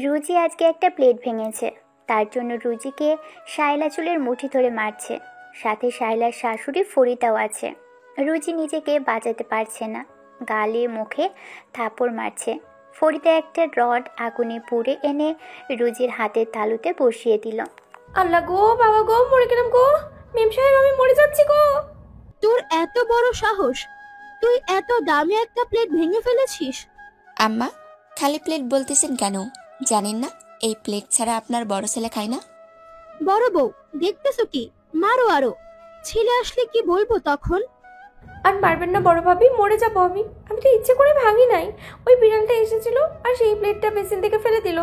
রুজি আজকে একটা প্লেট ভেঙেছে, তার জন্য রুজিকে শায়লা চুলের মুঠি ধরে মারছে। সাথে শায়লার শাশুড়ি ফরিদাও আছে। রুজি নিজেকে বাঁচাতে পারছে না, গালে মুখে থাপড় মারছে। ফরিদা একটা রড আগুনে পুড়ে এনে রুজির হাতের তালুতে বসিয়ে দিল। আল্লাহ গো, বাবা গো, মরে গেলাম গো। মেম সাহেব, আমি মরে যাচ্ছি গো। তোর এত বড় সাহস, তুই এত দামি একটা প্লেট ভেঙে ফেলেছিস? আম্মা, খালি প্লেট বলতেছেন কেন? জানেন না এই প্লেট ছাড়া আপনার বড় ছেলে খায় না? বড় বউ, দেখতেছো কি? মারো আরো। ছেলে আসলে কি বলবো তখন? আর মারবেন না বড় ভাবি, মরে যাবো আমি। আমি তো ইচ্ছে করে ভাঙি নাই, ওই বিড়ালটা এসেছিল আর সেই প্লেটটা বেসিন থেকে ফেলে দিল।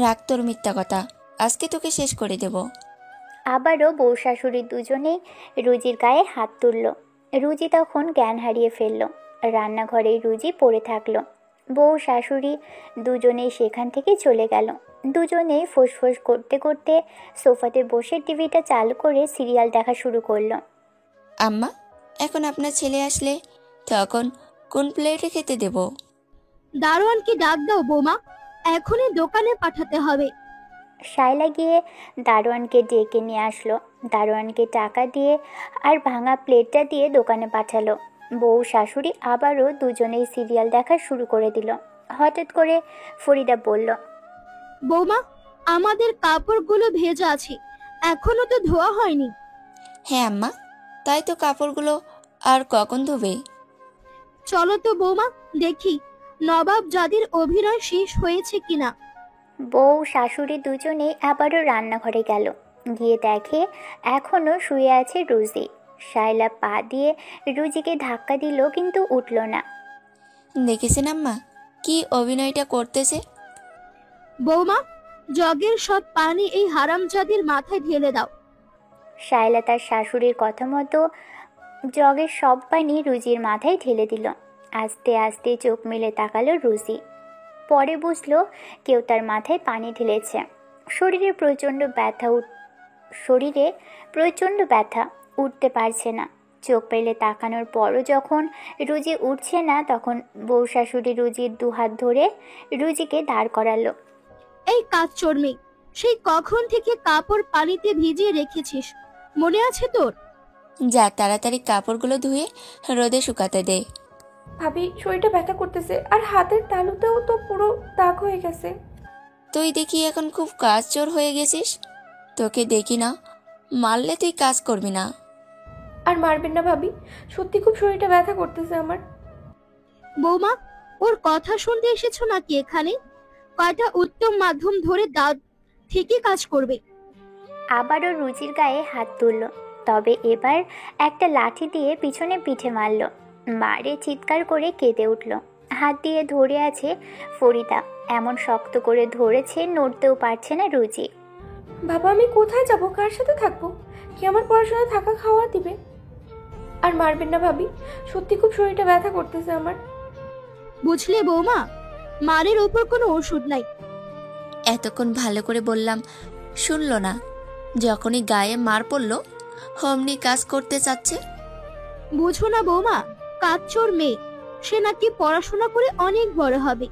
রাগ তোর মিথ্যা কথা, আজকে তোকে শেষ করে দেব। আবারও বউ শাশুড়ি দুজনেই রুজির গায়ে হাত তুলল। রুজি তখন জ্ঞান হারিয়ে ফেলল। রান্নাঘরেই রুজি পড়ে থাকলো। বউ শাশুড়ি দুজনেই সেখান থেকে চলে গেল। দুজনেই ফোঁস করতে করতে সোফাতে বসে টিভিটা চালু করে সিরিয়াল দেখা শুরু করলো। আম্মা, এখন আপনার ছেলে আসলে তখন কোন প্লেটে খেতে দেব? দারোয়ানকে ডাক দাও বৌমা, এখনই দোকানে পাঠাতে হবে। শায়লা গিয়ে দারোয়ানকে ডেকে নিয়ে আসলো। দারোয়ানকে টাকা দিয়ে আর ভাঙা প্লেটটা দিয়ে দোকানে পাঠালো। বউ শাশুড়ি আবারও দুজনেই সিরিয়াল দেখা শুরু করে দিল। হঠাৎ করে ফরিদা বলল, বৌমা, আমাদের কাপড়গুলো ভেজা আছে, এখনো তো ধোয়া হয়নি। হ্যাঁ আম্মা, তাই তো কাপড়গুলো আর কখন ধোবে? চলো তো বৌমা, দেখি নবাব জাদির অভিনয় শেষ হয়েছে কিনা। বউ শাশুড়ি দুজনেই আবারও রান্নাঘরে গেল। গিয়ে দেখে এখনও শুয়ে আছে রুজি। শায়লা পা দিয়ে রুজিকে ধাক্কা দিল, কিন্তু উঠল না। দেখেছেন আম্মা কি অভিনয়টা করতেছে? বৌমা, জগের সব পানি এই হারামজাদির মাথায় ঢেলে দাও। শায়লা তার শাশুড়ির কথা মতো জগের সব পানি রুজির মাথায় ঢেলে দিল। আস্তে আস্তে চোখ মেলে তাকালো রুজি। পরে বুঝলো কেউ তার মাথায় পানি ঢেলেছে। শরীরে প্রচণ্ড ব্যথা, উঠতে পারছে না। চোখ পেলে তাকানোর পরও যখন রুজি উঠছে না, তখন বউ শাশুড়ি রুজির দুহাত ধরে রুজিকে দাঁড় করালো। এই কাজ চর্মে, সেই কখন থেকে কাপড় পানিতে ভিজিয়ে রেখেছিস, মনে আছে তোর? যা তাড়াতাড়ি কাপড়গুলো ধুয়ে রোদে শুকাতে দে। ভাবি, শরীরটা ব্যথা করতেছে আর হাতের তালুতেও তো পুরো দাগ হয়ে গেছে। তুই দেখি এখন খুব কাজ চোর হয়ে গেছিস। তোকে দেখি না মারলে তুই কাজ করবি না। আর মারবেন না ভাবি, সত্যি খুব শরীরটা ব্যথা করতেছে আমার। বৌমা, ওর কথা শুনতে এসেছো নাকি এখানে? কয়টা উত্তম মাধ্যম ধরে দাঁত ঠিকই কাজ করবে। আবারও রুজির গায়ে হাত তুলল, তবে এবার একটা লাঠি দিয়ে পিছনে পিঠে মারল। মারে চিৎকার করে কেঁদে উঠল। হাত দিয়ে ধরে আছে ফরিদা, এমন শক্ত করে ধরেছে নড়তেও পারছে না রুজি। বাবা, আমি কোথায় যাব, কার সাথে থাকবো? কি আমার পড়াশোনা থাকা খাওয়া দিবে? আর মারবেন না ভাবি, সত্যি খুব শরীরটা ব্যথা করতেছে আমার। বুঝলে বৌমা, মারের ওপর কোনো ওষুধ নাই। এতক্ষণ ভালো করে বললাম, শুনলো না। যখনই গায়ে মার পড়লো অমনি কাজ করতে চাচ্ছে। বুঝো না বৌমা, কাচ্চোর মেয়ে, সে নাকি পড়াশোনা করে অনেক বড় হবে।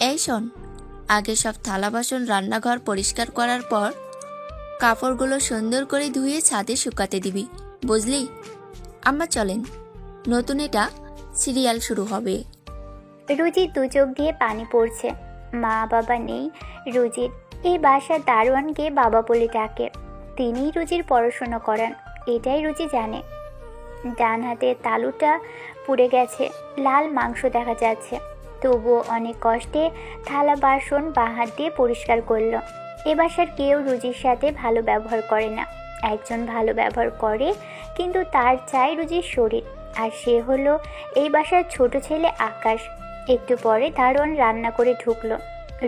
এই শোন, আগে সব থালা বাসন রান্নাঘর পরিষ্কার করার পর কাপড়গুলো সুন্দর করে ধুয়ে ছাদে শুকাতে দিবি, বুঝলি? আম্মা চলেন, নতুন এটা সিরিয়াল শুরু হবে। রুজির দু চোখ দিয়ে পানি পড়ছে। মা বাবা নেই রুজির। এই বাসার দারোয়ানকে বাবা বলে ডাকে। তিনিই রুজির পড়াশোনা করান, এটাই রুজি জানে। ডান হাতের তালুটা পুড়ে গেছে, লাল মাংস দেখা যাচ্ছে। তবুও অনেক কষ্টে থালা বাসন বাঁ হাত দিয়ে পরিষ্কার করলো। এ বাসার কেউ রুজির সাথে ভালো ব্যবহার করে না। একজন ভালো ব্যবহার করে, কিন্তু তার চাই রুজির শরীর। আর সে হলো এই বাসার ছোট ছেলে আকাশ। একটু পরে দারোয়ান রান্না করে ঢুকলো।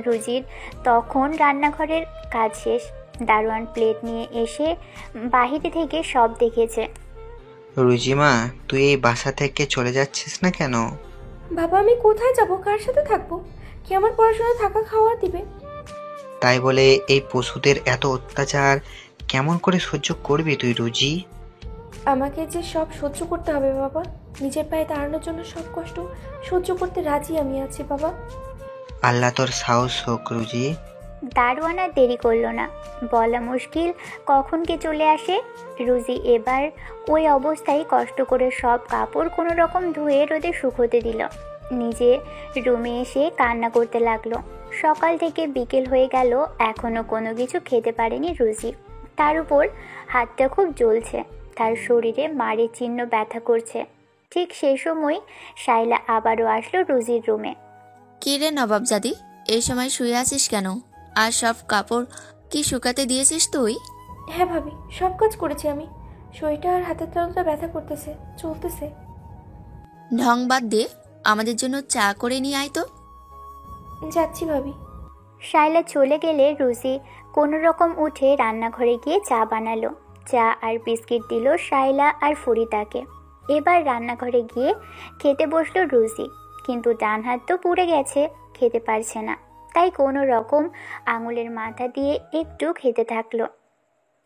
রুজির তখন রান্নাঘরের কাজ শেষ। দারোয়ান প্লেট নিয়ে এসে বাহিরে থেকে সব দেখেছে। রুজিমা, তুই এই বাসা থেকে চলে যাচ্ছিস না কেন? বাবা, আমি কোথায় যাব, কার সাথে থাকবো? কি আমার পড়াশোনা থাকা খাওয়া দিবে? তাই বলে এই পশুদের এত অত্যাচার কেমন করে সহ্য করবি তুই রুজি? আমাকে যে সব সহ্য করতে হবে বাবা, নিজের পায়ে দাঁড়ানোর জন্য সব কষ্ট সহ্য করতে রাজি আমি আছি বাবা। আল্লাহ তোর সাহস হোক রুজি। দারোয়ান আর দেরি করলো না, বলা মুশকিল কখন কে চলে আসে। রুজি এবার ওই অবস্থায় কষ্ট করে সব কাপড় কোনো রকম ধুয়ে রোদে শুকোতে দিল। নিজে রুমে এসে কান্না করতে লাগলো। সকাল থেকে বিকেল হয়ে গেল, এখনো কোনো কিছু খেতে পারেনি রুজি। তার উপর হাতটা খুব জ্বলছে, তার শরীরে মারের চিহ্ন ব্যথা করছে। ঠিক সেই সময় শাইলা আবারও আসলো রুজির রুমে। কি রে নবাবজাদি, এই সময় শুয়ে আছিস কেন? আর সব কাপড় কি শুকাতে দিয়েছিস তুই? হ্যাঁ ভাবি, সব কাজ করেছি আমি। শরীরটা আর হাতের তালুটা ব্যথা করতেছে, চলতেছে। ঢং বাদ দিয়ে আমাদের জন্য চা করে নিয়ে আয় তো। যাচ্ছি ভাবি। শাইলা চলে গেলে রুজি কোনো রকম উঠে রান্নাঘরে গিয়ে চা বানালো। চা আর বিস্কিট দিল শাইলা আর ফরিদাকে। এবার রান্নাঘরে গিয়ে খেতে বসলো রুজি, কিন্তু ডান হাত তো পুড়ে গেছে, খেতে পারছে না। তাই কোনো রকম আঙুলের মাথা দিয়ে একটু খেতে থাকলো।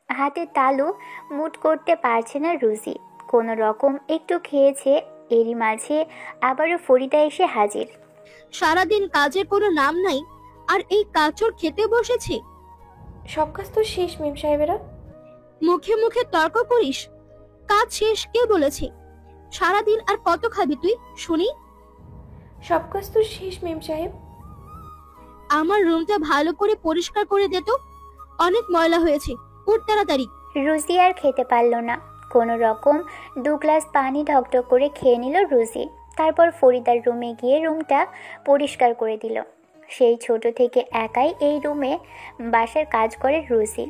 হাতে তালু মুট করতে পারছে না রুজি, কোনো রকম একটু খেয়েছে। এরই মাঝে আবারও ফরিদা এসে হাজির। সারাদিন কাজের কোনো নাম নাই, আর এই কাচর খেতে বসেছে। সব কাজ তো শেষ মেম সাহেবেরা। মুখে মুখে তর্ক করিস? কাজ শেষ কে বলেছে? সারাদিন আর কত খাবি তুই শুনি? সব কাজ তো শেষ মেম সাহেব। আমার রুমটা ভালো করে পরিষ্কার করে দে তো, অনেক ময়লা হয়েছে। উঠ তাড়াতাড়ি। রুজি আর খেতে পারল না, কোনো রকম 2 গ্লাস পানি ঢকঢক করে খেয়ে নিল রুজি। তারপর ফরিদার রুমে গিয়ে রুমটা পরিষ্কার করে দিল। সেই ছোট থেকে একাই এই রুমে বাসার কাজ করে রুজি।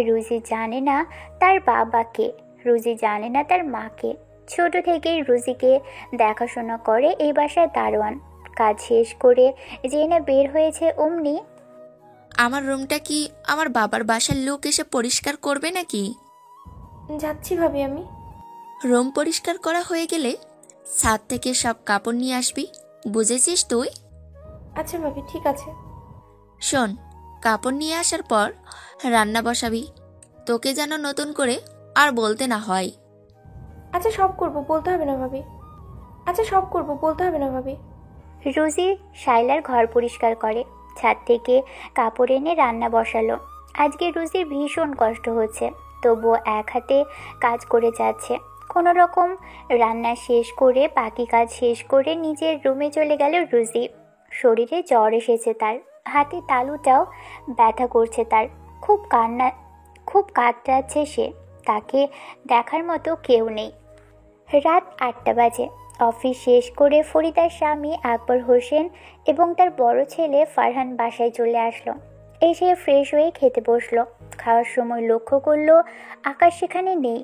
রুজি জানে না তার বাবাকে, রুজি জানে না তার মাকে। ছোট থেকেই রুজিকে দেখাশোনা করে এই বাসার দারোয়ান। কাজ শেষ করে যে না বের হয়েছে অমনি, আমার রুমটা কি আমার বাবার বাসার লোক এসে পরিষ্কার করবে নাকি? যাচ্ছি ভাবি আমি। রুম পরিষ্কার করা হয়ে গেলে ছাদ থেকে সব কাপড় নিয়ে আসবি, বুঝেছিস তুই? আচ্ছা ভাবি, ঠিক আছে। শোন, কাপড় নিয়ে আসার পর রান্না বসাবি, তোকে যেন নতুন করে আর বলতে না হয়। আচ্ছা সব করব, বলতে হবে না ভাবি। আচ্ছা সব করব, বলতে হবে না ভাবি। রুজি শাইলার ঘর পরিষ্কার করে, ছাদ থেকে কাপড় এনে রান্না বসালো। আজকে রুজির ভীষণ কষ্ট হচ্ছে, তবুও এক হাতে কাজ করে যাচ্ছে। কোনো রকম রান্না শেষ করে বাকি কাজ শেষ করে নিজের রুমে চলে গেল রুজি। শরীরে জ্বর এসেছে তার, হাতে তালুটাও ব্যথা করছে তার। খুব কাতরাচ্ছে সে, তাকে দেখার মতো কেউ নেই। রাত 8টা বাজে। অফিস শেষ করে ফরিদার স্বামী আকবর হোসেন এবং তার বড় ছেলে ফারহান বাসায় চলে আসলো। এসে ফ্রেশ হয়ে খেতে বসলো। খাওয়ার সময় লক্ষ্য করলো আকাশ সেখানে নেই।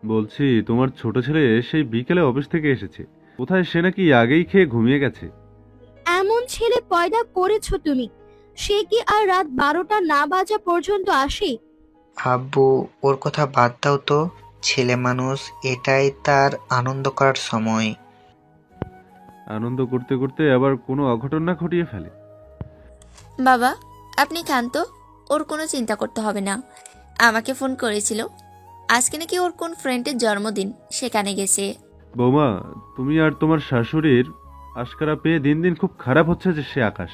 বলছি, তোমার ছোট ছেলে সেই বিকেলে অফিস থেকে এসেছে, কোথায় সে নাকি আগেই খেয়ে ঘুমিয়ে গেছে। এমন ছেলে পয়দা করেছো তুমি, সে কি আর রাত 12টা না বাজা পর্যন্ত আসে? আব্বু, ওর কথা বাদ দাও তো, ছেলে মানুষ, এটাই তার আনন্দ করার সময়। আনন্দ করতে করতে আবার কোনো অঘটন না ঘটিয়ে ফেলে। বাবা, আপনি খান তো, ওর কোনো চিন্তা করতে হবে না। আমাকে ফোন করেছিল, আজকে নাকি ওর কোন ফ্রেন্ডের জন্মদিন, সেখানে গেছে। বৌমা, তুমি আর তোমার শাশুড়ির আশকারা পেয়ে দিন দিন খুব খারাপ হচ্ছে যে সে আকাশ।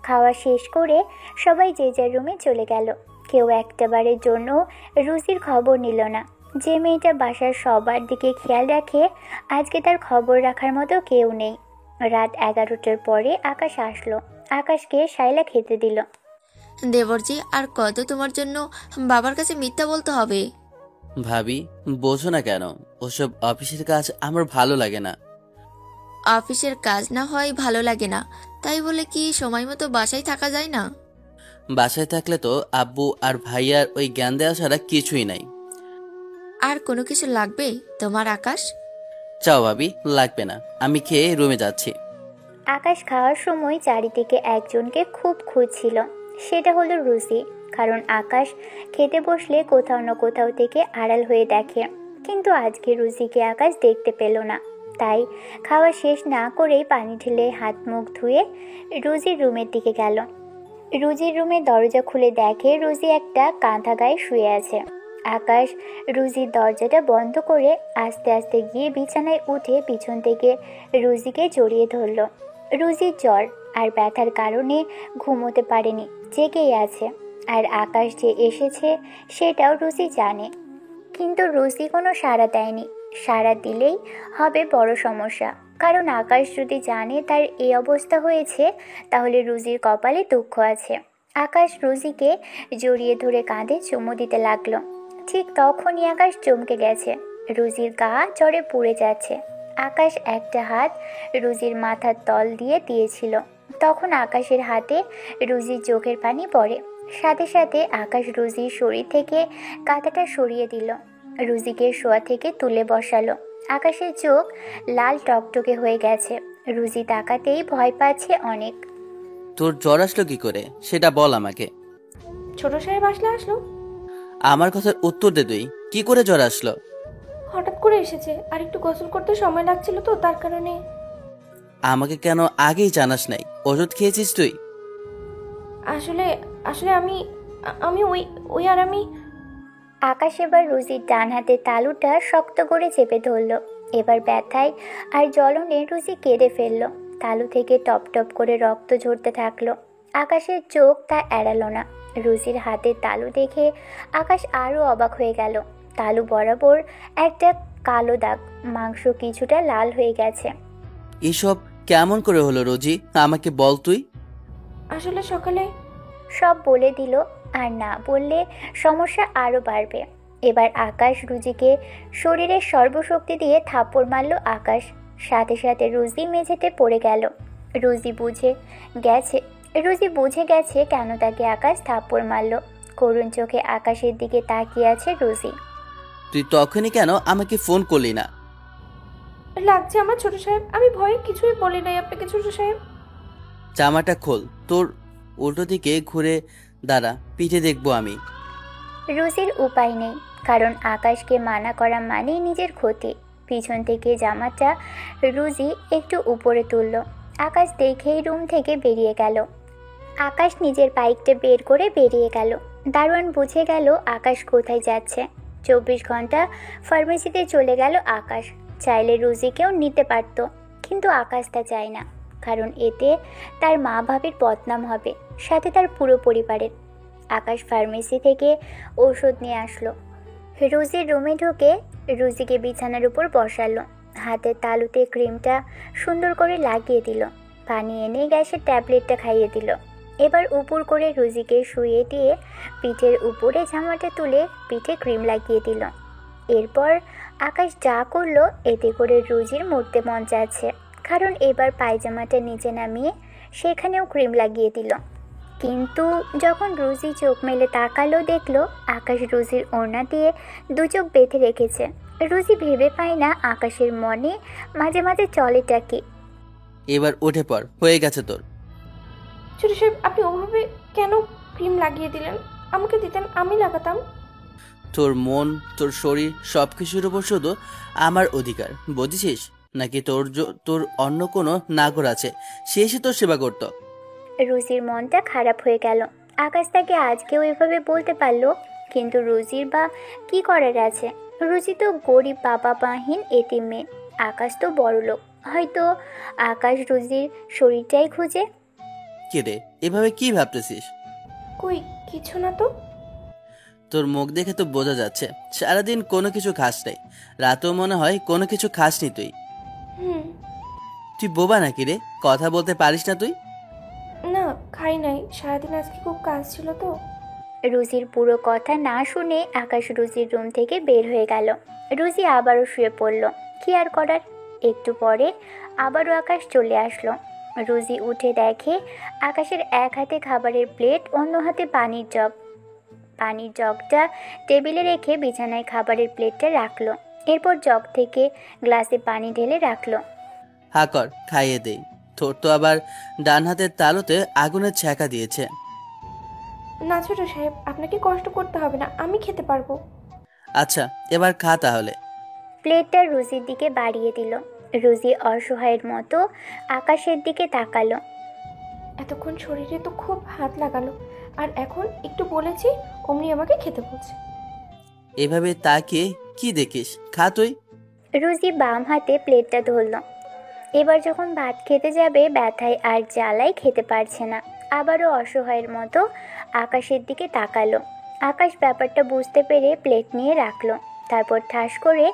খাওয়া শেষ করে সবাই যে যার রুমে চলে গেল। কেউ একটাবারের জন্য রুজির খবর নিল না। যে মেয়েটা বাসার সবার দিকে খেয়াল রাখে, আজকে তার খবর রাখার মতো কেউ নেই। রাত 11টার পরে আকাশ আসলো। আকাশকে শাইলা খেতে দিল। দেবরজি, আর কত তোমার জন্য বাবার কাছে মিথ্যা বলতে হবে? ভাবি, বোঝো না কেন? ওসব অফিসের কাজ আমার ভালো লাগে না। অফিসের কাজ না হয় ভালো লাগে না, তাই বলে কি সময় মতো বাসায় থাকা যায় না? বাসায় থাকলে তো আব্বু আর ভাইয়ার ওই জ্ঞান দেওয়া ছাড়া কিছুই নাই। আর কোনো কিছু লাগবে তোমার আকাশ? চাও ভাবি, লাগবে না, আমি খেয়ে রুমে যাচ্ছি। আকাশ খাওয়ার সময় চারিদিকে একজনকে খুব খুঁজছিল, সেটা হলো রুজি। কারণ আকাশ খেতে বসলে কোথাও না কোথাও থেকে আড়াল হয়ে দেখে, কিন্তু আজকে রুজিকে আকাশ দেখতে পেল না। তাই খাওয়া শেষ না করেই পানি ঢেলে হাত মুখ ধুয়ে রুজির রুমের দিকে গেল। রুজির রুমে দরজা খুলে দেখে রুজি একটা কাঁথা গায়ে শুয়ে আছে। আকাশ রুজির দরজাটা বন্ধ করে আস্তে আস্তে গিয়ে বিছানায় উঠে পিছন থেকে রুজিকে জড়িয়ে ধরল। রুজির জ্বর, আর ব্যথার কারণে ঘুমোতে পারেনি, জেগেই আছে। আর আকাশ যে এসেছে সেটাও রুজি জানে, কিন্তু রুজি কোনো সাড়া দেয়নি। সাড়া দিলেই হবে বড় সমস্যা, কারণ আকাশ যদি জানে তার এই অবস্থা হয়েছে তাহলে রুজির কপালে দুঃখ আছে। আকাশ রুজিকে জড়িয়ে ধরে কাঁধে চুমু দিতে লাগলো। ঠিক তখনই আকাশ চমকে গেছে, রুজির গা জ্বরে পুড়ে যাচ্ছে। আকাশ একটা হাত রুজির মাথার তল দিয়ে দিয়েছিল, তখন আকাশের হাতে রুজির চোখের পানি পড়ে। সাথে সাথে আকাশ রুজির শরীর থেকে কাঁথাটা সরিয়ে দিল, রুজিকে শোয়া থেকে তুলে বসালো। আকাশের চোখ লাল টকটকে হয়ে গেছে, রুজি তাকাতেই ভয় পাচ্ছে অনেক। তোর জ্বর আসলো কি করে সেটা বল আমাকে। ছোট সাহেব আসলো। আমার কথার উত্তর দে, তুই কি করে জ্বর আসলো? হঠাৎ করে এসেছে, আর একটু গোসল করতে সময় লাগছিল তো তার কারণে। আমাকে কেন আগেই জানাস নাই? ওষুধ খেয়েছিস তুই? আসলে আসলে আমি আমি ওই ওই আর আমি আকাশ এবার রুজির ডান হাতের তালুটা শক্ত করে চেপে ধরল। এবার ব্যথায় আর জ্বলনে রুজি কেঁদে ফেলল। তালু থেকে টপ টপ করে রক্ত ঝরতে থাকলো। আকাশের চোখ তা এড়ালো না। রুজির হাতের তালু দেখে আকাশ আরও অবাক হয়ে গেল। তালু বরাবর একটা কালো দাগ, মাংস কিছুটা লাল হয়ে গেছে। এসব কেমন করে হলো রোজি, আমাকে বল তুই। আসলে সকালে সব বলে দিল, আর না বললে সমস্যা আরও বাড়বে। এবার আকাশ রুজিকে শরীরের সর্বশক্তি দিয়ে থাপ্পড় মারল আকাশ। সাথে সাথে রুজি মেঝেতে পড়ে গেল। রুজি বুঝে গেছে কেন তাকে আকাশ থাপ্পড় মারল। করুণ চোখে আকাশের দিকে তাকিয়ে আছে রুজি। তুই তখনই কেন আমাকে ফোন করলি না? লাগছে আমার ছোট সাহেব, আমি ভয়ে কিছুই বলি নাই আপনাকে ছোট সাহেব। জামাটা খোল, তোর উল্টো দিকে ঘুরে দাঁড়া, পিঠে দেখবো আমি। রুজির উপায় নেই, কারণ আকাশকে মানা করা মানেই নিজের ক্ষতি। পিছন থেকে জামাটা রুজি একটু উপরে তুলল। আকাশ দেখেই রুম থেকে বেরিয়ে গেল। আকাশ নিজের বাইকটা বের করে বেরিয়ে গেল। দারোয়ান বুঝে গেল আকাশ কোথায় যাচ্ছে। 24 ঘন্টা ফার্মেসিতে চলে গেল আকাশ। চাইলে রুজিকেও নিতে পারত, কিন্তু আকাশ তা চায় না, কারণ এতে তার মা ভাবির বদনাম হবে, সাথে তার পুরো পরিবারের। আকাশ ফার্মেসি থেকে ঔষধ নিয়ে আসলো। রুজির রুমে ঢুকে রুজিকে বিছানার উপর বসালো। হাতের তালুতে ক্রিমটা সুন্দর করে লাগিয়ে দিল। পানি এনে গ্যাসের ট্যাবলেটটা খাইয়ে দিল। এবার উপর করে রুজিকে শুইয়ে দিয়ে পিঠের উপরে জামাটা তুলে পিঠে ক্রিম লাগিয়ে দিল। এরপর আকাশ যা করলো এতে করে রুজির মরতে মন চাচ্ছে, কারণ এবার পায়জামাটা নিচে নামিয়ে সেখানেও ক্রিম লাগিয়ে দিল। কিন্তু যখন রুজি চোখ মেলে তাকালো, দেখলো আকাশ রুজির ওড়না দিয়ে দু চোখ বেঁধে রেখেছে। রুজি ভেবে পায় না আকাশের মনে মাঝে মাঝে চলেটা কি। এবার উঠে পড়, হয়ে গেছে তোর। ছোট সাহেব, আপনি ওভাবে কেন ক্রিম লাগিয়ে দিলেন? আমাকে দিতেন, আমি লাগাতাম। তোর মন, তোর শরীর সবকিছুর উপর শুধু আমার অধিকার, বুঝেছিস? নাকি তোর অন্য কোনো নাগর আছে, সে এসে তোর সেবা করতো? রুজির মনটা খারাপ হয়ে গেল। আকাশ তাকে আজকেও এভাবে বলতে পারলো, কিন্তু রুজির বা কি করার আছে? রুজি তো গরিব বাবা মাহীন এতিম মেয়ে, আকাশ তো বড় লোক। হয়তো আকাশ রুজির শরীরটাই খুঁজে। কে রে, এভাবে কি ভাবতেছিস? কই কিছু না তো। তোর মুখ দেখে তো বোঝা যাচ্ছে সারাদিন কোনো কিছু খাস নাই, রাতেও মনে হয় কোনো কিছু খাসনি তুই। তুই বোবা নাকি রে, কথা বলতে পারিস না তুই? না, খাই নাই, সারাদিন আজকে খুব কাজ ছিল তো। রুজির পুরো কথা না শুনে আকাশ রুজির রুম থেকে বের হয়ে গেল। রুজি আবারও শুয়ে পড়ল। কি আর করার। একটু পরে আবারও আকাশ চলে আসলো। রুজি উঠে দেখে আকাশের এক হাতে খাবারের প্লেট, অন্য হাতে পানির জগটা টেবিলে রেখে বিছানায় খাবারের প্লেটটা রাখলো। এরপর জগ থেকে গ্লাসে পানি ঢেলে রাখলো। হা কর, খাইয়ে দেই। তোর তো আবার ডান হাতের তালুতে আগুনের ছ্যাঁকা দিয়েছে। না ছোট সাহেব, আপনাকে কষ্ট করতে হবে না, আমি খেতে পারবো। আচ্ছা, এবার খা তাহলে। প্লেটটা রুজির দিকে বাড়িয়ে দিল। রুজি অসহায়ের মতো আকাশের দিকে তাকালো। এতক্ষণ শরীরে তো খুব হাত লাগালো, আর এখন একটু বলেছি অমনি আমাকে খেতে বলছে। এভাবে তাকিয়ে কি দেখিস, খা তুই। রুজি বাম হাতে প্লেটটা ধরল। এবার যখন ভাত খেতে যাবে ব্যথায় আর জ্বালায় খেতে পারছে না। আবারও অসহায়ের মতো আকাশের দিকে তাকালো। আকাশ ব্যাপারটা বুঝতে পেরে প্লেট নিয়ে রাখলো। তারপর ঠাস করে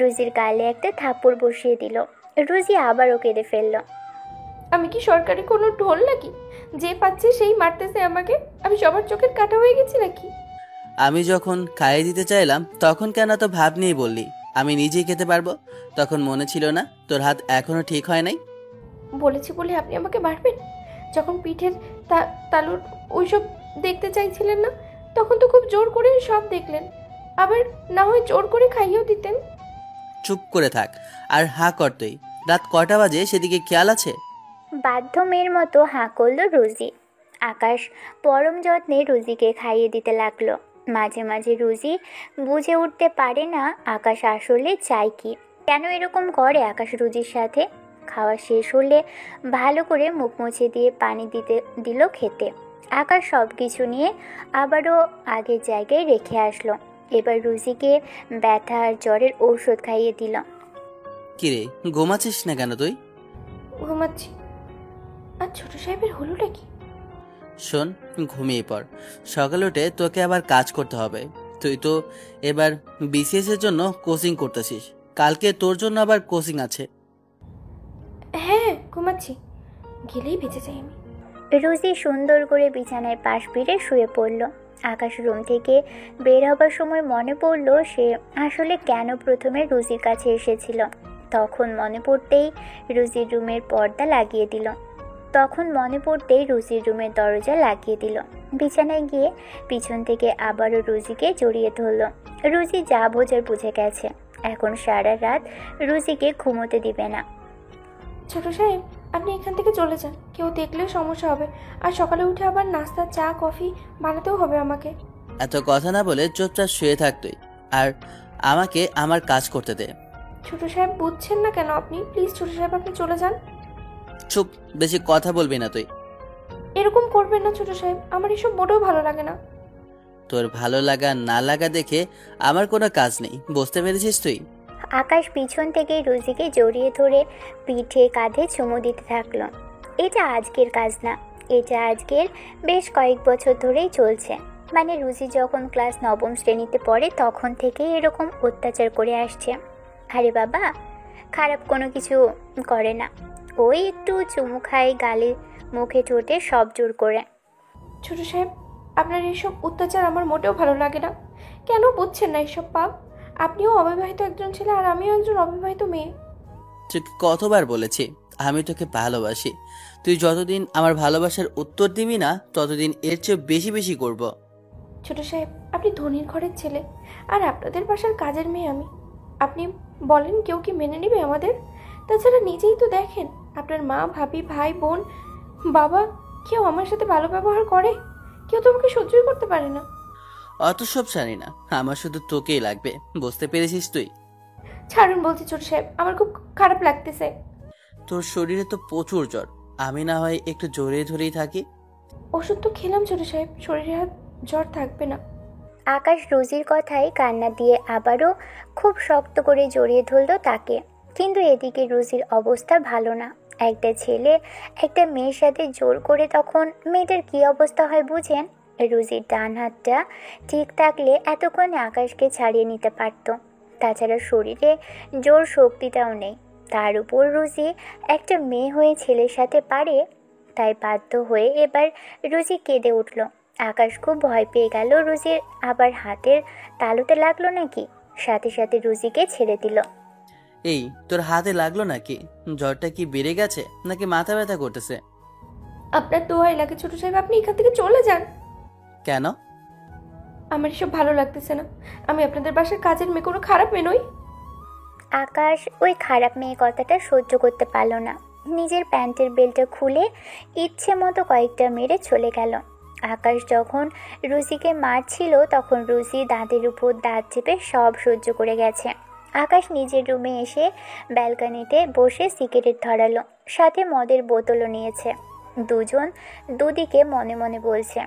রুজির গালে একটা থাপ্পড় বসিয়ে দিল। রুজি আবারও কেঁদে ফেলল। আমি কি সরকারি কোনো ঢোল নাকি যে পাচ্ছে সেই মারতেছে আমাকে? আমি সবার চোখের কাটা হয়ে গেছি নাকি? আমি যখন খাইয়ে দিতে চাইলাম তখন কেন তো ভাব নিয়ে বললি আমি নিজেই খেতে পারবো? তখন মনে ছিল না তোর হাত এখনো ঠিক হয় নাই? বলেছি বলে আপনি আমাকে মারবেন? যখন পিঠের তালুর ওইসব দেখতে চাইছিলেন না, তখন তো খুব জোর করে সব দেখলেন। আবার না হয় জোর করে খাইয়েও দিতেন। চুপ করে থাক আর হাঁ কর তুই। রাত কটা বাজে সেদিকে খেয়াল আছে? বাধ্য মেয়ের মতো হাঁ করল রুজি। আকাশ পরম যত্নে রুজিকে খাইয়ে দিতে লাগলো। মাঝে মাঝে রুজি বুঝে উঠতে পারে না আকাশ আসলে চায় কি, কেন এরকম করে আকাশ রুজির সাথে। খাওয়া শেষ হলে ভালো করে মুখ মুছে দিয়ে পানি দিল খেতে। আকাশ সব কিছু নিয়ে আবারও আগের জায়গায় রেখে আসলো। এবার রুজিকে ব্যথা আর জ্বরের ঔষধ খাইয়ে দিল। কিরে ঘুমাচ্ছিস না কেন তুই? ঘুমাচ্ছি। আর ছোট সাহেবের হলোটা কি? শোন, ঘুমিয়ে পড়। সকালে উঠে তোকে আবার কাজ করতে হবে। তুই তো এবার বিসিএস এর জন্য কোচিং করতেছিস। কালকে তোর জন্য আবার কোচিং আছে। হ্যাঁ, ঘুমাচ্ছি। গেলেই বেঁচে যাই আমি। রুজি সুন্দর করে বিছানায় পাশ ফিরে শুয়ে পড়ল। আকাশ রুম থেকে বের হবার সময় মনে পড়ল সে আসলে কেন প্রথমে রুজির কাছে এসেছিল। তখন মনে পড়তেই রুজির রুমের দরজা লাগিয়ে দিল। বিছানায় গিয়ে পিছন থেকে আবারও রুজিকে জড়িয়ে ধরল। রুজি যা বোঝার বুঝে গেছে, এখন সারা রাত রুজিকে ঘুমোতে দিবে না। ছোট সাহেব, আপনি এখান থেকে চলে যান। কেউ দেখলে সমস্যা হবে। আর সকালে উঠে আবার নাস্তা, চা, কফি বানাতেও হবে আমাকে। এত কথা না বলে চুপচাপ শুয়ে থাক তুই, আর আমাকে আমার কাজ করতে দে। ছোট সাহেব, বুঝছেন না কেন আপনি? প্লিজ ছোট সাহেব, আপনি চলে যান। চুপ, বেশি কথা বলবি না তুই। এরকম করবেন না ছোট সাহেব, আমার এসব মোটেও ভালো লাগে না। তোর ভালো লাগা না লাগা দেখে আমার কোনো কাজ নেই, বুঝতে পেরেছিস তুই? আকাশ পিছন থেকে রুজিকে জড়িয়ে ধরে পিঠে কাঁধে চুমু দিতে থাকলো। এটা আজকের কাজ না, এটা আজকের বেশ কয়েক বছর ধরেই চলছে। মানে রুজি যখন ক্লাস 9ম শ্রেণীতে পড়ে তখন থেকেই এরকম অত্যাচার করে আসছে। আরে বাবা, খারাপ কোনো কিছু করে না, ওই একটু চুমু খায় গালে, মুখে, ঠোঁটে, সব জোর করে। ছোট সাহেব, আপনার এইসব অত্যাচার আমার মোটেও ভালো লাগে না। কেন বুঝছেন না এইসব পাপ? আপনিও অবিবাহিত একজন ছেলে আর আমিও একজন অবিবাহিত মেয়ে। তুই কতবার বলেছি আমি তোকে ভালোবাসি। তুই যতদিন আমার ভালোবাসার উত্তর দিবি না ততদিন এর চেয়ে বেশি বেশি করব। ছোট সাহেব, আপনি ধনীর ঘরের ছেলে আর আপনাদের বাসার কাজের মেয়ে আমি। আপনি বলেন কেউ কি মেনে নেবে আমাদের? তাছাড়া নিজেই তো দেখেন, আপনার মা, ভাবি, ভাই, বোন, বাবা কেউ আমার সাথে ভালো ব্যবহার করে? কেউ তো আমাকে সহ্যই করতে পারে না। অত সব জানি না, আমার শুধু তোকেই লাগবে, বুঝতে পেরেছিস তুই? ছাড়ুন বলছি ছোট সাহেব, আমার খুব খারাপ লাগতেছে। তোর শরীরে তো প্রচুর জ্বর, আমি না হয় একটু জোরে ধরেই থাকি। ওষুধ তো খেলাম ছোট সাহেব, শরীরে আর জ্বর থাকবে না। আকাশ রুজির কথায় কান্না দিয়ে আবারও খুব শক্ত করে জড়িয়ে ধরল তাকে। কিন্তু এদিকে রুজির অবস্থা ভালো না। একটা ছেলে একটা মেয়ের সাথে জোর করে, তখন মেয়েটার কী অবস্থা হয় বুঝেন? রুজির ডান হাতটা ঠিক থাকলে এতক্ষণে আকাশকে ছাড়িয়ে নিতে পারত। তাছাড়া শরীরে জোর শক্তিটাও নেই। তার উপর রুজি একটা মেয়ে হয়ে ছেলের সাথে পারে, তাই বাধ্য হয়ে এবার রুজি কেঁদে উঠল। আকাশ খুব ভয় পেয়ে গেল রুজির আবার হাতের তালুতে লাগলো নাকি, সাথে সাথে রুজিকে ছেড়ে দিল। এই তোর হাতে লাগলো নাকি? জ্বরটা কি বেড়ে গেছে নাকি মাথা ব্যথা করতেছে? আপনার দোহাই লাগে ছোট সাহেব, আপনি এখান থেকে চলে যান। কেন? আমার এসব ভালো লাগতেছে না। আমি আপনাদের বাসার কাজের মেয়ে, কোনো খারাপ মেয়ে নই। আকাশ ওই খারাপ মেয়ে কথাটা সহ্য করতে পারল না। নিজের প্যান্টের বেল্টটা খুলে ইচ্ছে মতো কয়েকটা মেরে চলে গেল। আকাশ যখন রুজিকে মারছিল তখন রুজি দাঁতের উপর দাঁত চেপে সব সহ্য করে গেছে। আকাশ নিজের রুমে এসে ব্যালকনিতে বসে সিগারেট ধরালো, সাথে মদের বোতলও নিয়েছে। দুজন দুদিকে মনে মনে বলছে,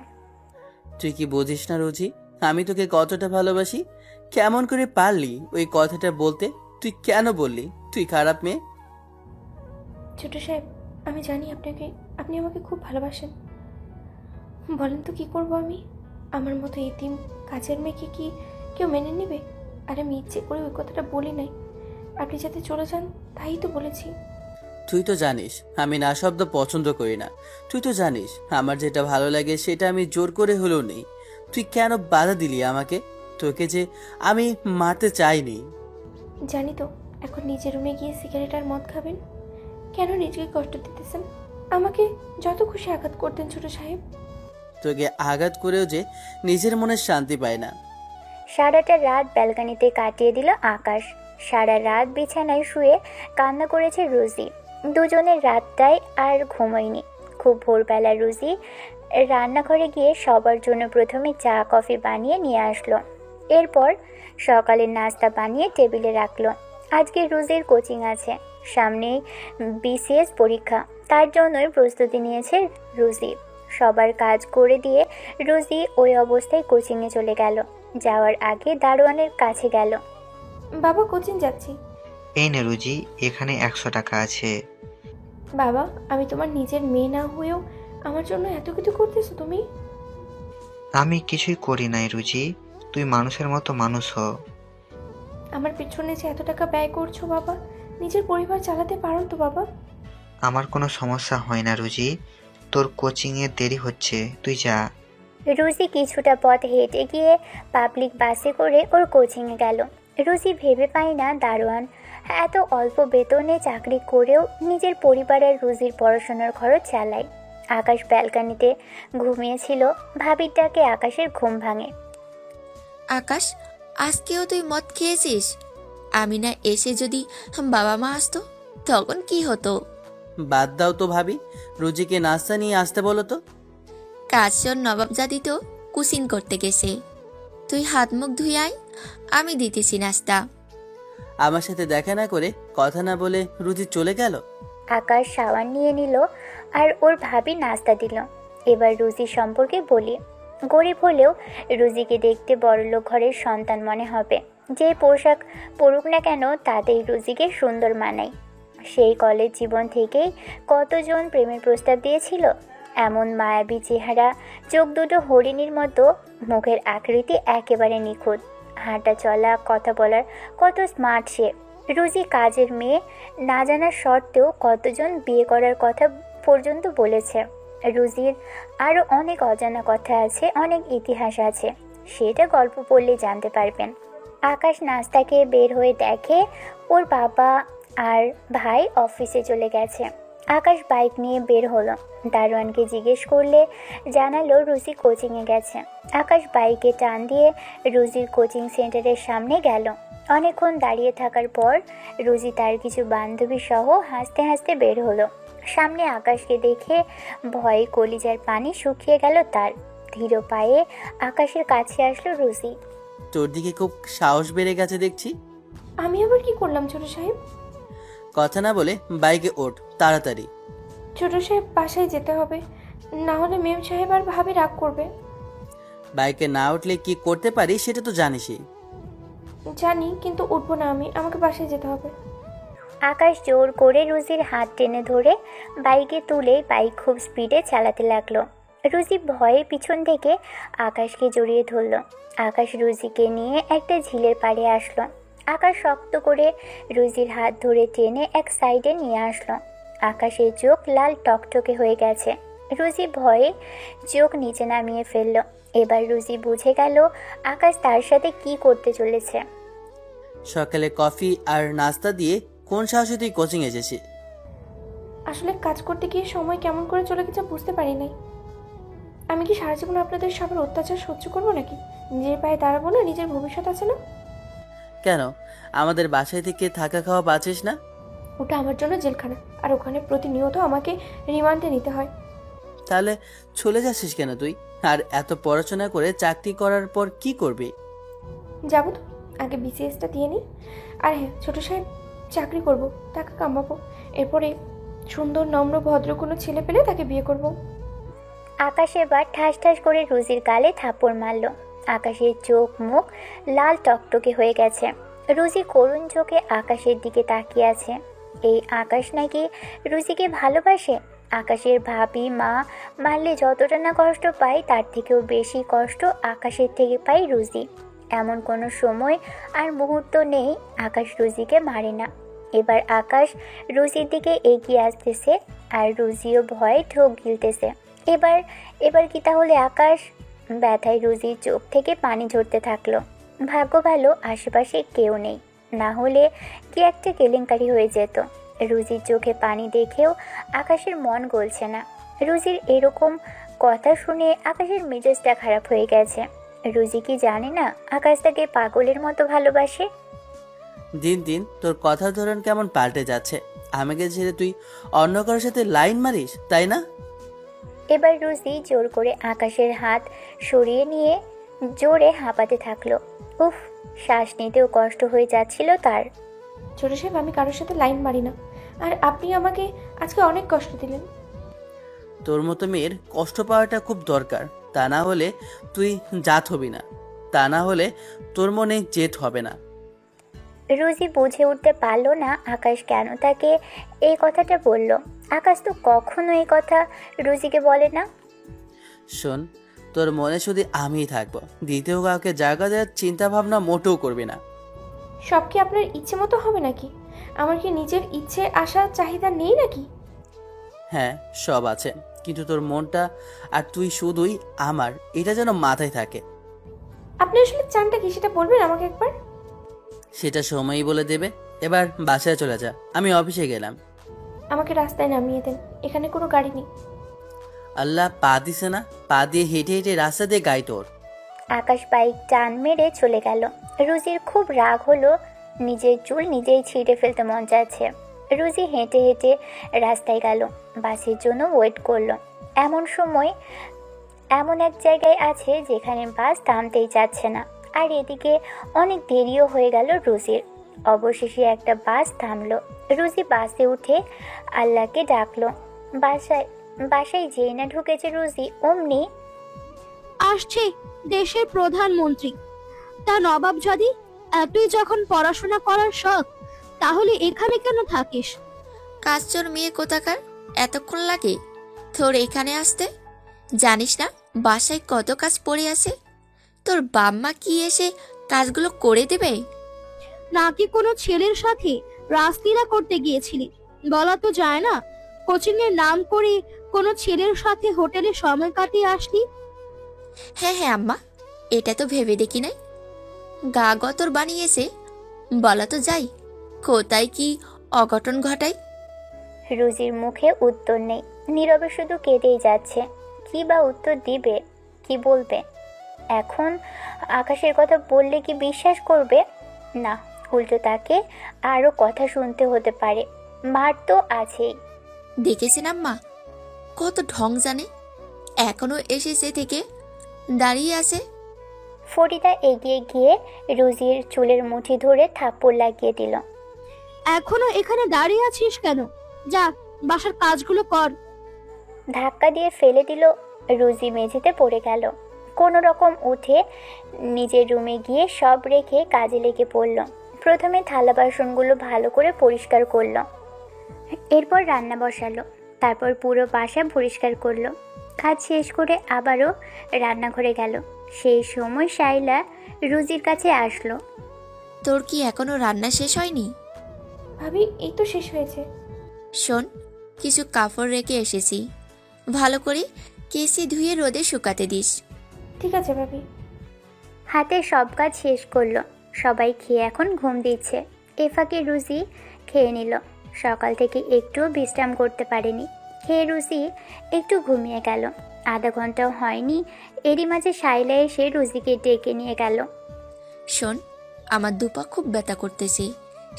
তুই কি বুঝিস না রুজি, আমি তোকে কতটা ভালোবাসি? কেমন করে পারলি ওই কথাটা বলতে? তুই কেন বললি তুই খারাপ মেয়ে? ছোট সাহেব, আমি জানি আপনি আমাকে খুব ভালোবাসেন। বলেন তো কি করব আমি? আমার মতো এতিম কাজের মেয়েকে কি কেউ মেনে নেবে? আর আমি ইচ্ছে করে ওই কথাটা বলি নাই, আপনি যাতে চলে যান তাই তো বলেছি। তুই তো জানিস আমি না শব্দ পছন্দ করি না। তুই তো জানিস আমার যেটা ভালো লাগে সেটা আমি জোর করে হলেও নেই। তুই কেন বাধা দিলি আমাকে? তোকে যে আমি মারতে চাইনি। জানি তো, এখন নিজের রুমে গিয়ে সিগারেট আর মদ খাবেন। কেন নিজেকে কষ্ট দিতেছেন? আমাকে যত খুশি আঘাত করতেন ছোট সাহেব। তোকে আঘাত করেও যে নিজের মনে শান্তি পায় না। সারাটা রাত ব্যালকনিতে কাটিয়ে দিল আকাশ। সারা রাত বিছানায় শুয়ে কান্না করেছে রুজি। দুজনের রাতটাই আর ঘুমোয়নি। খুব ভোরবেলা রুজি রান্নাঘরে গিয়ে সবার জন্য প্রথমে চা কফি বানিয়ে নিয়ে আসলো। এরপর সকালের নাস্তা বানিয়ে টেবিলে রাখলো। আজকে রুজির কোচিং আছে, সামনেই বিসিএস পরীক্ষা, তার জন্যই প্রস্তুতি নিয়েছে রুজি। সবার কাজ করে দিয়ে রুজি ওই অবস্থায় কোচিংয়ে চলে গেল। যাওয়ার আগে দারোয়ানের কাছে গেল। বাবা, কোচিং যাচ্ছি। এই নে রুজি, এখানে 100 টাকা আছে। বাবা, আমি তোমার নিজের মেয়ে না হয়েও আমার জন্য এত কিছু করতেছো তুমি। আমি কিছুই করি নাই রুজি, তুই মানুষের মতো মানুষ হ। আমার পেছনে যে এত টাকা ব্যয় করছো বাবা, নিজের পরিবার চালাতে পারো তো বাবা। আমার কোনো সমস্যা হয় না রুজি, তোর কোচিংয়ে দেরি হচ্ছে, তুই যা। রুজি কিছুটা পথ হেঁটে গিয়ে পাবলিক বাসে করে ওর কোচিংয়ে গেল। রুজি ভেবে পায় না দারোয়ান এত অল্প বেতনে চাকরি করেও নিজের পরিবারের রুজির পড়াশোনার খরচ চালায়। আকাশ ব্যালকনিতে ঘুমিয়েছিল, ভাবির ডাকে আকাশের ঘুম ভাঙে। আকাশ, আজকেও তুই মদ খেয়েছিস? আমি না এসে যদি বাবা মা আসতো তখন কি হতো? বাদ দাও তো ভাবি, রুজিকে নাস্তা নিয়ে আসতে বলো তো। কাজর নবাবজাদি তো কুসিন করতে গেছে। তুই হাত মুখ ধুই আয়, আমি দিতেছি নাস্তা। আমার সাথে দেখা না করে কথা না বলে রুজি চলে গেল। আকাশ শাওয়ার নিয়ে নিল আর ওর ভাবি নাস্তা দিল। এবার রুজি সম্পর্কে বলি। গরিব হলেও রুজিকে দেখতে বড়লোক ঘরের সন্তান মনে হবে। যে পোশাক পরুক না কেন তাতেই রুজিকে সুন্দর মানায়। সেই কলেজ জীবন থেকেই কতজন প্রেমের প্রস্তাব দিয়েছিল। এমন মায়াবী চেহারা, চোখ দুটো হরিণীর মতো, মুখের আকৃতি একেবারে নিখুঁত, হাঁটা চলা কথা বলার কত স্মার্ট সে। রুজি কাজের মেয়ে না জানার সত্ত্বেও কতজন বিয়ে করার কথা পর্যন্ত বলেছে। রুজির আরও অনেক অজানা কথা আছে, অনেক ইতিহাস আছে, সেটা গল্প পড়লে জানতে পারবেন। আকাশ নাস্তা খেয়ে বের হয়ে দেখে ওর বাবা আর ভাই অফিসে চলে গেছে। আকাশ বাইক নিয়ে বের হলো। দারোয়ানকে জিজ্ঞেস করলে জানালো রুজি কোচিংয়ে গেছে। আকাশ বাইকে টান দিয়ে রুজির কোচিং সেন্টারের সামনে গেল। অনেকক্ষণ দাঁড়িয়ে থাকার পর রুজি তার কিছু বান্ধবী সহ হাসতে হাসতে বের হলো। সামনে আকাশকে দেখে ভয়ে কলিজার পানি শুকিয়ে গেল তার। ধীর পায়ে আকাশের কাছে আসলো রুজি। তোর দিকে খুব সাহস বেড়ে গেছে দেখছি। আমি আবার কি করলাম ছোট সাহেব? কথা না বলে বাইকে ওঠ তাড়াতাড়ি। ছোট সাহেব, বাসায় যেতে হবে, না হলে মেম সাহেব আর ভাবি রাগ করবে। বাইকে না উঠলে কি করতে পারি সেটা তো জানিসই। জানি, কিন্তু উঠবো না আমি, আমাকে বাসায় যেতে হবে। আকাশ জোর করে রুজির হাত টেনে ধরে বাইকে তুলে বাইক খুব স্পিডে চালাতে লাগলো। রুজি ভয়ে পিছন থেকে আকাশকে জড়িয়ে ধরল। আকাশ রুজিকে নিয়ে একটা ঝিলের পাড়ে আসলো। আকাশ শক্ত করে রুজির হাত ধরে টেনে এক সাইডে নিয়ে আসলো। আকাশের চোখ লাল টকটকে হয়ে গেছে। রুজি ভয়ে চোখ নিচে নামিয়ে ফেলল। এবার রুজি বুঝে গেল আকাশ তার সাথে কি করতে চলেছে। সকালে কফি আর নাস্তা দিয়ে কোন সাহসে তুই কোচিং এসেছি? আসলে কাজ করতে গিয়ে সময় কেমন করে চলে গেছে বুঝতে পারি নাই। আমি কি সারা জীবন আপনাদের সবার অত্যাচার সহ্য করবো নাকি? নিজের পায়ে দাঁড়াবো না? নিজের ভবিষ্যৎ আছে না? কেন আমাদের বাসায় থেকে থাকা খাওয়া বাঁচিস না? ওটা আমার জন্য জেলখানা, আর ওখানে প্রতিনিয়ত আমাকে রিমান্ডে নিতে হয়। তাহলে চলে যাচ্ছিস কেন তুই? আর এত পড়াশোনা করে চাকরি করার পর কি করবি? যাবো তো, আগে বিসিএসটা দিয়ে নিই। আর হ্যাঁ ছোট সাহেব, চাকরি করব, টাকা কামাবো, এরপরে সুন্দর নম্র ভদ্র কোনো ছেলে পেলে তাকে বিয়ে করব। আকাশ এবার ঠাস ঠাস করে রুজির গালে থাপ্পড় মারল। আকাশের চোখ মুখ লাল টকটকে হয়ে গেছে। রুজি করুণ চোখে আকাশের দিকে তাকিয়ে আছে। এই আকাশ নাকি রুজিকে ভালোবাসে। আকাশের ভাবি মা মারলে যতটা না কষ্ট পায় তার থেকেও বেশি কষ্ট আকাশের থেকে পায় রুজি। এমন কোনো সময় আর মুহূর্ত নেই আকাশ রুজিকে মারে না। এবার আকাশ রুজির দিকে এগিয়ে আসতেছে আর রুজিও ভয়ে ঢোক গিলতেছে। এবার এবার কি তাহলে আকাশ? ব্যথায় রুজির চোখ থেকে পানি ঝরতে থাকলো। ভাগ্য ভালো আশেপাশে কেউ নেই, না হলে কি একটা কেলেঙ্কারি হয়ে যেত। রুজির চোখে পানি দেখেও আকাশের মন গলছে না। রুজির এরকম কথা শুনে আকাশের মেজাজটা খারাপ হয়ে গেছে। রুজি কি জানে না আকাশ তাকে পাগলের মতো ভালোবাসে? দিন দিন তোর কথার ধরন কেমন পাল্টে যাচ্ছে। আমাকে ছেড়ে তুই অন্য কারোর সাথে লাইন মারিস, তাই না? এবার রুজি জোর করে আকাশের হাত সরিয়ে নিয়ে জোরে হাঁপাতে থাকলো। উফ, শ্বাস নিতেও কষ্ট হয়ে যাচ্ছিল তার। ছোট সাহেব, আমি কারোর সাথে লাইন মারি না, আর আপনি আমাকে আজকে অনেক কষ্ট দিলেন। তোর মতো মেয়ের কষ্ট পাওয়াটা খুব দরকার, তা না হলে তুই জাত হবি না, তা না হলে তোর মনে জেদ হবে না। রুজি বুঝে উঠতে পারল না আকাশ কেন তাকে এই কথাটা বলল। আকাশ তো কখনো এই কথা রুজিকে বলে না। শোন, তোর মনে শুধু আমিই থাকবো, দ্বিতীয় কাউকে জায়গা দেওয়ার চিন্তা ভাবনা মোটেও করবি না। সব কি আপনার ইচ্ছে মতো হবে নাকি? আমার কি নিজের ইচ্ছে আশা চাহিদা নেই নাকি? হ্যাঁ, সব আছে, কিন্তু তোর মনটা আর তুই শুধুই আমার, এটা যেন মাথায় থাকে। আপনি আসলে চানটা কি সেটা বলবেন আমাকে একবার? সেটা সময়ই বলে দেবে। এবার বাসায় চলে যা, আমি অফিসে গেলাম। আমাকে রাস্তায় নামিয়ে দেন, এখানে কোনো গাড়ি নেই। আল্লাহ পা দিছে না, পা দিয়ে হেঁটে হেঁটে রাস্তা দিয়ে গাই তোর। আকাশ বাইক টান মেরে চলে গেল। রুজির খুব রাগ হলো, নিজের চুল নিজেই ছিঁড়ে ফেলতে মন চাচ্ছে। রুজি হেঁটে হেঁটে রাস্তায় গেল, বাসের জন্য ওয়েট করলো। এমন সময় এমন এক জায়গায় আছে যেখানে বাস থামতেই যাচ্ছে না, আর এদিকে অনেক দেরিও হয়ে গেল রুজির। অবশেষে একটা বাস থামলো। রুজি বাসে উঠে আল্লাহকে ডাকলো। বাসায় যেই না ঢুকেছে রুজি, অমনি আসছে দেশের প্রধানমন্ত্রী। তা নবাব জাদি, তুই যখন পড়াশোনা করার শখ, তাহলে এখানে কেন থাকিস? কাজচোর মেয়ে কোথাকার, এতক্ষণ লাগে তোর এখানে আসতে? জানিস না বাসায় কত কাজ পড়ে আছে? তোর বাম্মা কি এসে কাজগুলো করে দেবে? নাকি কোনো ছেলের সাথে রাসলীলা করতে গিয়েছিলি? বলা তো যায় না। কোচিং এর নাম করে কোনো ছেলের সাথে হোটেলে সময় কাটিয়ে আসলি? হ্যাঁ হ্যাঁ আম্মা, এটা তো ভেবে দেখি নাই। গা গতর বানিয়েছে, বলা তো যাই কোথায় কি অঘটন ঘটায়। রুজির মুখে উত্তর নেই, নীরবে শুধু কেঁদেই যাচ্ছে। কি বা উত্তর দিবে, কি বলবে? এখন আকাশের কথা বললে কি বিশ্বাস করবে? না, উল্টো তাকে আরও কথা শুনতে হতে পারে। মার তো আছেই। দেখেছেন আম্মা কত ঢং জানে, এখনো এসেছে থেকে দাঁড়িয়ে আছে। ফরিদা এগিয়ে গিয়ে রুজির চুলের মুঠি ধরে থাপ্পড় লাগিয়ে দিল। এখনো এখানে দাঁড়িয়ে আছিস কেন? যা, বাসার কাজগুলো কর। ধাক্কা দিয়ে ফেলে দিল। রুজি মেঝেতে পড়ে গেল। কোনো রকম উঠে নিজের রুমে গিয়ে সব রেখে কাজে লেগে পড়ল। প্রথমে থালা বাসনগুলো ভালো করে পরিষ্কার করলো, এরপর রান্না বসালো, তারপর পুরো বাসা পরিষ্কার করলো। কাজ শেষ করে আবারও রান্নাঘরে গেল। সেই সময় শাইলা রুজির কাছে আসলো। তোর কি এখনো রান্না শেষ হয়নি? ভাবি, এই তো শেষ হয়েছে। শোন, কিছু কাপড় রেখে এসেছি, ভালো করে কেসি ধুয়ে রোদে শুকাতে দিস। ঠিক আছে ভাবি। হাতে সব কাজ শেষ করলো। সবাই খেয়ে এখন ঘুম দিচ্ছে। এ ফাঁকে রুজি খেয়ে নিল। সকাল থেকে একটুও বিশ্রাম করতে পারেনি। খেয়ে রুজি একটু ঘুমিয়ে গেল। আধা ঘন্টাও হয়নি, এরই মাঝে শাইলা এসে রুজিকে ডেকে নিয়ে গেল। শোন, আমার দুপা খুব ব্যথা করতেছে।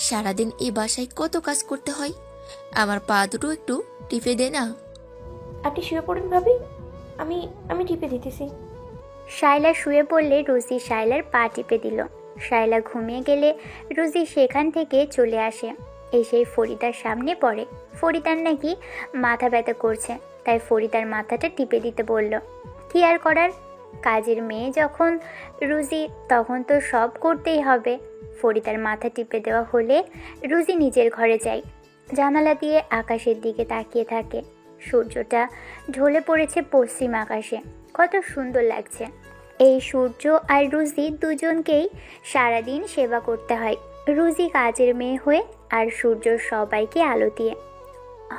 সারাদিন এই বাসায় কত কাজ করতে হয়, আমার পা দুটো একটু টিপে দে না। আপনি শুয়ে পড়ুন ভাবি, আমি আমি টিপে দিতেছি। শাইলা শুয়ে পড়লে রুজি শাইলার পা টিপে দিল। শাইলা ঘুমিয়ে গেলে রুজি সেখান থেকে চলে আসে, এসে ফরিদার সামনে পড়ে। ফরিদার নাকি মাথা ব্যথা করছে, তাই ফরিদার মাথাটা টিপে দিতে বলল। কি আর করার, কাজের মেয়ে যখন রুজি, তখন তো সব করতেই হবে। ফরিদার মাথা টিপে দেওয়া হলে রুজি নিজের ঘরে যায়। জানালা দিয়ে আকাশের দিকে তাকিয়ে থাকে। সূর্যটা ঢলে পড়েছে পশ্চিম আকাশে, কত সুন্দর লাগছে। এই সূর্য আর রুজি দুজনকেই সারাদিন সেবা করতে হয়। রুজি কাজের মেয়ে হয়ে আর সূর্য সবাইকে আলো দিয়ে।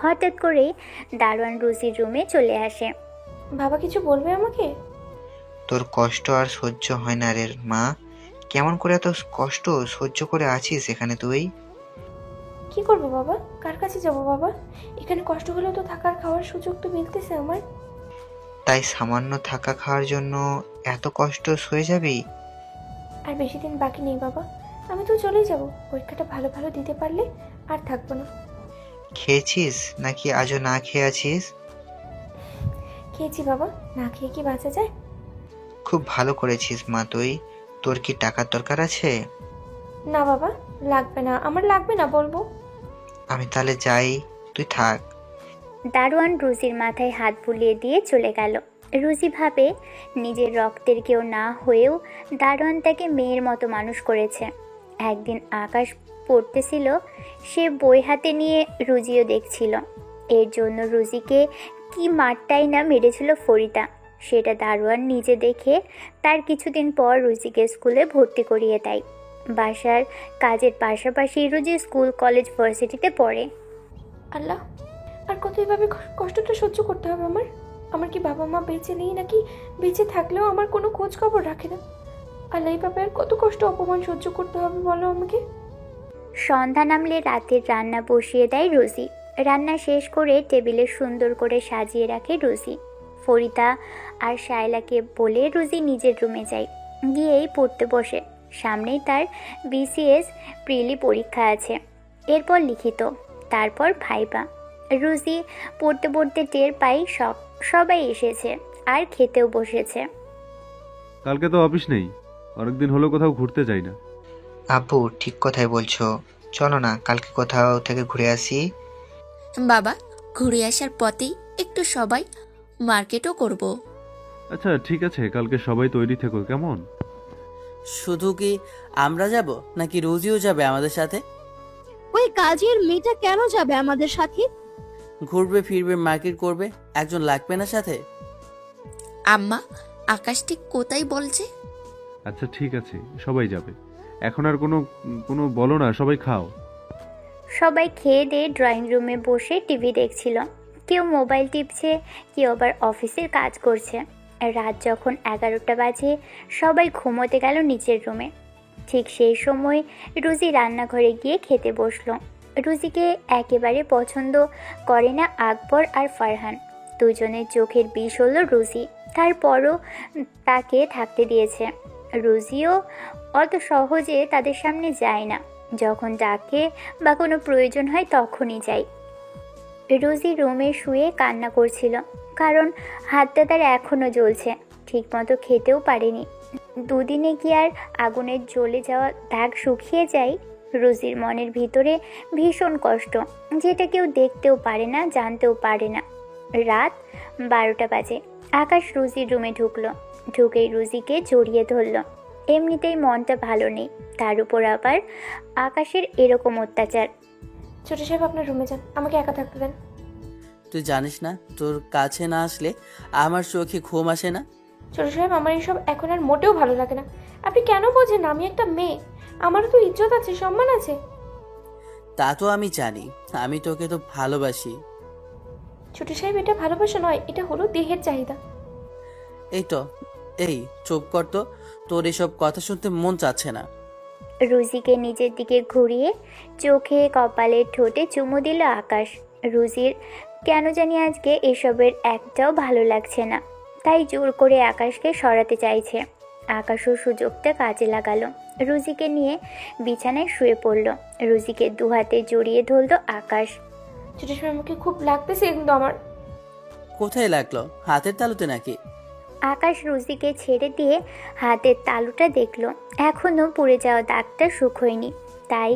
হঠাৎ করেই দারোয়ান রুজির রুমে চলে আসে। বাবা কিছু বলবে আমাকে? তোর কষ্ট আর সহ্য হয় না রে মা। কেমন করে এত কষ্ট সহ্য করে আছিস এখানে তুই? কি করবো বাবা, কার কাছে যাব বাবা? এখানে কষ্ট হলেও তো থাকার খাওয়ার সুযোগ তো মিলতেছে আমার। তাই সামান্য থাকা খাওয়ার জন্য এত কষ্ট সয়ে যাবি? আর বেশি দিন বাকি নেই বাবা, আমি তো চলেই যাব। পরীক্ষাটা ভালো ভালো দিতে পারলে আর থাকবো না। খেয়েছিস নাকি আজও না খেয়ে আছিস? খেয়েছি বাবা, না খেয়ে কি বাঁচা যায়? খুব ভালো করেছিস মা তুই। তোর কি টাকার দরকার আছে? না বাবা, লাগবে না, আমার লাগবে না বলবো। আমি তাহলে যাই, তুই থাক। দারোয়ান রুজির মাথায় হাত বুলিয়ে দিয়ে চলে গেল। রুজি ভাবে নিজের রক্তের কেউ না হয়েও দারোয়ান তাকে মেয়ের মতো মানুষ করেছে। একদিন আকাশ পড়তেছিল, সে বই হাতে নিয়ে রুজিও দেখছিল। এর জন্য রুজিকে কি মারটাই না মেরেছিল ফরিদা, সেটা দারোয়ান নিজে দেখে তার কিছুদিন পর রুজিকে স্কুলে ভর্তি করিয়ে দেয়। বাসার কাজের পাশাপাশি রুজি স্কুল কলেজ ভার্সিটিতে পড়ে। আল্লাহ, আর কত এভাবে কষ্টটা সহ্য করতে হবে আমার? আমার কি বাবা মা বেঁচে নেই, নাকি বেঁচে থাকলেও আমার কোনো খোঁজ খবর রাখে না? আল্লাহ, এইভাবে আর কত কষ্ট অপমান সহ্য করতে হবে বলো আমাকে? সন্ধ্যা নামলে রাতের রান্না বসিয়ে দেয় রুজি। রান্না শেষ করে টেবিলে সুন্দর করে সাজিয়ে রাখে রুজি। ফরিদা আর শায়লাকে বলে রুজি নিজের রুমে যায়, গিয়েই পড়তে বসে। সামনেই তার বিসিএস প্রিলি পরীক্ষা আছে, এরপর লিখিত, তারপর ভাইবা। রুজি পড়তে পড়তে টের পাই সবাই এসেছে আর খেতেও বসেছে। কালকে তো অফিস নেই, অনেকদিন হলো কোথাও ঘুরতে যাই না। আপু ঠিক কথাই বলছো, চলো না কালকে কোথাও থেকে ঘুরে আসি। বাবা, ঘুরে আসার পথেই একটু সবাই মার্কেটও করব। আচ্ছা ঠিক আছে, কালকে সবাই তৈরি থেকো কেমন? শুধু কি আমরা যাব নাকি রোজিও যাবে আমাদের সাথে? ওই কাজের মেয়েটা কেন যাবে আমাদের সাথে? ঘুরবে ফিরবে মার্কেট করবে, একজন লাগবে না সাথে? আম্মা, আকাশ ঠিক কোথায় বলছে? আচ্ছা ঠিক আছে, সবাই যাবে। এখন আর কোনো কোনো বলো না, সবাই খাও। সবাই খেয়ে দিয়ে ড্রয়িং রুমে বসে টিভি দেখছিল। কেউ মোবাইল টিপছে, কেউ আবার অফিসের কাজ করছে। রাত যখন 11টা বাজে, সবাই ঘুমোতে গেল নিচের রুমে। ঠিক সেই সময় রুজি রান্নাঘরে গিয়ে খেতে বসলো। রুজিকে একেবারে পছন্দ করে না আকবর আর ফারহান। দুজনের চোখের বিষ হলো রুজি, তারপরও তাকে থাকতে দিয়েছে। রুজিও অত সহজে তাদের সামনে যায় না, যখন ডাকে বা কোনো প্রয়োজন হয় তখনই যায়। রুজি রুমে শুয়ে কান্না করছিল, কারণ হাতটা তার এখনও জ্বলছে, ঠিকমতো খেতেও পারেনি। দুদিনে কি আর আগুনের জ্বলে যাওয়া দাগ শুকিয়ে যায়? রুজির মনের ভিতরে ভীষণ কষ্ট, যেটা কেউ দেখতেও পারে না, জানতেও পারে না। রাত 12টা বাজে। আকাশ রুজির রুমে ঢুকেই রুজিকে জড়িয়ে ধরল। এমনিতেই মনটা ভালো নেই, তার উপর আবার আকাশের এরকম অত্যাচার। ছোট সাহেব, আপনার রুমে যান, আমাকে একা থাকতে দেন। তুই জানিস না তোর কাছে না আসলে আমার চোখে ঘুম আসে না? ছোট সাহেব, আমার এইসব এখন আর মোটেও ভালো লাগে না। আপনি কেন বোঝেন না? আমি একটা মেয়ে, আমারও তো ইজ্জত আছে, সম্মান আছে। তা তো আমি জানি, আমি তোকে তো ভালোবাসি। ছোট সাহেব, এটা ভালোবাসা নয়, এটা হলো দেহের চাহিদা। এই চুপ কর তো, তোর এসব কথা শুনতে মন চাচ্ছে না। রুজিকে নিজের দিকে ঘুরিয়ে চোখে কপালে ঠোঁটে চুমু দিল আকাশ। রুজির কেন জানি আজকে এসবের একটাও ভালো লাগছে না, তাই জোর করে আকাশকে সরাতে চাইছে। আকাশও সুযোগটা কাজে লাগালো, রুজিকে নিয়ে বিছানায় শুয়ে পড়ল। রুজিকে দু হাতে জড়িয়ে ধরল আকাশ। ছোট সাহেব, আমাকে খুব লাগতেছে কিন্তু আমার। কোথায় লাগলো? হাতের তালুতে নাকি? আকাশ রুজিকে ছেড়ে দিয়ে হাতের তালুটা দেখলো, এখনও পুড়ে যাওয়া দাগটা শুকোয়নি। তাই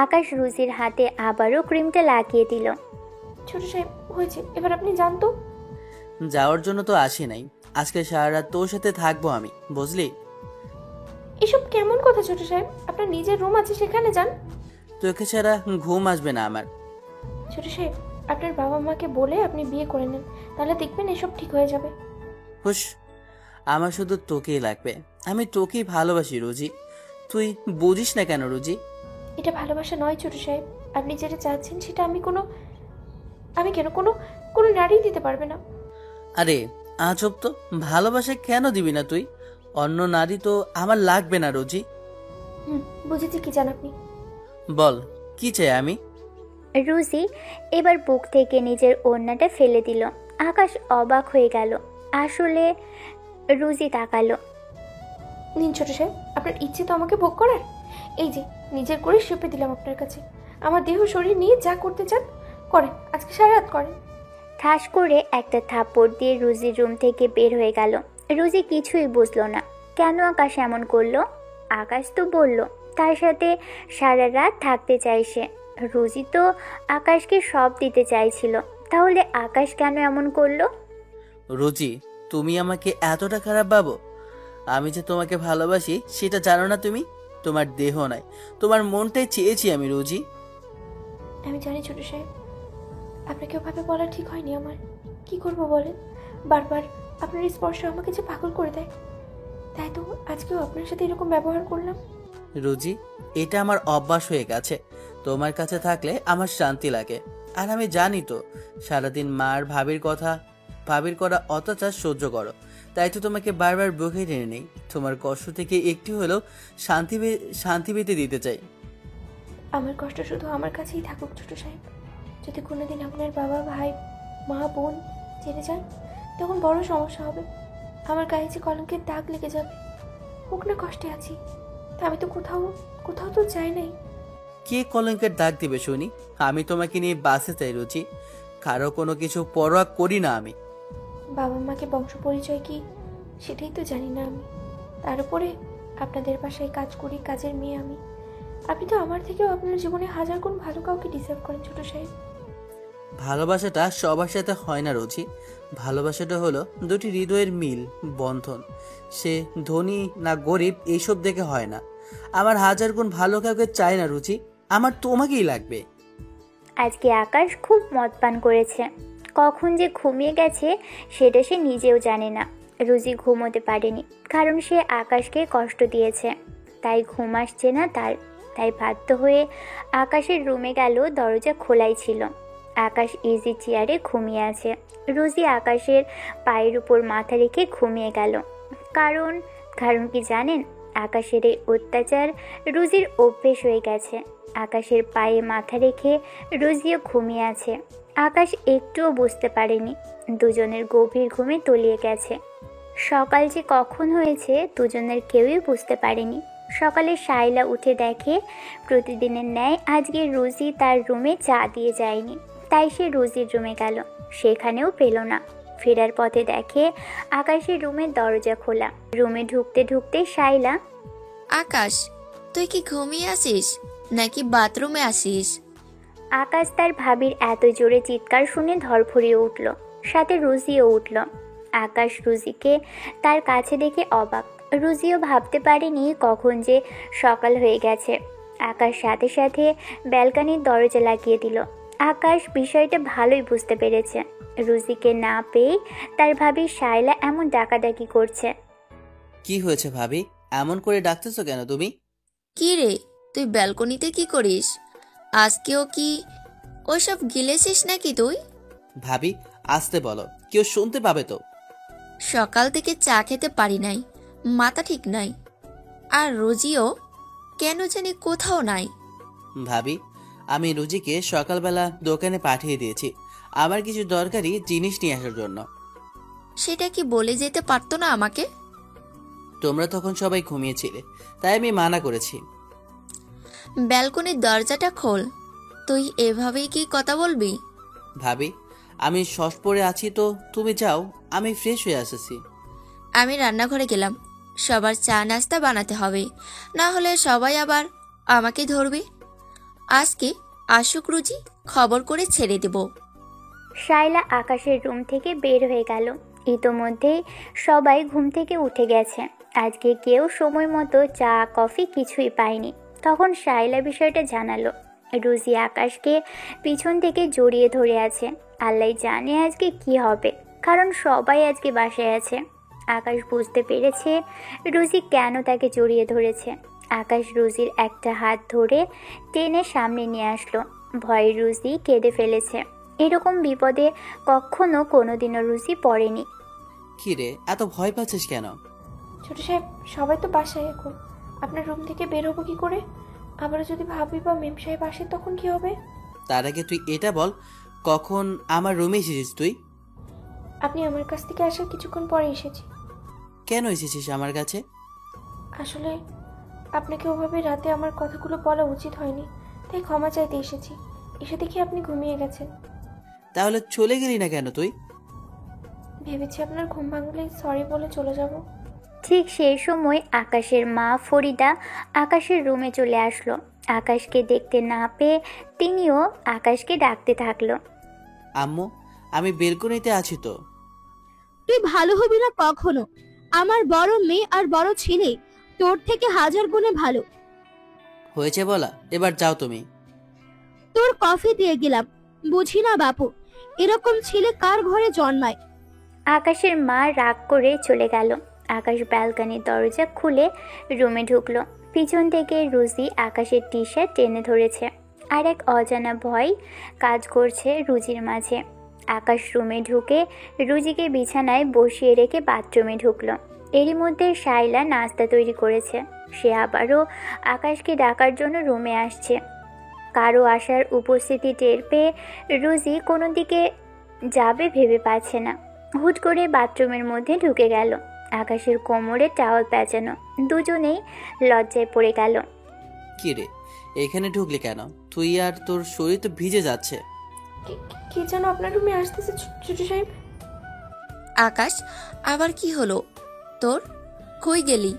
আকাশ রুজির হাতে আবারও ক্রিমটা লাগিয়ে দিল। ছোট সাহেব, হয়েছে, এবার আপনি যান তো। যাওয়ার জন্য তো আসি নাই, আজকে সারা রাত তোর সাথে থাকবো আমি, বুঝলি? এসব কেমন কথা ছোট সাহেব? আপনার নিজের রুম আছে, সেখানে যান। তোকে ছাড়া ঘুম আসবে না আমার। ছোট সাহেব, আপনার বাবা মাকে বলে আপনি বিয়ে করে নেন, তাহলে দেখবেন এসব ঠিক হয়ে যাবে। হুস, আমার শুধু তোকেই লাগবে। আমি তোকেই ভালোবাসি রোজি। তুই বুঝিস না কেন রোজি? এটা ভালোবাসা নয় ছোট সাহেব। আপনি যেটা চাচ্ছেন সেটা আমি কেন কোনো কোনো নারী দিতে পারবে না। আরে আজব তো, ভালোবাসা কেন দিবি না তুই? অন্য নারী তো আমার লাগবে না রোজি। বুঝেছি, কি চান আপনি? বল, কি চাই আমি? রুজি এবার বুক থেকে নিজের ওড়নাটা ফেলে দিল। আকাশ অবাক হয়ে গেল। আসলে রুজি তাকালো। নিন ছোট সাহেব, আপনার ইচ্ছে তো আমাকে ভোগ করার। এই যে নিজের করে সঁপে দিলাম আপনার কাছে। আমার দেহ শরীর নিয়ে যা করতে চান করেন, আজকে সারা রাত করেন। ঠাস করে একটা থাপ্পড় দিয়ে রুজির রুম থেকে বের হয়ে গেল। রুজি কিছুই বুঝলো না কেন আকাশ এমন করলো। আকাশ তো বলল তার সাথে সারা রাত থাকতে চাইছে। রুজি তো আকাশকে সব দিতে চাইছিল, তাহলে আকাশ কেন এমন করলো? রোজি, তুমি আমাকে এতটা খারাপ ভাবো? আমি যে তোমাকে ভালোবাসি সেটা জানো না তুমি? তোমার দেহ নয়, তোমার মনটাই চেয়েছি আমি রোজি। আমি জানি ছোট সাহেব, আপনাকে ওভাবে বলা ঠিক হয়নি আমার। কি করব বলেন? বারবার আপনার স্পর্শ আমাকে যে পাগল করে দেয়। তাই তো আজকেও আপনার সাথে এরকম ব্যবহার করলাম। রোজি, এটা আমার অভ্যাস হয়ে গেছে। তোমার কাছে থাকলে আমার শান্তি লাগে। আর আমি জানি তো সারাদিন মার ভাবির করা অত্যাচার সহ্য করো। তাই তো তোমাকে বারবার বুকে টেনে নেই। তোমার কষ্ট থেকে একটু হলেও শান্তি পেতে দিতে চাই। আমার কষ্ট শুধু আমার কাছেই থাকুক ছোট সাহেব। যদি কোনোদিন আপনার বাবা, ভাই, মা, বোন জেনে যান, তখন বড় সমস্যা হবে। আমার গায়ে যে কলঙ্কের দাগ লেগে যাবে। হোক না, কষ্টে আছি, তা আমি তো কোথাও তো চাই নাই। কে কলঙ্কের দাগ দিবে শুনি? আমি তোমাকে নিয়ে বাসে চাই রুচি। কারো কোনো কিছু পরোয়া করি না আমি। বাবা মাকে বংশ পরিচয় কি সেটাই তো জানি না আমি। তার উপরে আপনাদের বাসায় কাজ করি, কাজের মেয়ে আমি। আপনি তো আমার থেকেও আপনার জীবনে হাজার গুণ ভালো কাউকে ডিসার্ভ করেন ছোট সাহেব। ভালোবাসাটা সবার সাথে হয় না রুচি। ভালোবাসাটা হলো দুটি হৃদয়ের মিল বন্ধন। সে ধনী না গরিব এইসব দেখে হয় না। আমার হাজার গুণ ভালো কাউকে চাই না রুচি, আমার তোমাকেই লাগবে। আজকে আকাশ খুব মদ পান করেছে। কখন যে ঘুমিয়ে গেছে সেটা সে নিজেও জানে না। রুজি ঘুমোতে পারেনি, কারণ সে আকাশকে কষ্ট দিয়েছে। তাই ঘুম আসছে না তার। তাই বাধ্য হয়ে আকাশের রুমে গেল। দরজা খোলাই ছিল। আকাশ ইজি চেয়ারে ঘুমিয়ে আছে। রুজি আকাশের পায়ের উপর মাথা রেখে ঘুমিয়ে গেল। কারণ কারণ কি জানেন? আকাশের এই অত্যাচার রুজির অভ্যেস হয়ে গেছে। আকাশের পায়ে মাথা রেখে রুজিও ঘুমিয়ে আছে। আকাশ একটুও বুঝতে পারেনি। দুজনের গভীর ঘুমে তলিয়ে গেছে। সকাল যে কখন হয়েছে দুজনের কেউই বুঝতে পারেনি। সকালে শাইলা উঠে দেখে প্রতিদিনের ন্যায় আজকে রুজি তার রুমে চা দিয়ে যায়নি। তাই সে রুজির রুমে গেল, সেখানেও পেল না। ফেরার পথে দেখে আকাশের রুমের দরজা খোলা। রুমে ঢুকতে ঢুকতে শাইলা, আকাশ, তুই কি ঘুমিয়ে আসিস নাকি বাথরুমে আসিস? আকাশ তার ভাবির এত জোরে চিৎকার শুনে ধরফড়িয়ে উঠল। সাথে রুজিও উঠল। আকাশ রুজিকে তার কাছে দেখে অবাক। রুজিও ভাবতে পারেনি কখন যে সকাল হয়ে গেছে। আকাশ সাথে সাথে ব্যালকনির দরজা লাগিয়ে দিল। আকাশ বিষয়টা ভালোই বুঝতে পেরেছে। রুজিকে না পেয়ে তার ভাবি শায়লা এমন ডাকাডাকি করছে। কি হয়েছে ভাবি, এমন করে ডাকতেছো কেন তুমি? কি রে, তুই ব্যালকনিতে কি করিস? আজকেও কি ওসব গিলেছিস নাকি তুই? ভাবি আসতে বলো, কেউ শুনতে পাবে তো। সকাল থেকে চা খেতে পারি নাই, মাথা ঠিক নাই। আর রোজিও কেন জানি কোথাও নাই। ভাবি, আমি রুজিকে সকালবেলা দোকানে পাঠিয়ে দিয়েছি আমার কিছু দরকারি জিনিস নিয়ে আসার জন্য। সেটা কি বলে যেতে পারতো না আমাকে? তোমরা তখন সবাই ঘুমিয়েছিলে, তাই আমি মানা করেছি। ব্যালকনির দরজাটা খোল। তুই এভাবেই কি কথা বলবি? ভাবি, আমি শর্ট পরে আছি তো তুমি যাও, আমি ফ্রেশ হয়ে আসছি। আমি রান্নাঘরে গেলাম। সবার চা নাস্তা বানাতে হবে, না হলে সবাই আবার আমাকে ধরবে। আজকে আসুক রুজি, খবর করে ছেড়ে দেব। শায়লা আকাশের রুম থেকে বের হয়ে গেল। ইতোমধ্যেই সবাই ঘুম থেকে উঠে গেছে। আজকে কেউ সময় মতো চা কফি কিছুই পায়নি। তখন শায়লা বিষয়টা জানালো। রুজি আকাশকে পিছন থেকে জড়িয়ে ধরে আছে। আল্লাহ জানে আজকে কি হবে, কারণ সবাই আজকে বাসায় আছে। আকাশ বুঝতে পেরেছে রুজি কেন তাকে জড়িয়ে ধরেছে। আকাশ রুজির একটা হাত ধরে টেনে সামনে নিয়ে আসলো। ভয়ে রুজি কেঁদে ফেলেছে। এরকম বিপদে কখনো কোনোদিনও রুজি পড়েনি। কি রে, এত ভয় পাচ্ছিস কেন? ছোট সাহেব, সবাই তো বাসায় এখন, আপনার রুম থেকে বের হবো কি করে? আবারও যদি ভাবি বা মেম সাহেব আসে তখন কি হবে? তার আগে তুই এটা বল, কখন আমার রুমে এসেছিস তুই? আপনি আমার কাছ থেকে আসার কিছুক্ষণ পরে এসেছি। কেন এসেছিস আমার কাছে? আসলে আপনাকে ওভাবে রাতে আমার কথাগুলো বলা উচিত হয়নি, তাই ক্ষমা চাইতে এসেছি। এসে দেখি আপনি ঘুমিয়ে গেছেন। তাহলে চলে গেলি না কেন তুই? ভেবেছি আপনার ঘুম ভাঙলে সরি বলে চলে যাব। ঠিক সেই সময় আকাশের মা ফরিদা আকাশের রুমে চলে আসলো। আকাশকে দেখতে না পেয়ে তিনিও আকাশকে ডাকতে থাকলো। আম্মু, আমি বেলকনিতে আছি তো। তুই ভালো হবি না কখনো। আমার বড় মেয়ে আর বড় ছেলে তোর থেকে হাজার গুণে ভালো। হয়েছে বলা, এবার যাও তুমি। তোর কফি দিয়ে গেলাম। বুঝি না বাপু, এরকম ছেলে কার ঘরে জন্মায়। আকাশের মা রাগ করে চলে গেল। আকাশ ব্যালকনির দরজা খুলে রুমে ঢুকলো। পিছন থেকে রুজি আকাশের টি শার্ট টেনে ধরেছে। আর এক অজানা ভয় কাজ করছে রুজির মাঝে। আকাশ রুমে ঢুকে রুজিকে বিছানায় বসিয়ে রেখে বাথরুমে ঢুকলো। এরই মধ্যে শাইলা নাস্তা তৈরি করেছে। সে আবারও আকাশকে ডাকার জন্য রুমে আসছে। কারো আসার উপস্থিতি টের পেয়ে রুজি কোনো দিকে যাবে ভেবে পাচ্ছে না। হুট করে বাথরুমের মধ্যে ঢুকে গেল। আকাশের কোমরে টাওয়াল পেঁচানো। দুজনেই লজ্জায় পড়ে গেল। কি রে, এখানে ঢুকলি কেন? তুই আর তোর শরীর তো ভিজে যাচ্ছে। কি যেন আপনার রুমে আসতেছে ছোট সাহেব। আকাশ, আবার কি হলো তোর? কই গেলি?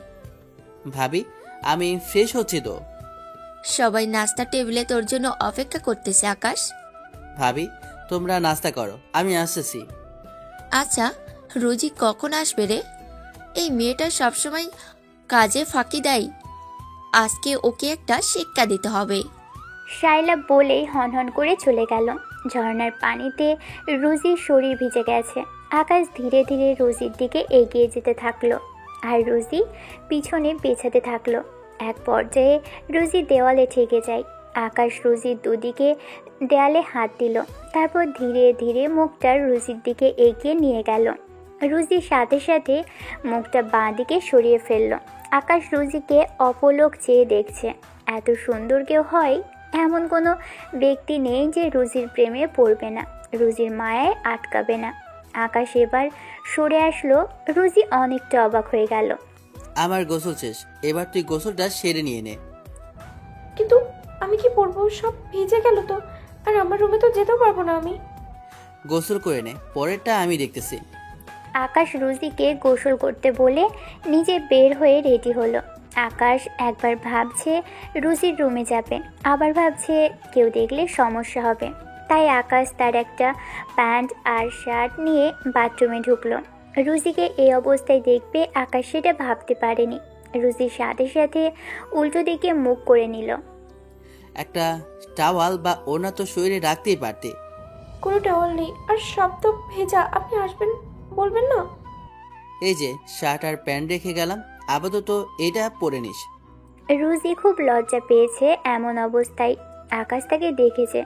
ভাবি, আমি ফ্রেশ হচ্ছি তো। সবাই নাস্তা টেবিলে তোর জন্য অপেক্ষা করতেছে আকাশ। ভাবি, তোমরা নাস্তা করো, আমি আসতেছি। আচ্ছা, রোজি কখন আসবে রে? এই মেয়েটা সবসময় কাজে ফাঁকি দেয়। আজকে ওকে একটা শিক্ষা দিতে হবে। শাইলা বলেই হনহন করে চলে গেল। ঝর্ণার পানিতে রুজির শরীর ভিজে গেছে। আকাশ ধীরে ধীরে রুজির দিকে এগিয়ে যেতে থাকলো, আর রুজি পিছনে পেছাতে থাকলো। এক পর্যায়ে রুজি দেওয়ালে ঠেকে যায়। আকাশ রুজির দুদিকে দেয়ালে হাত দিল। তারপর ধীরে ধীরে মুখটা রুজির দিকে এগিয়ে নিয়ে গেল। রুজির সাথে সাথে মুখটা বাঁ দিকে সরিয়ে ফেলল। আকাশ রুজিকে অপলক চেয়ে দেখছে। এত সুন্দর কেউ হয় এমন কোনো ব্যক্তি নেই যে রুজির প্রেমে পড়বে না, রুজির মায়ায় আটকাবে না। আকাশ এবার সরে আসলো। রুজি অনেকটা অবাক হয়ে গেল। আমার গোসল শেষ, এবার তুই গোসলটা সেরে নিয়ে নে। কিন্তু আমি কি পরবো? সব ভিজে গেল তো, আর আমার রুমে তো যেতেও পারবো না আমি। গোসল করে নে, পরেরটা আমি দেখতেছি। আকাশ রুজিকে গোসল করতে বলে নিজে বের হয়ে রেডি হলো। আকাশ একবার ভাবছে রুজির রুমে যাবে, আবার ভাবছে কেউ দেখলে সমস্যা হবে। তাই আকাশ তার একটা প্যান্ট আর শার্ট নিয়ে বাথরুমে ঢুকলো। রুজিকে এই অবস্থায় দেখবে আকাশ সেটা ভাবতে পারেনি। রুজির সাথে সাথে উল্টো দিকে মুখ করে নিল। একটা টাওয়াল বা ওড়না তো শরীরে রাখতেই পারতে। কোনো টাওয়াল নেই, আর সব তো ভেজা। আপনি আসবেন বলবেন না? এই যে শার্ট আর প্যান্ট রেখে গেলাম, আপাতত এটা পরে নিস। রুজি খুব লজ্জা পেয়েছে এমন অবস্থায়। আকাশ তাকে দেখেছে।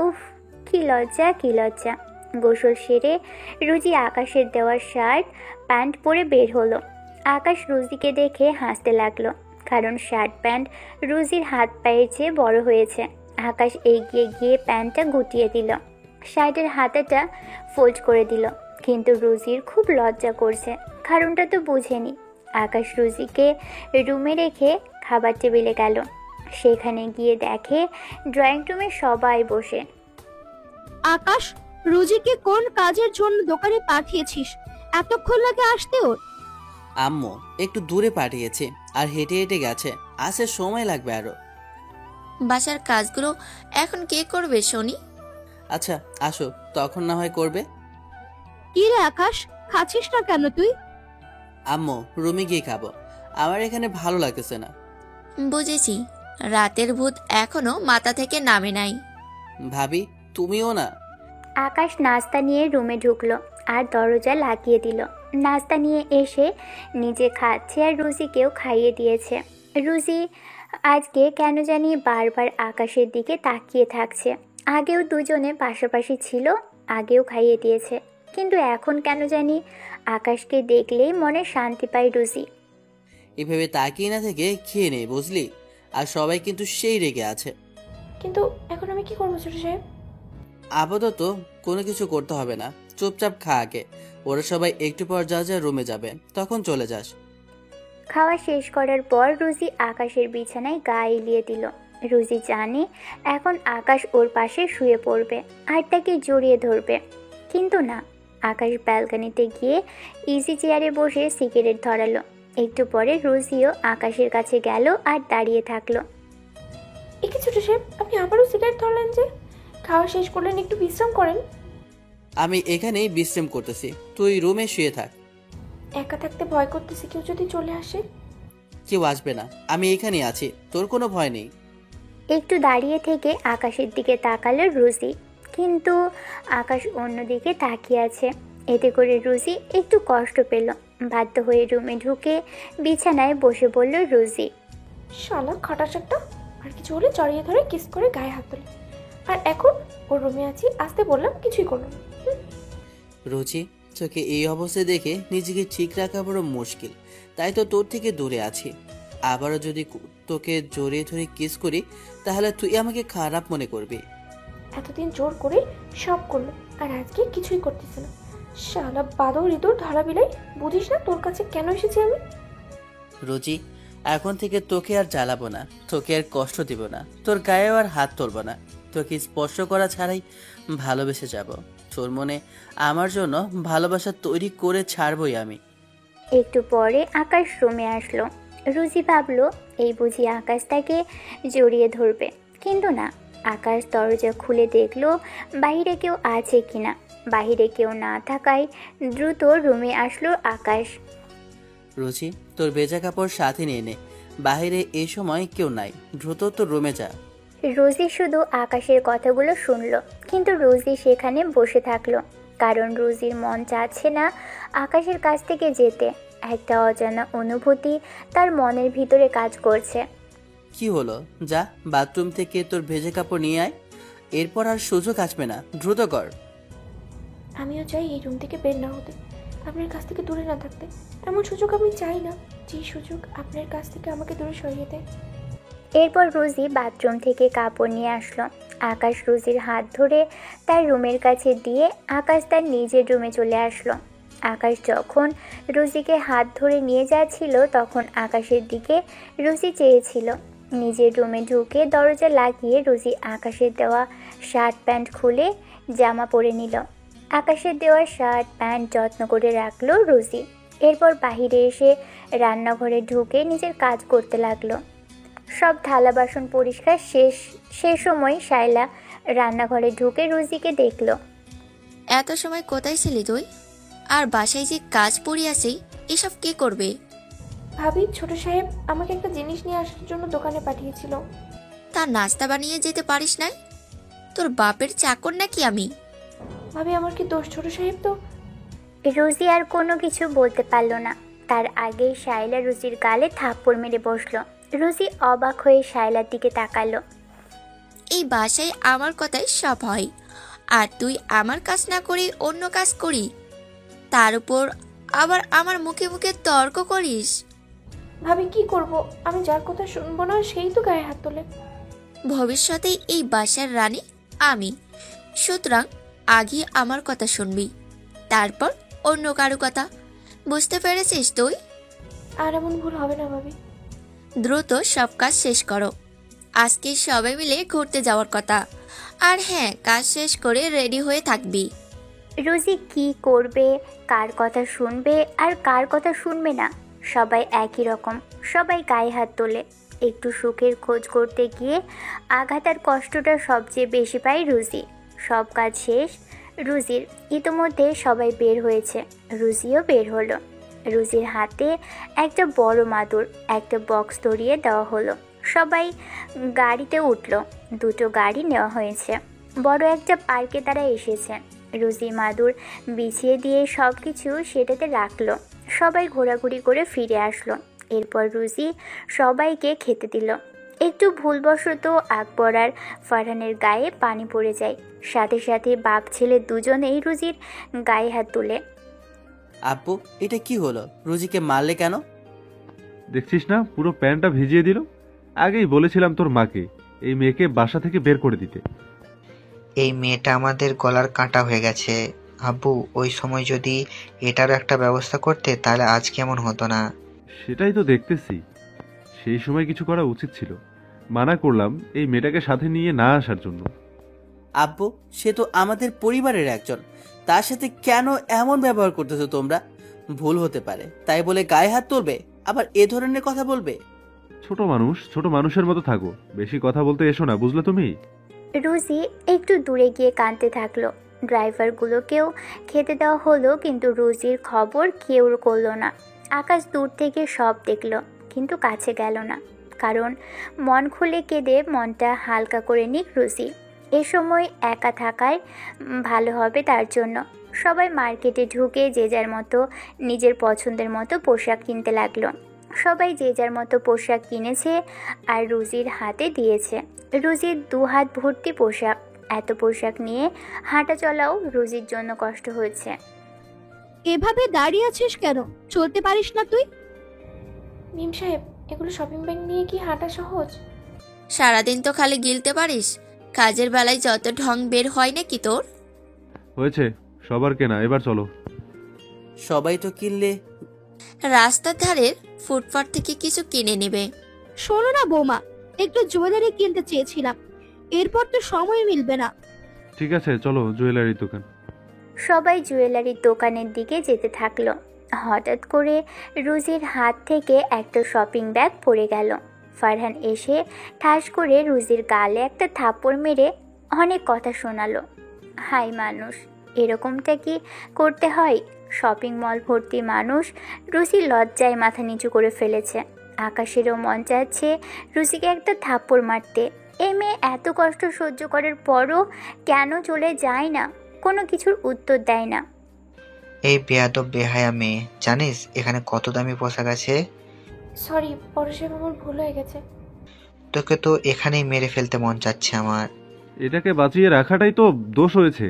উফ, কি লজ্জা, কি লজ্জা। গোসল সেরে রুজি আকাশের দেওয়া শার্ট প্যান্ট পরে বের হলো। আকাশ রুজিকে দেখে হাসতে লাগলো, কারণ শার্ট প্যান্ট রুজির হাত পায়ের চেয়ে বড় হয়েছে। আকাশ এগিয়ে গিয়ে প্যান্টটা গুটিয়ে দিল, শার্টের হাতাটা ফোল্ড করে দিল। কিন্তু রুজির খুব লজ্জা করছে, কারণটা তো বুঝেনি। আকাশ রুজিকে রুমে রেখে খাবার টেবিলে গেল। সেখানে গিয়ে দেখে ড্রয়িং রুমে সবাই বসে। আকাশ, রুজিকে কোন কাজের জন্য দোকানে পাঠিয়েছিস? এতক্ষণ লাগে আসতে ওর? আম্মু একটু দূরে পাঠিয়েছে, আর হেঁটে হেঁটে গেছে, আসতে সময় লাগবে আরো। বাসার কাজগুলো এখন কে করবে শুনি? আচ্ছা আসো, তখন না হয় করবে। কি রে আকাশ, খাচ্ছিস না কেন তুই? আম্মু রুমে গিয়ে খাবো, আমার এখানে ভালো লাগতেছে না। বুঝেছি, রাতের ভূত এখনো মাথা থেকে নামে নাই। ভাবি তুমিও না? আকাশ নাস্তা নিয়ে রুমে ঢুকলো আর দরজা লাগিয়ে দিল। নাস্তা নিয়ে এসে নিজে খাচ্ছে আর রুজিকেও খাইয়ে দিয়েছে। রুজি আজকে কেন জানি বারবার আকাশের দিকে তাকিয়ে থাকছে। আগেও দুজনে পাশাপাশি ছিল, আগেও খাইয়ে দিয়েছে, কিন্তু এখন কেন জানি আকাশকে দেখলেই মনে শান্তি পায় রুজি। এভাবে তাকিয়ে না থেকে খেয়ে নেই, বুঝলি? আর সবাই কিন্তু সেই রেগে আছে। কিন্তু এখন আমি কি করবো ছোট সাহেব? আপাতত কোনো কিছু করতে হবে না, চুপচাপ খা আগে। ওরা সবাই একটু পর যা যা রুমে যাবে, তখন চলে যাস। খাওয়া শেষ করার পর রুজি আকাশের বিছানায় গা এলিয়ে দিল। রুজি জানে এখন আকাশ ওর পাশে শুয়ে পড়বে আর তাকে জড়িয়ে ধরবে, কিন্তু না, আকাশ ব্যালকনিতে গিয়ে ইজি চেয়ারে বসে সিগারেট ধরালো। একটু পরে রুজিও আকাশের কাছে গেল আর দাঁড়িয়ে থাকলো। একে ছোট সাহেব, আপনি আবারও সিগারেট ধরলেন যে? খাওয়া শেষ করলেন, একটু বিশ্রাম করেন। আমি এখানেই বিশ্রাম করতেছি, তুই রুমে শুয়ে থাক। একা থাকতে ভয় করতেছি, কেউ যদি চলে আসে। কেউ আসবে না, আমি এখানেই আছি, তোর কোনো ভয় নেই। একটু দাঁড়িয়ে থেকে আকাশের দিকে তাকালো রুজি, কিন্তু আকাশ অন্যদিকে তাকিয়ে আছে। এতে করে রুজি একটু কষ্ট পেল। বাধ্য হয়ে রুমে ঢুকে বিছানায় বসে বলল রুজি। শালা খাটাস একটা, আর কিছু হলে জড়িয়ে ধরে কিস করে গায়ে হাত তোলে। আর এখন ওর রুমে আছি, আসতে বললাম, কিছুই করলো না। রুচি, তোকে এই অবস্থায় দেখে নিজেকে ঠিক রাখা বড় মুশকিল, তাই তো তোর থেকে দূরে আছি। আবারও যদি তোকে জড়িয়ে ধরে কিস করি, তাহলে তুই আমাকে খারাপ মনে করবি। এতদিন জোর করে সব করলো, আর আজকে কিছুই করতেছে না। শালা বাদর ইঁদুর ধরা বিলাই, বুঝিস না তোর কাছে কেন এসেছি আমি? রুচি, এখন থেকে তোকে আর জ্বালাবো না, তোকে আর কষ্ট দিব না, তোর গায়েও আর হাত তুলবো না। তোকে স্পর্শ করা ছাড়াই ভালোবেসে যাব। তোর মনে আমার জন্য ভালোবাসা তৈরি করে ছাড়বই আমি। একটু পরে আকাশ রুমে আসলো। রুজি ভাবলো এই বুঝি আকাশ তাকে জড়িয়ে ধরবে, কিন্তু না। আকাশ দরজা খুলে দেখলো বাইরে কেউ আছে কিনা। বাইরে কেউ না থাকায় দ্রুত রুমে আসলো আকাশ। রুচি, তোর ভেজা কাপড় সাথে নিয়ে নে, বাইরে এই সময় কেউ নাই, দ্রুত তোর রুমে যা। রোজি শুধু আকাশের কথাগুলো শুনলো, কিন্তু রোজি সেখানে বসে থাকলো, কারণ রোজির মন চাচ্ছে না আকাশের কাছ থেকে যেতে। একটা অজানা অনুভূতি তার মনের ভিতরে কাজ করছে। কি হলো? যা বাথরুম থেকে তোর ভেজা কাপড় নিয়ে আয়, এরপর আর সুযোগ আসবে না, দ্রুত কর। আমিও চাই এই রুম থেকে বের না হতে, আপনার কাছ থেকে দূরে না থাকতে। এমন সুযোগ আমি চাই না, যে সুযোগ আপনার কাছ থেকে আমাকে দূরে সরিয়ে দেয়। এরপর রোজি বাথরুম থেকে কাপড় নিয়ে আসলো। আকাশ রোজির হাত ধরে তার রুমের কাছে দিয়ে আকাশ তার নিজের রুমে চলে আসলো। আকাশ যখন রোজিকে হাত ধরে নিয়ে যাচ্ছিল, তখন আকাশের দিকে রোজি চেয়েছিল। নিজের রুমে ঢুকে দরজা লাগিয়ে রোজি আকাশের দেওয়া শার্ট প্যান্ট খুলে জামা পরে নিল। আকাশের দেওয়া শার্ট প্যান্ট যত্ন করে রাখলো রোজি। এরপর বাহিরে এসে রান্নাঘরে ঢুকে নিজের কাজ করতে লাগলো। সব থালা বাসন পরিষ্কার শেষ। সে সময় শায়লা রান্নাঘরে ঢুকে রুজিকে দেখলো। এত সময় কোথায় ছিলি তুই? আর বাসায় যে কাজ পড়ে আছে, এসব কে করবে? ভাবি, ছোট সাহেব আমাকে একটা জিনিস নিয়ে আসার জন্য দোকানে পাঠিয়েছিল। তার নাস্তা বানিয়ে যেতে পারিস নাই? তোর বাপের চাকর নাকি আমি? ভাবি, আমার কি দোষ? ছোট সাহেব তো। রুজি আর কোনো কিছু বলতে পারল না। তার আগেই শায়লা রুজির গালে থাপ্পড় মেরে বসলো। রুজি অবাক হয়ে শায়লার দিকে তাকালো। এই বাসায় আমার কথাই সব হয়, আর তুই আমার কাজ না করে অন্য কাজ করি, তার উপর আবার আমার মুখে মুখে তর্ক করিস। ভাবি, কি করব? আমি যার কথা শুনবো না সেই তো গায়ে হাত তোলে। ভবিষ্যতে এই বাসার রানী আমি, সুতরাং আগে আমার কথা শুনবি, তারপর অন্য কারো কথা। বুঝতে পেরেছিস তুই? আর এমন ভুল হবে না ভাবি। দ্রুত সব কাজ শেষ করো, আজকে সবাই মিলে ঘুরতে যাওয়ার কথা। আর হ্যাঁ, কাজ শেষ করে রেডি হয়ে থাকবি। রুজি কি করবে, কার কথা শুনবে আর কার কথা শুনবে না, সবাই একই রকম, সবাই গায়ে হাত তোলে। একটু সুখের খোঁজ করতে গিয়ে আঘাত আর কষ্টটা সবচেয়ে বেশি পায় রুজি। সব কাজ শেষ রুজির, ইতোমধ্যে সবাই বের হয়েছে, রুজিও বের হলো। রুজির হাতে একটা বড় মাদুর, একটা বক্স ধরিয়ে দেওয়া হলো। সবাই গাড়িতে উঠল। দুটো গাড়ি নেওয়া হয়েছে। বড় একটা পার্কে তারা এসেছে। রুজি মাদুর বিছিয়ে দিয়ে সব কিছু সেটাতে রাখলো। সবাই ঘোরাঘুরি করে ফিরে আসলো। এরপর রুজি সবাইকে খেতে দিল। একটু ভুলবশত আকবর আর ফারহানের গায়ে পানি পড়ে যায়। সাথে সাথে বাপ ছেলে দুজনেই রুজির গায়ে হাত তুলে। আব্বু, এটা কি হলো? রুজিকে মারলে কেন? দেখছিস না, পুরো প্যান্টটা ভিজিয়ে দিল। আগেই বলেছিলাম তোর মাকে এই মেয়েকে বাসা থেকে বের করে দিতে। এই মেয়েটা আমাদের গলার কাঁটা হয়ে গেছে। আব্বু, ওই সময় যদি এটারও একটা ব্যবস্থা করতে তাহলে আজ কেমন হতো না। সেটাই তো দেখতেছি, সেই সময় কিছু করা উচিত ছিল। মানা করলাম এই মেয়েটাকে সাথে নিয়ে না আসার জন্য। আব্বু, সে তো আমাদের পরিবারের একজন, তার সাথে কেন এমন ব্যবহার করতেছো তোমরা? ভুল হতে পারে তাই বলে গায়ে হাত তুলবে, আবার এ ধরনের কথা বলবে? ছোট মানুষ, ছোট মানুষের মতো থাকো, বেশি কথা বলতে এসো না, বুঝলে তুমি? রুজি একটু দূরে গিয়ে কাঁদতে থাকলো। ড্রাইভারগুলোকেও খেতে দেওয়া হলো, কিন্তু রুজির খবর কেউ করলো না। আকাশ দূর থেকে সব দেখলো, কিন্তু কাছে গেল না, কারণ মন খুলে কেঁদে মনটা হালকা করে নিক রুজি। এ সময় একা থাকায় ভালো হবে তার জন্য। সবাই মার্কেটে ঢুকে যে যার মতো নিজের পছন্দের মতো পোশাক কিনতে লাগলো। সবাই যে যার মতো পোশাক কিনেছে আর রুজির হাতে দিয়েছে। রুজির 2 হাত ভর্তি পোশাক। এত পোশাক নিয়ে হাঁটা চলাও রুজির জন্য কষ্ট হয়েছে। এভাবে দাঁড়িয়ে আছিস কেন? চলতে পারিস না তুই? মিম সাহেব, এগুলো শপিং ব্যাগ নিয়ে কি হাঁটা সহজ? সারাদিন তো খালি গিলতে পারিস, কাজের বেলায় যত ঢং বের হয় নাকি তোর? হয়েছে, সবার কেনা, এবার চলো। সবাই তো কিনলে। রাস্তার ধারের ফুটপাত থেকে কিছু কিনে নেবে। শোনো না বৌমা, একটু জুয়েলারি কিনতে চেয়েছিলাম, এরপর তো সময় মিলবে না। ঠিক আছে, চলো জুয়েলারির দোকান। সবাই জুয়েলারির দোকানের দিকে যেতে থাকলো। হঠাৎ করে রুজির হাত থেকে একটা শপিং ব্যাগ পড়ে গেল। ফারহান এসে ঠাস করে রুজির গালে একটা থাপ্পড় মেরে অনেক কথা শোনালো। হাই মানুষ, এরকমটা কি করতে হয়? শপিং মল ভর্তি মানুষ। রুজি লজ্জায় মাথা নিচু করে ফেলেছে। আকাশেরও মন চাচ্ছে রুজিকে একটা থাপ্পড় মারতে। এই মেয়ে এত কষ্ট সহ্য করার পরও কেন চলে যায় না, কোনো কিছুর উত্তর দেয় না। এই বেয়াদব বেহায়া মেয়ে, জানিস এখানে কত দামি পোশাক আছে? সরি বড় সাহেব, আমার ভুল হয়ে গেছে। তোকে তো এখানেই মেরে ফেলতে মন চাচ্ছে আমার। এটাকে বাঁচিয়ে রাখাটাই তো দোষ হয়েছে।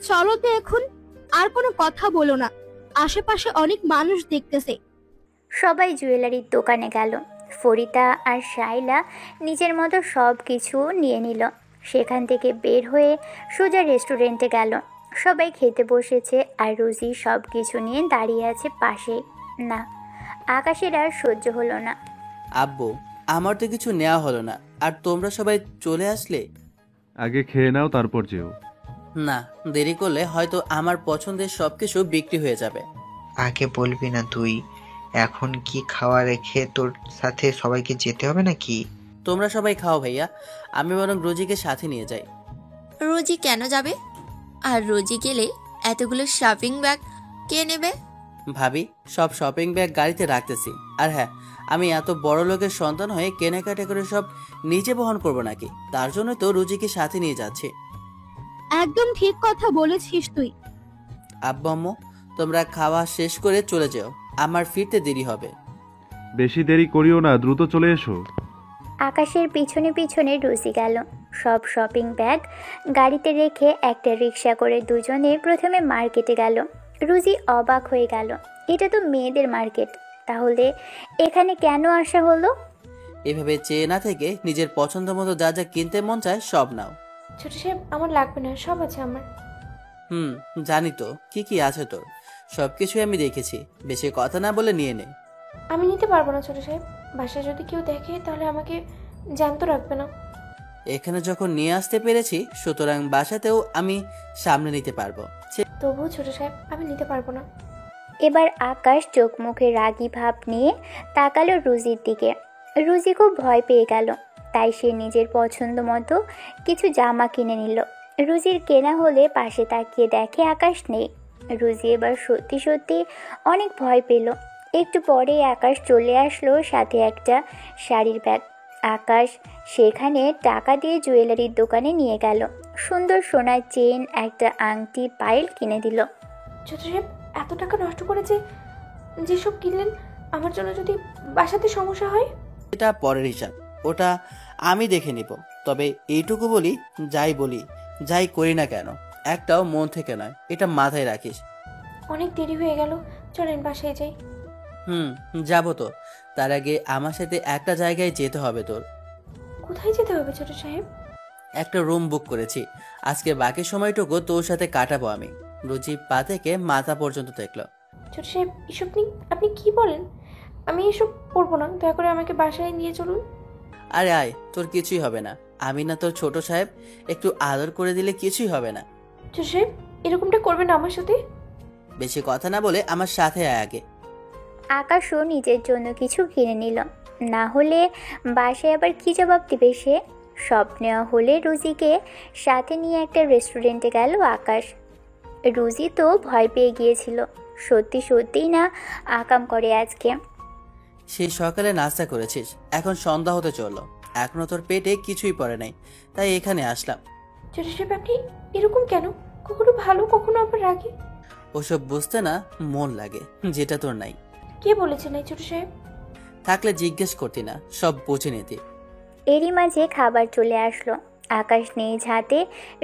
চলো তো এখন, আর কোনো কথা বলো না, আশেপাশে অনেক মানুষ দেখতেছে। সবাই জুয়েলারির দোকানে গেল। ফরিদা আর শাইলা নিজের মতো সব কিছু নিয়ে নিল। সেখান থেকে বের হয়ে সোজা রেস্টুরেন্টে গেল। সবাই খেতে বসেছে আর রুজি সব কিছু নিয়ে দাঁড়িয়ে আছে পাশে। না, আকাশের আর সহ্য হলো না। আব্বু, আমার তো কিছু নেওয়া হলো না, আর তোমরা সবাই চলে আসলে। আগে খেয়ে নাও, তারপর যেও। না, দেরি করলে হয়তো আমার পছন্দের সবকিছু বিক্রি হয়ে যাবে। আগে বলবি না তুই? এখন কি খাওয়া রেখে তোর সাথে সবাইকে যেতে হবে নাকি? তোমরা সবাই খাও ভাইয়া, আমি বরং রোজিকে সাথে নিয়ে যাই। রোজি কেন যাবে? আর রোজি গেলে এতগুলো শপিং ব্যাগ কে নেবে? ভাবি, সব শপিং ব্যাগ গাড়িতে রাখতেছি। আর হ্যাঁ, আমি এত বড় লোকের সন্তান হয়ে কেনাকাটা করে সব নিজে বহন করব নাকি? তার জন্য তো রোজিকে সাথে নিয়ে যাচ্ছি। একদম ঠিক কথা বলেছিস তুই। আব্বু আম্মু, তোমরা খাওয়া শেষ করে চলে যাও, আমার ফিরতে দেরি হবে। বেশি দেরি করিও না, দ্রুত চলে এসো। আকাশের পিছনে পিছনে রুজি গেল। সব শপিং ব্যাগ গাড়িতে রেখে একটা রিক্সা করে দুজনে প্রথমে মার্কেটে গেল। রুজি অবাক হয়ে গেল, এটা তো মেয়েদের মার্কেট, তাহলে এখানে কেন আসা হলো? এভাবে চেয়ে না থেকে নিজের পছন্দ মতো যা যা কিনতে মন চায় সব নাও। ছোট সাহেব, আমার লাগবে না, সব আছে আমার। জানি তো কি কি আছে তোর, সবকিছু আমি দেখেছি। বেশি কথা না বলে নিয়ে নে। আমি নিতে পারবো না ছোট সাহেব, বাসায় যদি কেউ দেখে তাহলে আমাকে জ্যান্ত রাখবে না। এখানে যখন নিয়ে আসতে পেরেছি, সুতরাং বাসাতেও আমি সামনে নিতে পারবো। তবুও ছোট সাহেব, আমি নিতে পারবো না। এবার আকাশ চোখ মুখে রাগী ভাব নিয়ে তাকালো রুজির দিকে। রুজি খুব ভয় পেয়ে গেল, তাই সে নিজের পছন্দ মতো কিছু জামা কিনে নিল। রুজির কেনা হলে পাশে তাকিয়ে দেখে আকাশ নেই। রুজি এবার সত্যি সত্যি অনেক ভয় পেল। একটু পরেই আকাশ চলে আসলো সাথে একটা শাড়ির ব্যাগ। আকাশ সেখানে টাকা দিয়ে জুয়েলারির দোকানে নিয়ে গেল। সুন্দর সোনার চেন, একটা আংটি, পাইল কিনে দিল। ছোট সাহেব, এত টাকা নষ্ট করেছে, যেসব কিনলেন, আমার জন্য যদি বাসাতে সমস্যা হয়? এটা পরের হিসাব, ওটা আমি দেখে নিব। তবে এইটুকু বলি, যাই করি না কেন, একটাও মন থেকে নয়, এটা মাথায় রাখিস। অনেক দেরি হয়ে গেল, চলেন বাসায় যাই। যাবো তো। তার আগে আমার সাথে একটা জায়গায় যেতে হবে তোর। কোথায় যেতে হবে ছোট সাহেব? একটা রুম বুক করেছি, আজকে বাকি সময়টুকু তোর সাথে কাটাবো আমি। রুচি পা থেকে মাথা পর্যন্ত দেখলো। ছোট সাহেব, এসব নিয়ে আপনি কি বলেন? আমি এসব করবো না, দয়া করে আমাকে বাসায় নিয়ে চলুন। আরে আয়, তোর কিছুই হবে না। আমি না তোর ছোট সাহেব, একটু আদর করে দিলে কিছুই হবে না। ছোট সাহেব, এরকমটা করবেন না আমার সাথে। বেশি কথা না বলে আমার সাথে আয় আগে। আকাশও নিজের জন্য কিছু কিনে নিল, না হলে বাসায় আবার কি জবাব দিবে সে। সব নেওয়া হলে রুজিকে সাথে নিয়ে একটা রেস্টুরেন্টে গেল আকাশ। রুজি তো ভয় পেয়ে গিয়েছিল, সত্যি সত্যিই না আকাম করে আজকে। সেই সকালে নাস্তা করেছিস, এখন সন্ধ্যা হতে চললো, এখনো তোর পেটে কিছুই পড়ে নাই, তাই এখানে আসলাম। ছোট সাহেব, আপনি এরকম কেন? কখনো ভালো, কখনো আবার রাগে। ওসব বুঝতে না মন লাগে, যেটা তোর নাই। কে বলেছে নাই ছোট সাহেব? থাকলে জিজ্ঞেস করতি না, সব বুঝে নিতি। এরই মাঝে খাবার চলে আসলো। আকাশ নিজ হাতে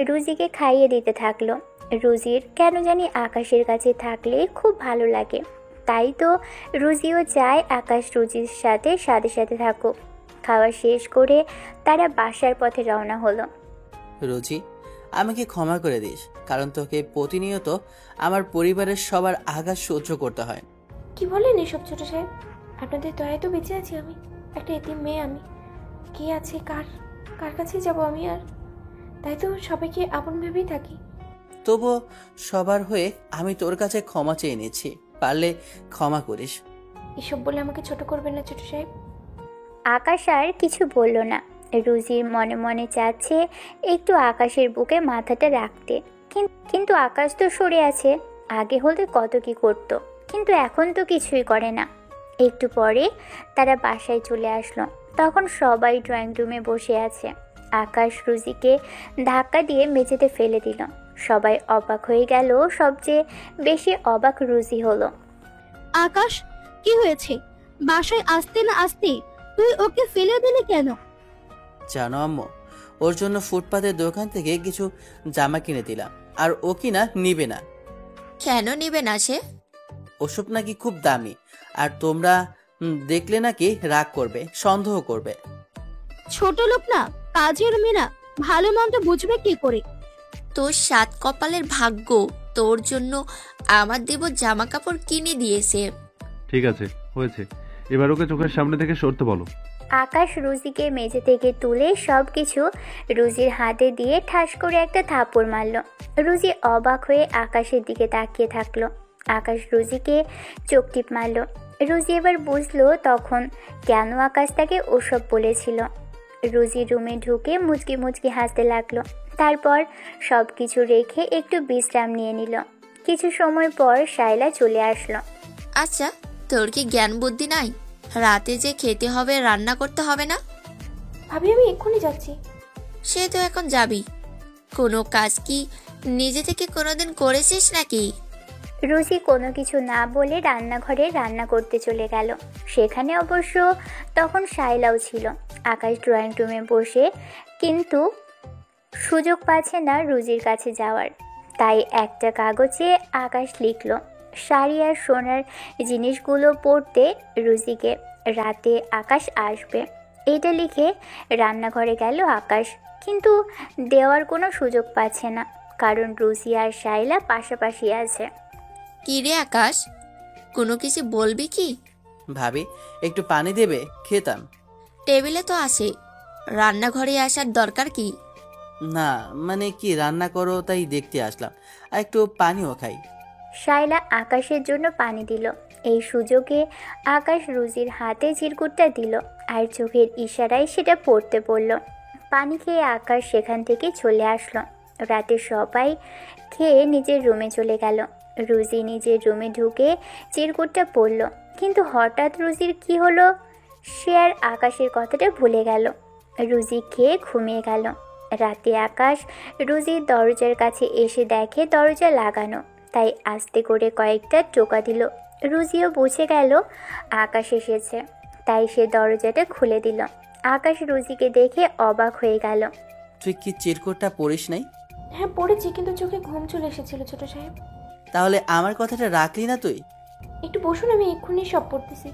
রুজিকে খাইয়ে দিতে থাকলো। রুজির কেন জানি আকাশের কাছে থাকলে খুব ভালো লাগে, তাই তো রুজিও চায় আকাশ রুজির সাথে সাথে সাথে থাকুক। খাওয়া শেষ করে তারা বাসার পথে রওনা হলো। রুচি, আমাকে ক্ষমা করে দিস, কারণ তোকে প্রতিনিয়ত আমার পরিবারের সবার আঘাত সহ্য করতে হয়। কি বলেন এসব ছোট সাহেব? আপনাদের দয়ায় তো বেঁচে আছি আমি, একটা এতিম মেয়ে আমি। কে আছে, কার কার কাছে যাব আমি আর? তাই তো সবাইকে আপন ভেবেই থাকি। তবুও সবার হয়ে আমি তোর কাছে ক্ষমা চেয়ে নিচ্ছি, পারলে ক্ষমা করিস। এসব বলে আমাকে ছোট করবেন না ছোট সাহেব। আকাশ আর কিছু বলল না। রুজির মনে মনে চাচ্ছে একটু আকাশের বুকে মাথাটা রাখতে, কিন্তু আকাশ তো সরে আছে। আগে হলে কত কি করতো, কিন্তু এখন তো কিছুই করে না। একটু পরে তারা বাসায় চলে আসলো। তখন সবাই ড্রয়িং রুমে বসে আছে। আকাশ রুজিকে ধাক্কা দিয়ে মেঝেতে ফেলে দিল। সবাই অবাক হয়ে গেল, সবচেয়ে বেশি অবাক রুজি হলো। আকাশ, কি হয়েছে? বাসায় আসতে না আসতে তুই ওকে ফেলে দিলি কেন? জানো আম্মু, ওর জন্য ফুটপাতের দোকান থেকে কিছু জামা কিনে দিলাম, আর ও কিনা নিবে না। কেন নিবে না সে? ওসব নাকি খুব দামি, আর তোমরা দেখলে নাকি রাগ করবে, সন্দেহ করবে। ছোট লোক না, কাজের মেয়ে না, ভালো মন্দ বুঝবে কি করে? তোর সাত কপালের ভাগ্য, তোর জন্য আমার দেব জামা কাপড় কিনে দিয়েছে। ঠিক আছে, হয়েছে, এবার ওকে চোখের সামনে থেকে সরতে বলো। আকাশ রুজিকে মেঝে থেকে তুলে সব কিছু রুজির হাতে দিয়ে ঠাস করে একটা থাপ্পড় মারল। রুজি অবাক হয়ে আকাশের দিকে তাকিয়ে থাকলো। আকাশ রুজিকে চোখ টিপ মারল। রুজি এবার বুঝলো তখন কেন আকাশ তাকে ওসব বলেছিল। রুজি রুমে ঢুকে মুচকি মুচকি হাসতে লাগলো। তারপর সব কিছু রেখে একটু বিশ্রাম নিয়ে নিল। কিছু সময় পর শায়লা চলে আসলো। আচ্ছা, তোর কি জ্ঞান বুদ্ধি নাই? রাতে যে খেতে হবে রান্না করতে হবে না? ভাবি, আমি এক্ষুনি যাচ্ছি। সে তো এখন যাবি। কোনো কাজ কি নিজে থেকে কোনোদিন করেছিস নাকি? রুজি কোনো কিছু না বলে রান্নাঘরে রান্না করতে চলে গেল। সেখানে অবশ্য তখন শায়লাও ছিল। আকাশ ড্রয়িং রুমে বসে, কিন্তু সুযোগ পাচ্ছে না রুজির কাছে যাওয়ার। তাই একটা কাগজে আকাশ লিখল শাড়ি আর সোনার জিনিসগুলো পরতে রুজিকে, রাতে আকাশ আসবে। এটা লিখে রান্নাঘরে গেল আকাশ, কিন্তু দেওয়ার কোনো সুযোগ পাচ্ছে না, কারণ রুজি আর শায়লা পাশাপাশি আছে। কি রে আকাশ, কোনো কিছু বলবি কি? ভাবি, একটু পানি দেবে, খেতাম। টেবিলে তো আছে, রান্নাঘরে আসার দরকার কি? না মানে কি, রান্না করো তাই দেখতে আসলাম, আর একটু পানিও খাই। শায়লা আকাশের জন্য পানি দিল। এই সুযোগে আকাশ রুজির হাতে চিরকুটটা দিল আর চোখের ইশারায় সেটা পড়তে বলল। পানি খেয়ে আকাশ সেখান থেকে চলে আসলো। রাতে সবাই খেয়ে নিজের রুমে চলে গেল। রুজি নিজের রুমে ঢুকে চিরকুটটা পড়ল, কিন্তু হঠাৎ রুজির কি হলো সে আর আকাশের কথাটা ভুলে গেল। রুজি খেয়ে ঘুমিয়ে গেল। রাতে আকাশ রুজির দরজার কাছে এসে দেখে দরজা লাগানো, তাই আস্তে করে কয়েকটা টোকা দিল। রুজিও বুঝে গেল আকাশ এসেছে, তাই সে দরজাটা খুলে দিল। আকাশ রুজিকে দেখে অবাক হয়ে গেল। তুই কি চিরকুটটা পড়িস নাই? হ্যাঁ পড়েছি, কিন্তু চোখে ঘুম চলে এসেছিল ছোট সাহেব। তাহলে আমার কথাটা রাখলি না তুই? একটু বসুন, আমি এক্ষুনি সব পড়তেছি।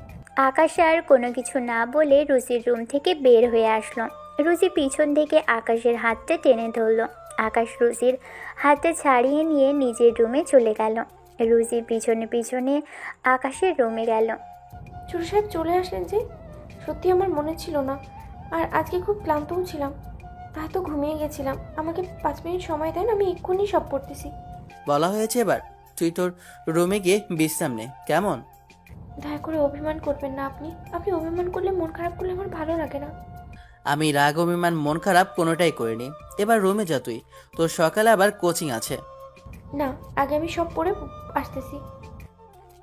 আকাশ আর কোনো কিছু না বলে রুজির রুম থেকে বের হয়ে আসলো। রুজি পিছন থেকে আকাশের হাতটা টেনে ধরল। আকাশ রুজির হাতটা ছাড়িয়ে নিয়ে নিজের রুমে চলে গেল। রুজি পিছনে পিছনে আকাশের রুমে গেল। ছোট সাহেব চলে আসলেন যে? সত্যি আমার মনে ছিল না, আর আজকে খুব ক্লান্তও ছিলাম, তাই তো ঘুমিয়ে গেছিলাম। আমাকে 5 মিনিট সময় দেন, আমি এক্ষুনি সব পড়তেছি। বলা হয়েছে এবার তুই তোর রুমে গিয়ে বিশ্রাম নে, কেমন? দয়া করে অভিমান করবেন না। আপনি অভিমান করলে, মন খারাপ করলে আমার ভালো লাগে না। আমি রাগ অভিমান মন খারাপ কোনোটাই করিনি। এবার রুমে যা তুই, তোর সকালে আবার কোচিং আছে। না, আগে আমি সব পড়ে আসতেছি।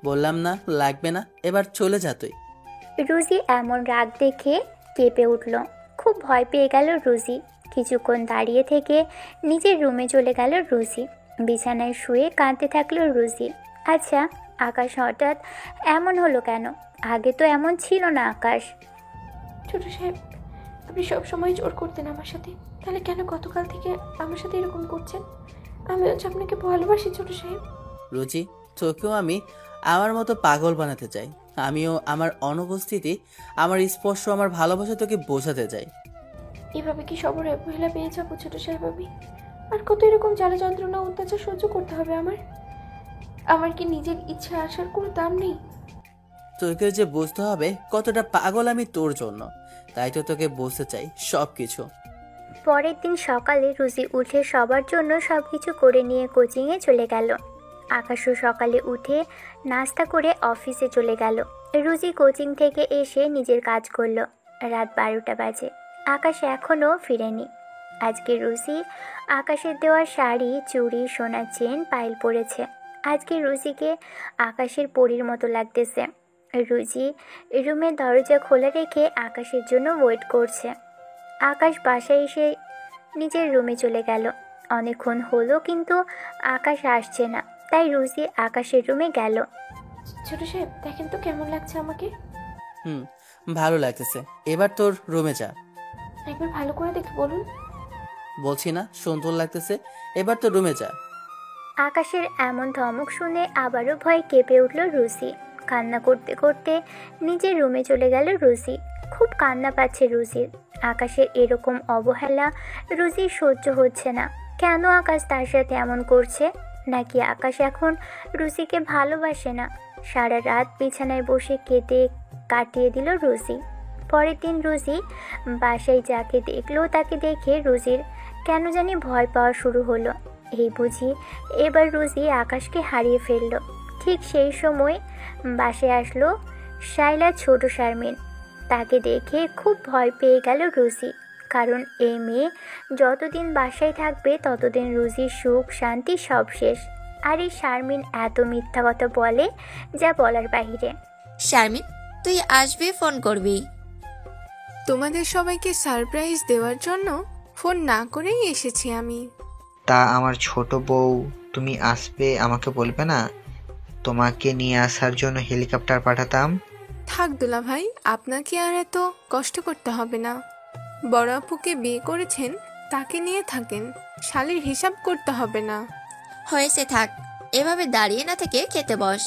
বললাম না লাগবে না, এবার চলে যা তুই। রুজি এমন রাগ দেখে কেঁপে উঠল। খুব ভয় পেয়ে গেল রুজি। কিছুক্ষণ দাঁড়িয়ে থেকে নিজের রুমে চলে গেল রুজি। বিছানায় শুয়ে কাঁদতে থাকলো রুজি। আচ্ছা, আকাশ হঠাৎ এমন হলো কেন? আগে তো এমন ছিল না আকাশ। ছোট সাহেব, আপনি সব সময় জোর করতেন আমার সাথে, তাহলে কেন গতকাল থেকে আমার সাথে এরকম করছেন? আমি হচ্ছে আপনাকে ভালোবাসি ছোট সাহেব। রুচি, তোকেও আমি আমার মতো পাগল বানাতে চাই। আমিও আমার অনুপস্থিতি, আমার স্পর্শ, আমার ভালোবাসা তোকে বোঝাতে চাই। এভাবে কি সবর অবহেলা পেয়ে যাবো ছোট সাহেব আমি? আর কত এরকম জ্বালা যন্ত্রণা অত্যাচার সহ্য করতে হবে আমার কি নিজের ইচ্ছা আসার কোনো দাম নেই? তোকে যে বুঝতে হবে কতটা পাগল আমি তোর জন্য, তাই তো তোকে বুঝতে চাই সব কিছু। পরের দিন সকালে রুজি উঠে সবার জন্য সব কিছু করে নিয়ে কোচিংয়ে চলে গেল। আকাশও সকালে উঠে নাস্তা করে অফিসে চলে গেল। রুজি কোচিং থেকে এসে নিজের কাজ করলো। রাত 12টা বাজে। আকাশ এখনও ফিরেনি। আজকে রুজি আকাশের দেওয়া শাড়ি, চুড়ি, সোনার চেন, পাইল পরেছে। আজকে রুজিকে আকাশের পরীর মতো লাগতেছে। রুজি রুমের দরজা খোলা রেখে আকাশের জন্য ওয়েট করছে। আকাশ বাসায় এসে নিজের রুমে চলে গেল। অনেকক্ষণ হলো কিন্তু আকাশ আসছে না, তাই রুজি আকাশের রুমে গেল। ছোট সাহেব, দেখেন তো কেমন লাগছে আমাকে। ভালো লাগতেছে, এবার তোর রুমে যা। একবার ভালো করে দেখে বলুন। বলছি না সুন্দর লাগতেছে, এবার তোর রুমে যা। আকাশের এমন ধমক শুনে আবারও ভয় কেঁপে উঠল রুজি। কান্না করতে করতে নিজের রুমে চলে গেল রুজি। খুব কান্না পাচ্ছে রুজির। আকাশের এরকম অবহেলা রুজির সহ্য হচ্ছে না। কেন আকাশ তার সাথে এমন করছে? নাকি আকাশ এখন রুজিকে ভালোবাসে না? সারা রাত বিছানায় বসে কেঁদে কাটিয়ে দিল রুজি। পরের দিন রুজি বাসায় যাকে দেখলো তাকে দেখে রুজির কেন জানি ভয় পাওয়া শুরু হলো। এই বুঝি এবার রুজি আকাশকে হারিয়ে ফেললো। ঠিক সেই সময় বাসায় আসলো শাইলার ছোট শারমিন। তাকে দেখে খুব ভয় পেয়ে গেল রুজি, কারণ এই মেয়ে যতদিন বাসায় থাকবে ততদিন রুজির সুখ শান্তি সব শেষ। আর এই শারমিন এত মিথ্যা কথা বলে যা বলার বাহিরে। শারমিন, তুই আসবি, ফোন করবি। তোমাদের সবাইকে সারপ্রাইজ দেওয়ার জন্য ফোন না করেই এসেছি আমি। তা আমার ছোট বউ, তুমি আসবে আমাকে বলবে না? তোমাকে নিয়ে আসার জন্য হেলিকপ্টার পাঠাতাম। থাক দুলা ভাই, আপনাকে আর এত কষ্ট করতে হবে না। বড় আপুকে বিয়ে করেছেন, তাকে নিয়ে থাকেন, শালির হিসাব করতে হবে না। হয়েছে, থাক, এভাবে দাঁড়িয়ে না থেকে খেতে বস।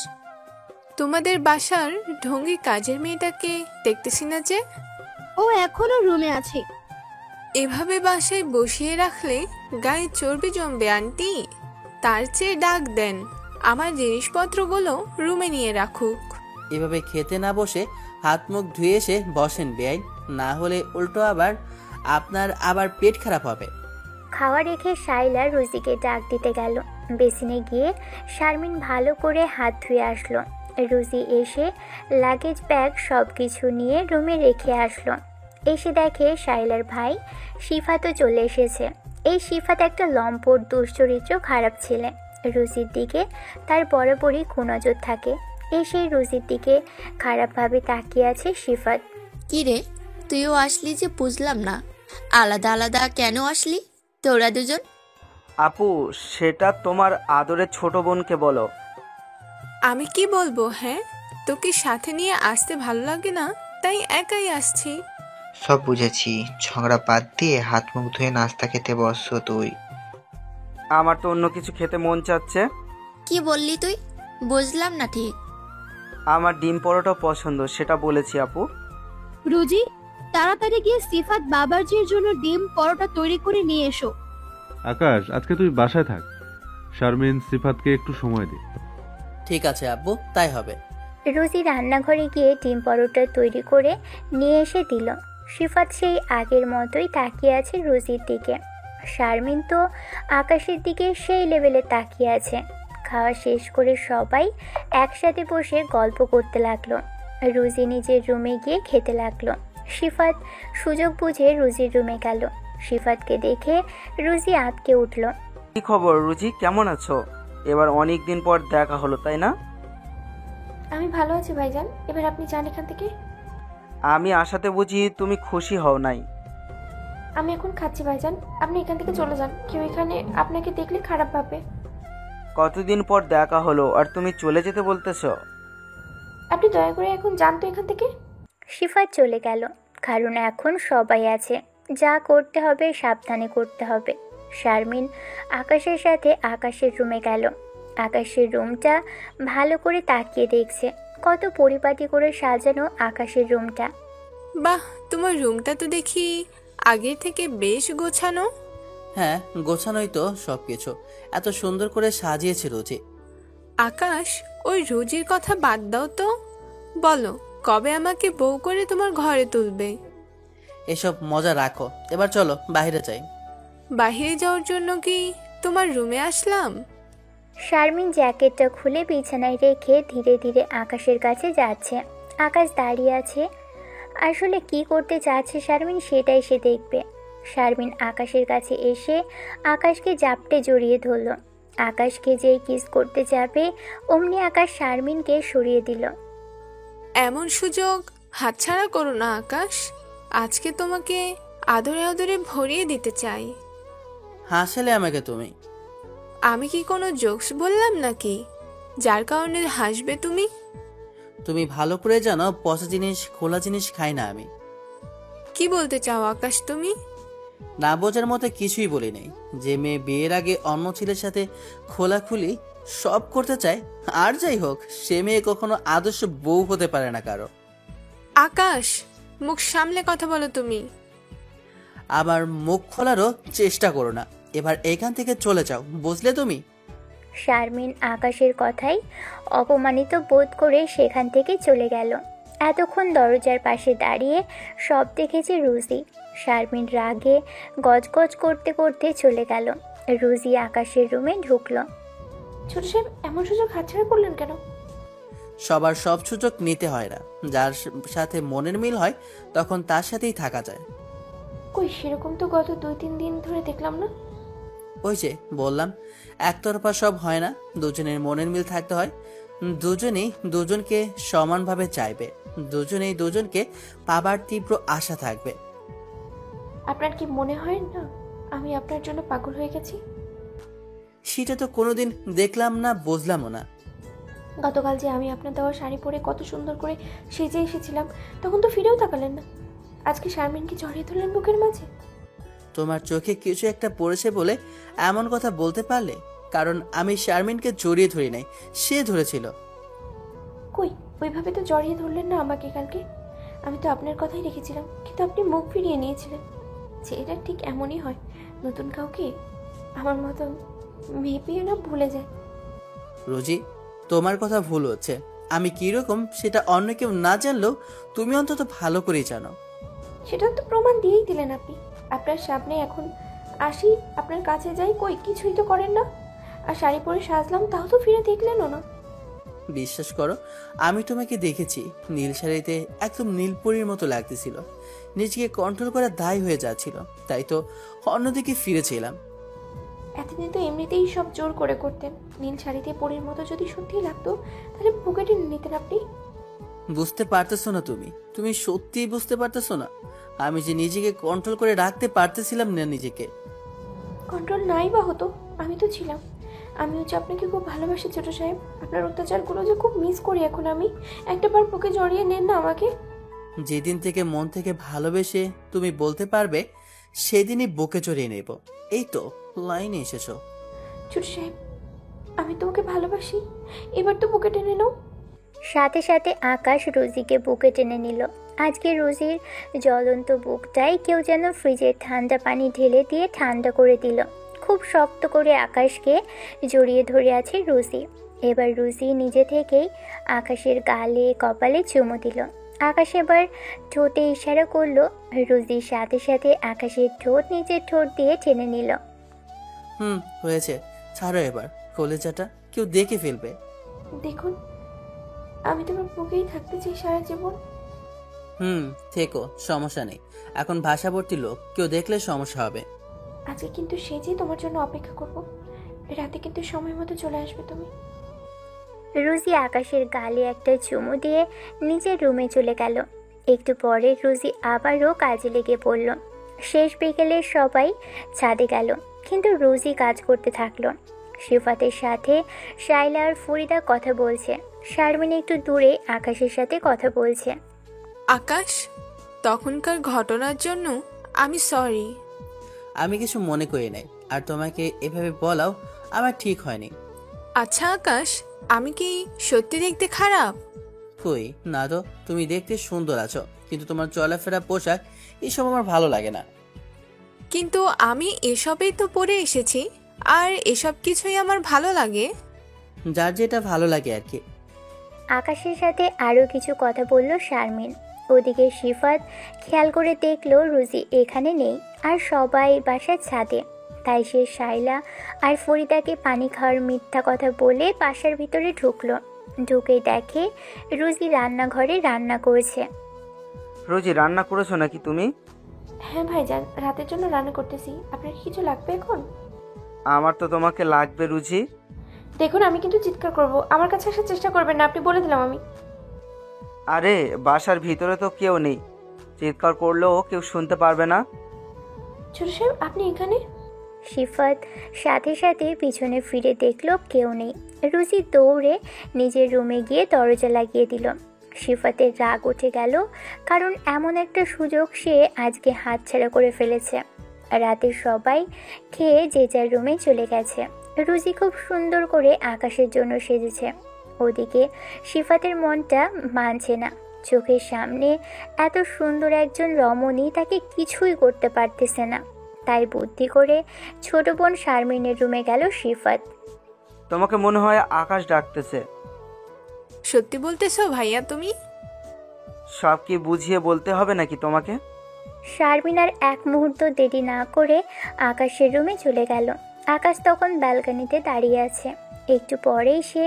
তোমাদের বাসার ঢঙ্গি কাজের মেয়েটাকে দেখতেছি না যে? ও এখনো রুমে আছে। এভাবে বাসায় বসিয়ে রাখলে গায়ে চর্বি জমবে আন্টি। তার চেয়ে ডাক দেন, আমার জিনিসপত্রগুলো রুমে নিয়ে রাখুক। এভাবে খেতে না বসে হাত মুখ ধুয়ে এসে বসেন বেআইন, না হলে উল্টো আপনার আবার পেট খারাপ হবে। খাওয়া রেখে শাইলা রুজিকে ডাক দিতে গেল। বেসিনে গিয়ে শারমিন ভালো করে হাত ধুয়ে আসলো। রুজি এসে লাগেজ ব্যাগ সব কিছু নিয়ে রুমে রেখে আসলো। এসে দেখে শাইলার ভাই শিফাতও চলে এসেছে। এই শিফাত একটা লম্পট, দুশ্চরিত্র, খারাপ ছেলে। রুজির দিকে তার বরাবরই কুনজর থাকে। এসে রুজির দিকে খারাপভাবে তাকিয়ে আছে শিফাত। কি রে, তুইও আসলি যে বুঝলাম না, আলাদা আলাদা কেন আসলি তোরা দুজন? আপু, সেটা তোমার আদরের ছোট বোনকে বলো। আমি কি বলবো? হ্যাঁ, তোকে সাথে নিয়ে আসতে ভালো লাগে না, তাই একাই আসছি। সব বুঝেছি, ঝগড়া বাদ দিয়ে হাত মুখ ধুয়ে নাস্তা খেতে বসছো তুই। আমার তো অন্য কিছু খেতে মন চাচ্ছে। কি বললি তুই? বুঝলাম না ঠিক। আমার ডিম পরোটা পছন্দ, সেটা বলেছি আপু। রুজি, তাড়াতাড়ি গিয়ে সিফাত বাবার্জির জন্য ডিম পরোটা তৈরি করে নিয়ে এসো। আকাশ, আজকে তুই বাসায় থাক। শারমিন, সিফাতকে একটু সময় দে। ঠিক আছে আব্বু, তাই হবে। রুজি রান্নাঘরে গিয়ে ডিম পরোটা তৈরি করে নিয়ে এসে দিল। সিফাত সেই আগের মতোই তাকিয়ে আছে রুজির দিকে। শারমিন তো আকাশের দিকে সেই লেভেলে তাকিয়ে আছে। খাওয়া শেষ করে সবাই একসাথে বসে গল্প করতে লাগলো। রুজি নিজের রুমে গিয়ে খেতে লাগলো। সিফাত সুযোগ বুঝে রুজির রুমে গেল। সিফাতকে দেখে রুজি আঁতকে উঠল। কি খবর রুজি, কেমন আছো? এবার অনেক দিন পর দেখা হলো, তাই না? আমি ভালো আছি ভাইজান, এবার আপনি যান এখান থেকে। আমি আশাতে বুঝি তুমি খুশি হও নাই। আমি এখন খাচ্ছি ভাইজান, আপনি এখান থেকে চলে যান। কেউ এখানে আপনাকে দেখলে খারাপ ভাববে। কতদিন পর দেখা হলো আর তুমি চলে যেতে বলতেছো? আপনি দয়া করে এখন যান তো এখান থেকে। সিফাত চলে গেল, কারণ এখন সবাই আছে। যা করতে হবে সাবধানে করতে হবে। শারমিন আকাশের সাথে আকাশের রুমে গেল। আকাশের রুমটা ভালো করে তাকিয়ে দেখছে। কত পরিপাটি করে সাজানো আকাশের রুমটা। বাহ, তোমার রুমটা তো দেখি আগের থেকে বেশ গোছানো। হ্যাঁ, গোছানোই তো সবকিছু। এত সুন্দর করে সাজিয়েছে রুজি। আকাশ, ওই রুজির কথা বাদ দাও তো। বলো, কবে আমাকে বউ করে তোমার ঘরে তুলবে? এসব মজা রাখো, এবার চলো বাইরে যাই। বাইরে যাওয়ার জন্য কি তোমার রুমে আসলাম? শারমিন জ্যাকেটটা খুলে বিছানায় রেখে ধীরে ধীরে আকাশের কাছে যাচ্ছে। আকাশ দাঁড়িয়ে আছে। আসলে কি করতে চাচ্ছে শারমিন সেটাই সে দেখবে। শারমিন আকাশের কাছে এসে আকাশকে জাপটে জড়িয়ে ধরল। আকাশকে যেই কিস করতে যাবে অমনি আকাশ শারমিনকে সরিয়ে দিল। এমন সুযোগ হাতছাড়া করো না আকাশ। আজকে তোমাকে আদরে আদরে ভরিয়ে দিতে চাই। হাসালে আমাকে তুমি। আমি কি কোনো জোকস বললাম নাকি যার কারণে হাসবে তুমি? তুমি ভালো করে জানো পচা জিনিস খোলা জিনিস খাই না আমি। কি বলতে চাও আকাশ তুমি? না বোঝার মতো কিছুই বলি নাই। যে মেয়ে বিয়ের আগে অন্য ছেলের সাথে খোলাখুলি সব করতে চায়, আর যাই হোক, সে মেয়ে কখনো আদর্শ বউ হতে পারে না কারো। আকাশ, মুখ সামলে কথা বলো তুমি। আবার মুখ খোলারও চেষ্টা করো না। এবার এখান থেকে চলে যাও, বুঝলে তুমি? শারমিন আকাশের কথাই অপমানিত বোধ করে সেখান থেকে চলে গেল। এতক্ষণ দরজার পাশে দাঁড়িয়ে সব দেখেছে রুজি। শারমিন রাগে গজগজ করতে করতে চলে গেল। রুজি আকাশের রুমে ঢুকলো। ছোট সাহেব, এমন সুযোগ হাতছাড়া করলেন কেন? সবার সব সুযোগ নিতে হয় না। যার সাথে মনের মিল হয় তখন তার সাথেই থাকা যায়। কই, সেরকম তো গত 2-3 দিন ধরে দেখলাম না। ওই যে বললাম, একতরফা সব হয় না, দুজনের মনের মিল থাকতে হয়। দুজনেই দুজনকে সমানভাবে চাইবে, দুজনেই দুজনকে পাবার তীব্র আশা থাকবে। আপনার কি মনে হয় না আমি আপনার জন্য পাগল হয়ে গেছি? সেটা তো কোনোদিন দেখলাম না, বুঝলামও না। গতকাল যে আমি আপনার দেওয়া শাড়ি পরে কত সুন্দর করে সেজে এসেছিলাম, তখন তো ফিরেও তাকালেন না। আজকে শারমিনকে জড়িয়ে ধরলেন বুকের মাঝে। তোমার চোখে কিছু একটা পড়েছে বলে এমন কথা বলতে পারলে? কারণ আমি শারমিনকে জড়িয়ে ধরি নাই, সে ধরেছিল। কই, ওইভাবে তো জড়িয়ে ধরলেন না আমাকে কালকে। আমি তো আপনার কথাই রেখেছিলাম, কিন্তু আপনি মুখ ফিরিয়ে নিয়েছিলেন। যে এটা ঠিক এমনই হয়, নতুন কাউকে আমার মতো মেয়ে না ভুলে যায়। রোজি, তোমার কথা ভুল হচ্ছে। আমি কিরকম সেটা অন্য কেউ না জানলেও তুমি অন্তত ভালো করেই জানো। সেটা তো প্রমাণ দিয়েই দিলেন আপনি। আপনার সামনে এখন আসি, আপনার কাছে যাই, কই কিছুই তো করেন না। আর শাড়ি পরে সাজলাম, তাও তো ফিরে দেখলেনও না। বিশ্বাস করো, আমি তোমাকে দেখেছি নীল শাড়িতে, একদম নীলপরীর মতো লাগতেছিল। নিজেকে কন্ট্রোল করা দায় হয়ে যাচ্ছিল, তাই তো অন্যদিকে ফিরেছিলাম। এতদিন তো এমনিতেই সব জোর করে করতেন। নীল শাড়িতে পরীর মতো যদি সত্যিই লাগতো, তাহলে বুকে টেনে নিতেন আপনি। বুঝতে পারতেছো না তুমি? তুমি সত্যিই বুঝতে পারতেছো না আমি যে নিজেকে কন্ট্রোল করে রাখতে পারতেছিলাম না নিজেকে। কন্ট্রোল নাই বা হতো, আমি তো ছিলাম। আমি হচ্ছে আপনাকে খুব ভালোবাসি ছোট সাহেব। আপনার অত্যাচারগুলো যে খুব মিস করি এখন আমি। একটা বার বুকে জড়িয়ে নেন না আমাকে। যেদিন থেকে মন থেকে ভালোবেসে তুমি বলতে পারবে সেদিনই বুকে চড়িয়ে নেব। এই তো লাইনে এসেছো। ছোট সাহেব, আমি তোমাকে ভালোবাসি, এবার তো বুকে টেনে নাও। সাথে সাথে আকাশ রোজিকে বুকে টেনে নিল। আজকে রোজির জ্বলন্ত বুকটাই কেউ যেন ফ্রিজের ঠান্ডা পানি ঢেলে দিয়ে ঠান্ডা করে দিল। খুব শক্ত করে আকাশকে জড়িয়ে ধরে আছে রোজি। এবার রোজি নিজে থেকেই আকাশের গালে কপালে চুমু দিল। আকাশ এবার ঠোঁটে ইশারা করলো। রোজির সাথে সাথে আকাশের ঠোঁট নিজের ঠোঁট দিয়ে টেনে নিল। হয়েছে, ছাড়ো এবার। কলেজাটা কেউ দেখে ফেলবে। দেখুন, আমি তোমার বুকেই থাকতে চাই সারা জীবন। থেকো, সমস্যা নেই। এখন ভাষাবর্তী লোক, কেউ দেখলে সমস্যা হবে। আজকে কিন্তু সেজেই তোমার জন্য অপেক্ষা করব। রাতে কিন্তু সময় মতো চলে আসবে তুমি। রোজি আকাশের গালে একটা চুমু দিয়ে নিজের রুমে চলে গেল। একটু পরে রোজি আবারও কাজে লেগে পড়ল। শেষ বিকেলে সবাই ছাদে গেল, কিন্তু রোজি কাজ করতে থাকলো। শিফাতের সাথে শাইলা আর ফরিদা কথা বলছে। শারমিন একটু দূরে আকাশের সাথে কথা বলছে। আকাশ, তখনকার ঘটনার জন্য আমি সরি। আমি কিছু মনে করি নাই, আর তোমাকে এভাবে বলাও আমার ঠিক হয়নি। আচ্ছা আকাশ, আমি কি সত্যি দেখতে খারাপ? কই না তো, তুমি দেখতে সুন্দর আছো, কিন্তু তোমার চলাফেরা পোশাক এসব আমার ভালো লাগে না। কিন্তু আমি এসবেই তো পরে এসেছি, আর এসব কিছুই আমার ভালো লাগে। যার যেটা ভালো লাগে আর কি। আকাশের সাথে আরও কিছু কথা বলল শারমিন। ওদিকে শিফাত খেয়াল করে দেখলো রোজি এখানে নেই, আর সবাই বাসার ছাদে। তাই সে শাইলা আর ফরিদাকে পানি খাওয়ার মিথ্যা কথা বলে বাসার ভিতরে ঢুকলো। ঢুকে দেখে রোজি রান্নাঘরে রান্না করছে। রোজি, রান্না করেছো নাকি তুমি? হ্যাঁ ভাইজান, রাতের জন্য রান্না করতেছি। আপনার কি কিছু লাগবে এখন? আমার তো তোমাকে লাগবে রুজি। দেখুন, আমি কিন্তু চিৎকার করব, আমার কাছে আসার চেষ্টা করবেন না, আপনি বলে দিলাম আমি। আরে বাসার ভিতরে তো কেউ নেই, চিৎকার করলেও কেউ শুনতে পারবে না। ছোট সাহেব, আপনি এখানে? শিফাত সাথে সাথে পিছনে ফিরে দেখলো কেউ নেই। রুজি দৌড়ে নিজের রুমে গিয়ে দরজা লাগিয়ে দিল। শিফাতের রাগ উঠে গেল, কারণ এমন একটা সুযোগ সে আজকে হাতছাড়া করে ফেলেছে। রাতে সবাই খেয়ে যে যার রুমে চলে গেছে। রুজি খুব সুন্দর করে আকাশের জন্য সেজেছে। ওদিকে শিফাতের মনটা মানছে না। চোখের সামনে এত সুন্দর একজন রমণী তাকে কিছুই করতে পারতেছে না। তাই বুদ্ধি করে ছোট বোন শারমিনের রুমে গেল শিফাত। তোমাকে মনে হয় আকাশ ডাকতেছে। সত্যি বলতেছো ভাইয়া তুমি? সব কি বুঝিয়ে বলতে হবে নাকি তোমাকে? শারমিন আর এক মুহূর্ত দেরি না করে আকাশের রুমে চলে গেল। আকাশ তখন ব্যালকনিতে দাঁড়িয়ে আছে। একটু পরেই সে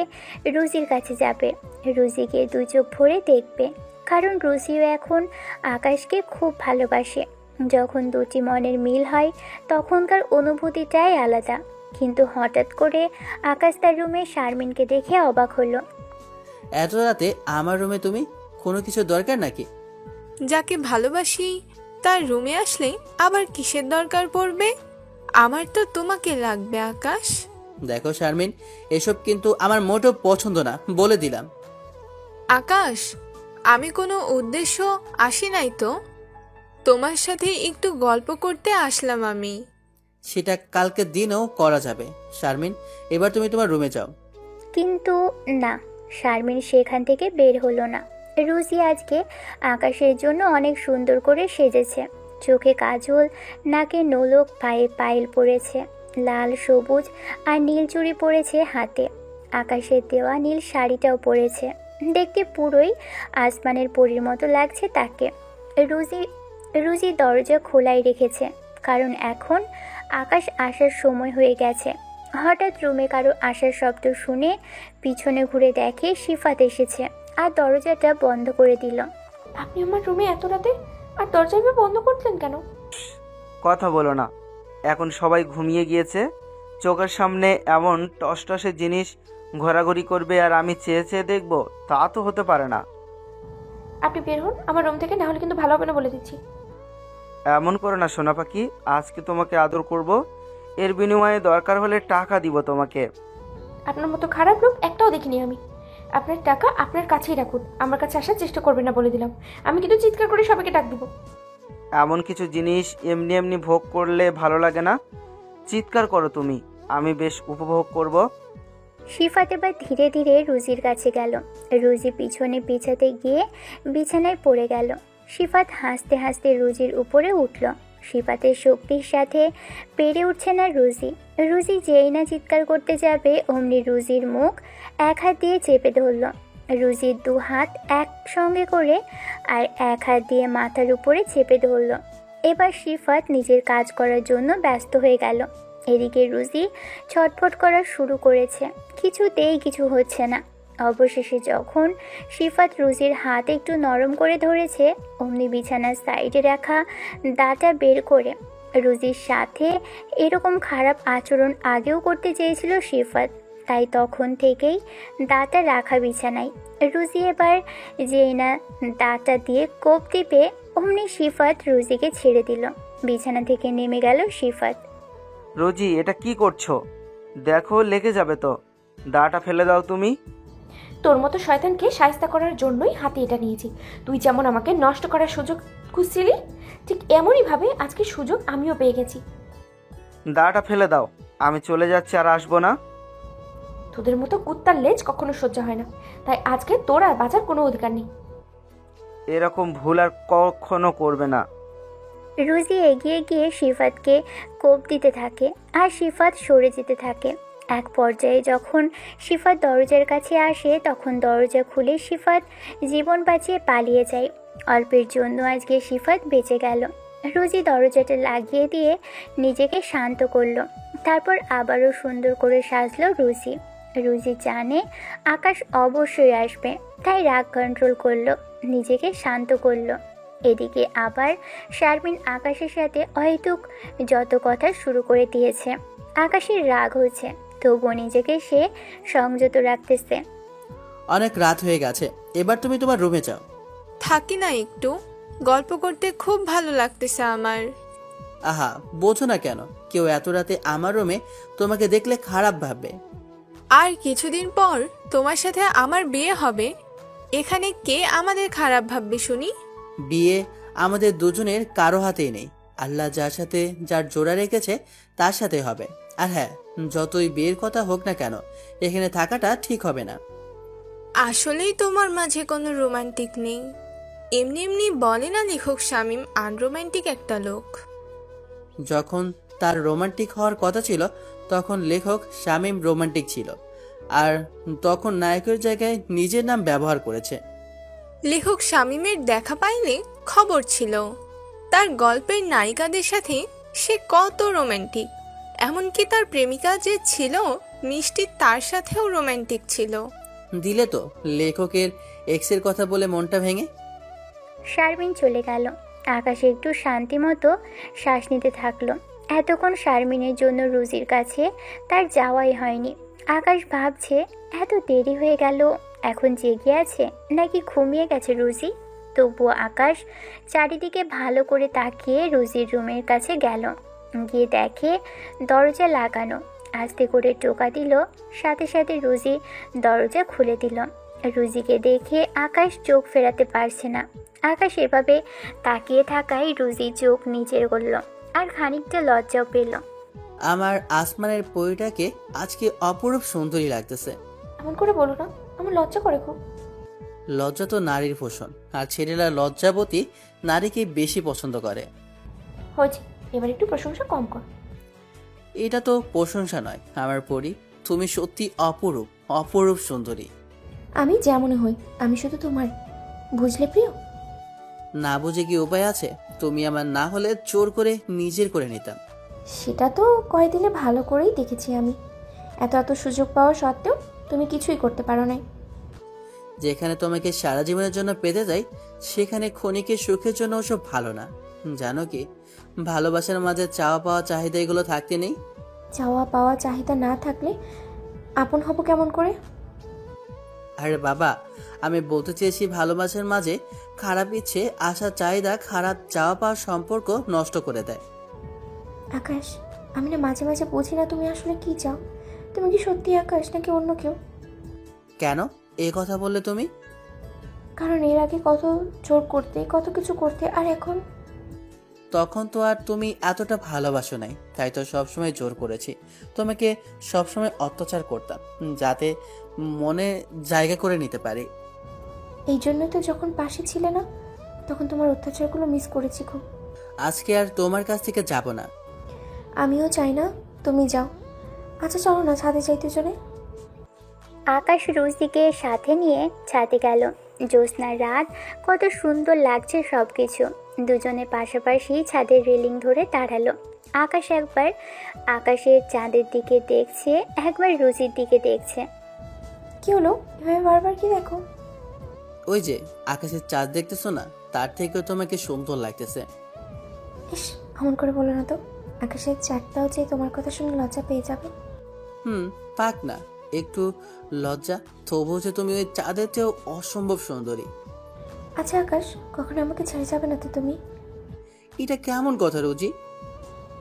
রুজির কাছে যাবে। রুজিকে দু চোখ ভরে দেখবে, কারণ রুজিও এখন আকাশকে খুব ভালোবাসে। যখন দুটি মনের মিল হয় তখনকার অনুভূতিটাই আলাদা। কিন্তু হঠাৎ করে আকাশ তার রুমে শারমিনকে দেখে অবাক হলো। এত রাতে আমার রুমে তুমি? কোনো কিছু দরকার নাকি? যাকে ভালোবাসি তার রুমে আসলে আবার কিসের দরকার পড়বে? আমার তো তোমাকে লাগবে আকাশ। দেখো শারমিন, এসব কিন্তু আমার মোটেও পছন্দ না, বলে দিলাম। আকাশ, আমি কোনো উদ্দেশ্য আসি নাই তো, তোমার সাথে একটু গল্প করতে আসলাম আমি। সেটা কালকে দিনও করা যাবে। শারমিন, এবার তুমি তোমার রুমে যাও। কিন্তু না, শারমিন সেখান থেকে বের হলো না। রুজি আজকে আকাশের জন্য অনেক সুন্দর করে সেজেছে। চোখে কাজল, নাকে নোলক, পায়ে পায়েল পরেছে, লাল, সবুজ আর নীল চুড়ি পরেছে হাতে। আকাশের দেওয়া নীল শাড়িটাও পরেছে। দেখতে পুরোই আসমানের পরীর মতো লাগছে তাকে। রুজি দরজা খোলাই রেখেছে, কারণ এখন আকাশ আসার সময় হয়ে গেছে। হঠাৎ রুমে কারো আসার শব্দ শুনে পিছনে ঘুরে দেখে শিফাত এসেছে আর দরজাটা বন্ধ করে দিল। আপনি আমার রুমে এত রাতে, আর দরজা বন্ধ করলেন কেন? কথা বলো না, এখন সবাই ঘুমিয়ে গিয়েছে। চোখের সামনে এমন টসটসে জিনিস ঘোরাঘুরি করবে আর আমি চেয়ে চেয়ে দেখবো, তা তো হতে পারে না। আপনি বের হন আমার রুম থেকে, না হলে কিন্তু ভালো হবে না বলে দিচ্ছি। এমন করো না সোনা পাখি, আজকে তোমাকে আদর করব, এর বিনিময়ে দরকার হলে টাকা দিব তোমাকে। আপনার মতো খারাপ লোক একটাও দেখিনি আমি। আপনার টাকা আপনার কাছেই রাখুন, আমার কাছে আসার চেষ্টা করবেন না বলে দিলাম। আমি কিন্তু চিৎকার করে সবাইকে ডাক দিব। এমন কিছু জিনিস এমনি এমনি ভোগ করলে ভালো লাগে না, চিৎকার করো তুমি, আমি বেশ উপভোগ করব। শিফাত এবার ধীরে ধীরে রুজির কাছে গেল। রুজি পিছনে পিছাতে গিয়ে বিছানায় পড়ে গেল। শিফাত হাসতে হাসতে রুজির উপরে উঠল। শিফাতের শক্তির সাথে পেরে উঠছে না রুজি। রুজি যেই না চিৎকার করতে যাবে অমনি রুজির মুখ এক হাত দিয়ে চেপে ধরল। রুজির দু হাত একসঙ্গে করে আর এক হাত দিয়ে মাথার উপরে চেপে ধরল। এবার শিফাত নিজের কাজ করার জন্য ব্যস্ত হয়ে গেল। এদিকে রুজি ছটফট করা শুরু করেছে, কিছুতেই কিছু হচ্ছে না। অবশেষে যখন শিফাত রুজির হাত একটু নরম করে ধরেছে অমনি বিছানার সাইডে রাখা দাটা বের করে রুজির সাথে এরকম খারাপ আচরণ আগেও করতে চেয়েছিল শিফাত, তাই তখন থেকেই দাটা রাখা বিছানায়। রুজি এবার যেই না দাটা দিয়ে কোপ দিবে অমনি শিফাত রুজিকে ছেড়ে দিল। বিছানা থেকে নেমে গেল শিফাত। রোজি এটা কি করছো? দেখো লেগে যাবে তো, দাটা ফেলে দাও তুমি। তোর মতো শয়তানকে শায়েস্তা করার জন্যই হাতে এটা নিয়েছি। তুই যেমন আমাকে নষ্ট করার সুযোগ খুঁজছিলি, ঠিক এমনইভাবে আজকে সুযোগ আমিও পেয়ে গেছি। দাটা ফেলে দাও, আমি চলে যাচ্ছি আর আসবো না। তোদের মতো কুত্তার লেজ কখনো সহ্য হয় না, তাই আজকে তোর আর বাঁচার কোনো অধিকার নেই। এরকম ভুল আর কখনো করবে না। রুজি এগিয়ে গিয়ে শিফাতকে কোপ দিতে থাকে আর শিফাত সরে যেতে থাকে। এক পর্যায়ে যখন শিফাত দরজার কাছে আসে তখন দরজা খুলে শিফাত জীবন বাঁচিয়ে পালিয়ে যায়। অল্পের জন্য আজকে শিফাত বেঁচে গেল। রুজি দরজাটা লাগিয়ে দিয়ে নিজেকে শান্ত করলো। তারপর আবারও সুন্দর করে সাজলো রুজি। রুজি জানে আকাশ অবশ্যই আসবে, তাই রাগ কন্ট্রোল করলো, নিজেকে শান্ত করলো। এদিকে আবার শারমিন আকাশের সাথে অহেতুক যত কথা শুরু করে দিয়েছে। আকাশের রাগ হচ্ছে, তবুও নিজেকে সে সংযত রাখতেছে। অনেক রাত হয়ে গেছে, এবার তুমি তোমার রুমে যাও। থাকি না একটু, গল্প করতে খুব ভালো লাগতেছে আমার। আহা, বোঝো না কেন? কেউ এত রাতে আমার রুমে তোমাকে দেখলে খারাপ ভাববে। আর কিছুদিন পর তোমার সাথে আমার বিয়ে হবে, এখানে কে আমাদের খারাপ ভাববে শুনি? বিয়ে আমাদের দুজনের কারো হাতেই নেই, আল্লাহ যার সাথে যার জোড়া রেখেছে তার সাথে হবে। আর হ্যাঁ, যতই বিয়ের কথা হোক না কেন, এখানে থাকাটা ঠিক হবে না। আসলেই তোমার মাঝে কোনো রোমান্টিক নেই। এমনি এমনি বলে না লেখক শামীম আনরোমান্টিক একটা লোক। যখন তার রোমান্টিক হওয়ার কথা ছিল তখন লেখক শামীম রোমান্টিক ছিল, আর তখন নায়কের জায়গায় নিজের নাম ব্যবহার করেছে। লেখক শামীমের দেখা পাইলে খবর ছিল, তার গল্পের নায়িকাদের সাথে সে কত রোমান্টিক। এমনকি তার প্রেমিকা যে ছিল মিষ্টি, তার সাথেও রোমান্টিক ছিল। দিলে তো লেখকের এক্সের কথা বলে মনটা ভেঙে। শারমিন চলে গেল। আকাশ একটু শান্তি মতো শ্বাস নিতে থাকলো। এতক্ষণ শারমিনের জন্য রুজির কাছে তার যাওয়াই হয়নি। আকাশ ভাবছে এত দেরি হয়ে গেল, এখন জেগে আছে নাকি ঘুমিয়ে গেছে রুজি। তবুও আকাশ চারিদিকে ভালো করে তাকিয়ে রুজির রুমের কাছে গেল। গিয়ে দেখে দরজা লাগানো। আস্তে করে টোকা দিল, সাথে সাথে রুজি দরজা খুলে দিল। রুজিকে দেখে আকাশ চোখ ফেরাতে পারছে না। আকাশ এভাবে তাকিয়ে থাকায় রুজি চোখ নিচে করল আর খানিকটা লজ্জাও পেল। আমার আসমানের পরিটাকে আজকে অপরূপ সুন্দরী লাগতেছে। এমন করে বলো না, আমার লজ্জা করে খুব। লজ্জা তো নারীর পোষণ, আর ছেলেরা লজ্জাবতী নারীকে বেশি পছন্দ করে। হয়েছে, এবার একটু প্রশংসা কম কর। এটা তো প্রশংসা নয় আমার পরি, তুমি সত্যি অপরূপ অপরূপ সুন্দরী। আমি যেমন হই, আমি শুধু তোমার, বুঝলে প্রিয়? না বুঝে কি উপায় আছে? তুমি আমার না হলে জোর করে নিজের করে নিতাম। সেটা তো কয়েকদিনে ভালো করেই দেখেছি আমি। এত এত সুযোগ পাওয়া সত্ত্বেও তুমি কিছুই করতে পারো নাই। যেখানে তোমাকে সারা জীবনের জন্য পেতে যাই সেখানে ক্ষণিকের সুখের জন্য ওসব ভালো না। জানো কি, ভালোবাসার মাঝে চাওয়া পাওয়া চাহিদা এগুলো থাকতে নেই। চাওয়া পাওয়া চাহিদা না থাকলে আপন হব কেমন করে? আরে বাবা, আমি বলতে চেয়েছি ভালোবাসার মাঝে খারাপ ইচ্ছে, আশা, চাহিদা, খারাপ চাওয়া পাওয়ার সম্পর্ক নষ্ট করে দেয়। আকাশ, আমি না মাঝে মাঝে বুঝি না তুমি আসলে কি চাও। তুমি কি সত্যি আকাশ নাকি অন্য কেউ? কেন এই কথা বললে তুমি? কারণ এর আগে কত জোর করতে, কত কিছু করতে, আর এখন তখন তো আর তুমি এতটা ভালোবাসো নাই, তাই তো সবসময় জোর করেছি। তোমাকে সবসময় অত্যাচার করতাম, যাতে মনে জায়গা করে নিতে পারি। এই জন্যই তো যখন পাশে ছিলে না, তখন তোমার অত্যাচারগুলো মিস করেছি খুব। আজকে আর তোমার কাছ থেকে যাব না। আমিও চাই না তুমি যাও। আচ্ছা চলো না ছাদে যাইতে চলে। আকাশ রুজিকে সাথে নিয়ে ছাদে গেল। জ্যোৎস্নার রাত, কত সুন্দর লাগছে সব কিছু। দুজনে পাশাপাশি ছাদের রেলিং ধরে দাঁড়ালো। আকাশ একবার আকাশের চাঁদের দিকে দেখছে, একবার রুজির দিকে দেখছে। কি হলো এভাবে বারবার কি দেখো? ওই যে আকাশের চাঁদ দেখতেছো না, তার থেকেও তোমাকে সুন্দর লাগতেছে। ইস, এমন করে বলো না তো। আকাশের চাঁদটাও যে তোমার কথা শুনে লজ্জা পেয়ে যাবে। পাক না একটু লজ্জা, তবুও যে তুমি ওই চাঁদের চেয়েও অসম্ভব সুন্দরী। আচ্ছা আকাশ, কখনো আমাকে ছেড়ে যাবে না তো তুমি? এটা কেমন কথা রুজি?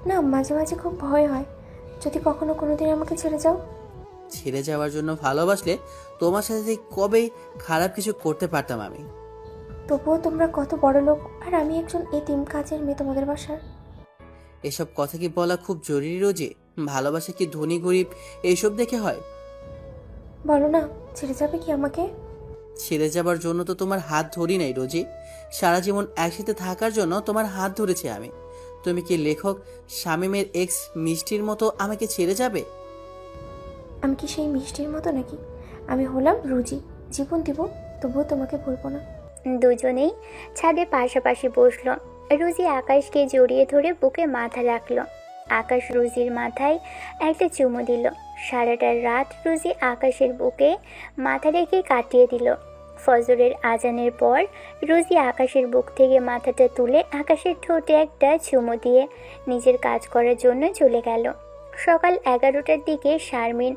না, মাঝে মাঝে খুব ভয় হয় যদি কখনো কোনোদিন আমাকে ছেড়ে যাও। ছেড়ে যাওয়ার জন্য ভালোবাসলে তোমার সাথে যে কবেই খারাপ কিছু করতে পারতাম আমি। তবুও তোমরা কত বড় লোক, আর আমি একজন এতিম কাজের মেয়ে তোমাদের বাসার। এসব কথা কি বলা খুব জরুরি রোজি? ভালোবাসা কি ধনী গরিব এইসব দেখে হয়? বলো না, ছেড়ে যাবে কি আমাকে? ছেড়ে যাবার জন্য তো তোমার হাত ধরি নাই রোজি, সারা জীবন একসাথে থাকার জন্য তোমার হাত ধরেছি আমি। তুমি কি লেখক শামীমের এক্স মিষ্টির মতো আমাকে ছেড়ে যাবে? আমি কি সেই মিষ্টির মতো নাকি? আমি হলাম রুজি, জীবন দিব, তবুও তোমাকে ভুলবো না। দুজনেই ছাদে পাশাপাশি বসলো। রুজি আকাশকে জড়িয়ে ধরে বুকে মাথা রাখলো। আকাশ রুজির মাথায় একটা চুমু দিল। সারাটা রাত রুজি আকাশের বুকে মাথা রেখে কাটিয়ে দিল। ফজরের আজানের পর রুজি আকাশের বুক থেকে মাথাটা তুলে আকাশের ঠোঁটে একটা চুমু দিয়ে নিজের কাজ করার জন্য চলে গেল। সকাল 11টার দিকে শারমিন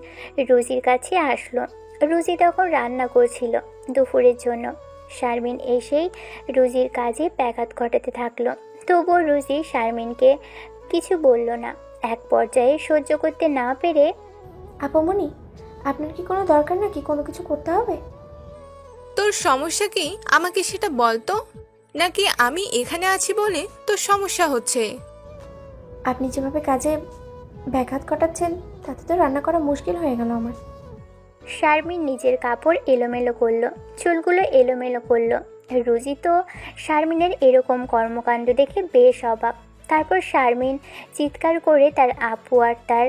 রুজির কাছে আসলো। রুজি তখন রান্না করছিল দুপুরের জন্য। শারমিন এসেই রুজির কাজে ব্যাঘাত ঘটাতে থাকলো। তবুও রুজি শারমিনকে কিছু বলল না। এক পর্যায়ে সহ্য করতে না পেরে, আপামনি, আপনার কি কোনো দরকার নাকি কোনো কিছু করতে হবে? তোর সমস্যা কি আমাকে সেটা বলতো, নাকি আমি এখানে আছি বলে তোর সমস্যা হচ্ছে? আপনি যেভাবে কাজে ব্যাঘাত ঘটাচ্ছেন তাতে তো রান্না করা মুশকিল হয়ে গেল আমার। শারমিন নিজের কাপড় এলোমেলো করলো, চুলগুলো এলোমেলো করলো। রুজি তো শারমিনের এরকম কর্মকাণ্ড দেখে বেশ অবাক। তারপর শারমিন চিৎকার করে তার আপু আর তার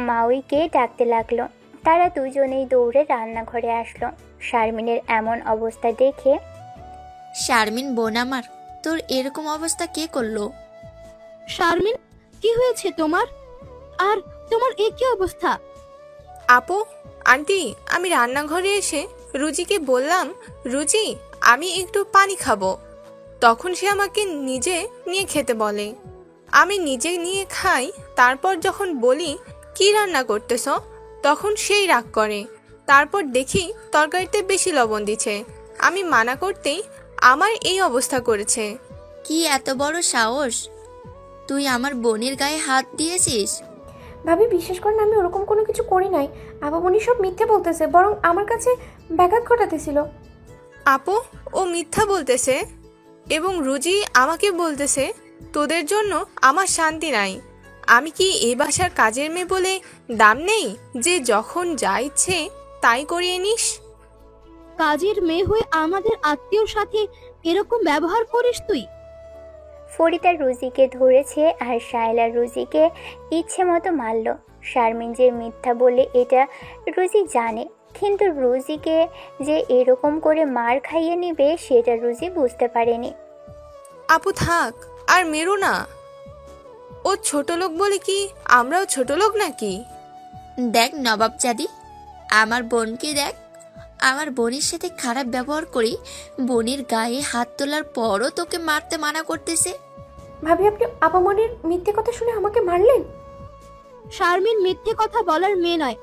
মাউইকে ডাকতে লাগলো। তারা দুজনেই দৌড়ে রান্নাঘরে আসলো। শারমিনের এমন অবস্থা দেখে, শারমিন বোন আমার, তোর এরকম অবস্থা কে করলো? শারমিন, কি হয়েছে তোমার? আর তোমার এ কি অবস্থা? আপু, আন্টি, আমি রান্নাঘরে এসে রুজিকে বললাম, রুজি আমি একটু পানি খাবো। তখন সে আমাকে নিজে নিয়ে খেতে বলে। আমি নিজে নিয়ে খাই। তারপর যখন বলি কি রান্না করতেছ, তখন সেই রাগ করে। তারপর দেখি তরকারিতে বেশি লবণ দিচ্ছে। আমি মানা করতেই আমার এই অবস্থা করেছে। কি এত বড় সাহস? তুই আমার বোনের গায়ে হাত দিয়েছিস? ভাবি, বিশ্বাস করেন আমি ওরকম কোনো কিছু করি নাই। আপামনি সব মিথ্যে বলতেছে, বরং আমার কাছে ব্যাঘাত ঘটাতেছিল। আপু, ও মিথ্যা বলতেছে এবং রুজি আমাকে বলতেছে তোদের জন্য আমার শান্তি নাই। আমি কি এই বাসার কাজের মেয়ে বলে দাম নেই যে যখন যা ইচ্ছে তাই করিয়ে নিস? কাজের মেয়ে হয়ে আমাদের আত্মীয়র সাথে এরকম ব্যবহার করিস তুই? ফরিদা রুজিকে ধরেছে আর শায়লা রুজিকে ইচ্ছে মতো মারল। শারমিন যে মিথ্যা বলে এটা রুজি জানে, কিন্তু রুজিকে যে এরকম করে মার খাইয়ে নিবে সেটা রুজি বুঝতে পারেনি। আপু থাক, আর মেরো না। ও ছোট লোক বলে কি আমরাও ছোট লোক নাকি? দেখ নবাবজাদি, আমার বোনকে দেখ। আমার বোনের সাথে খারাপ ব্যবহার করি, বোনের গায়ে হাত তোলার পরও তোকে মারতে মানা করতেছে। ভাবি, আপনি আপামনির মিথ্যে কথা শুনে আমাকে মারলেন? শারমিন মিথ্যে কথা বলার মেয়ে নয়,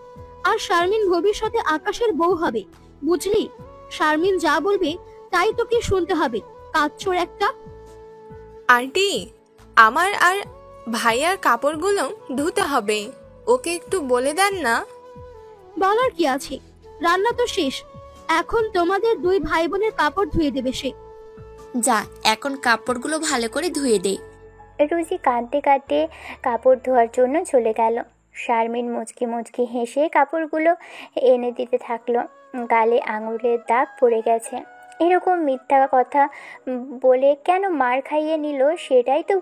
আর শারমিন ভবিষ্যতে আকাশের বউ হবে, বুঝলি? শারমিন যা বলবে তাই তোকে শুনতে হবে। কাচ্চোর একটা। আন্টি, আমার আর ভাইয়ার কাপড়গুলো ধুতে হবে, ওকে একটু বলে দেন না। বলার কি আছে, রান্না তো শেষ, এখন তোমাদের দুই ভাই বোনের কাপড় ধুয়ে দেবে সে। যা, এখন কাপড়গুলো ভালো করে ধুয়ে দে। রুজি কাঁদতে কাঁদতে কাপড় ধোয়ার জন্য চলে গেল। শারমিন মুচকি মুচকি হেসে কাপড়গুলো এনে দিতে থাকলো। গালে আঙুলের দাগ পড়ে গেছে। এরকম মিথ্যা কথা বলে কেন মার খাইয়ে নিল সেটাই তো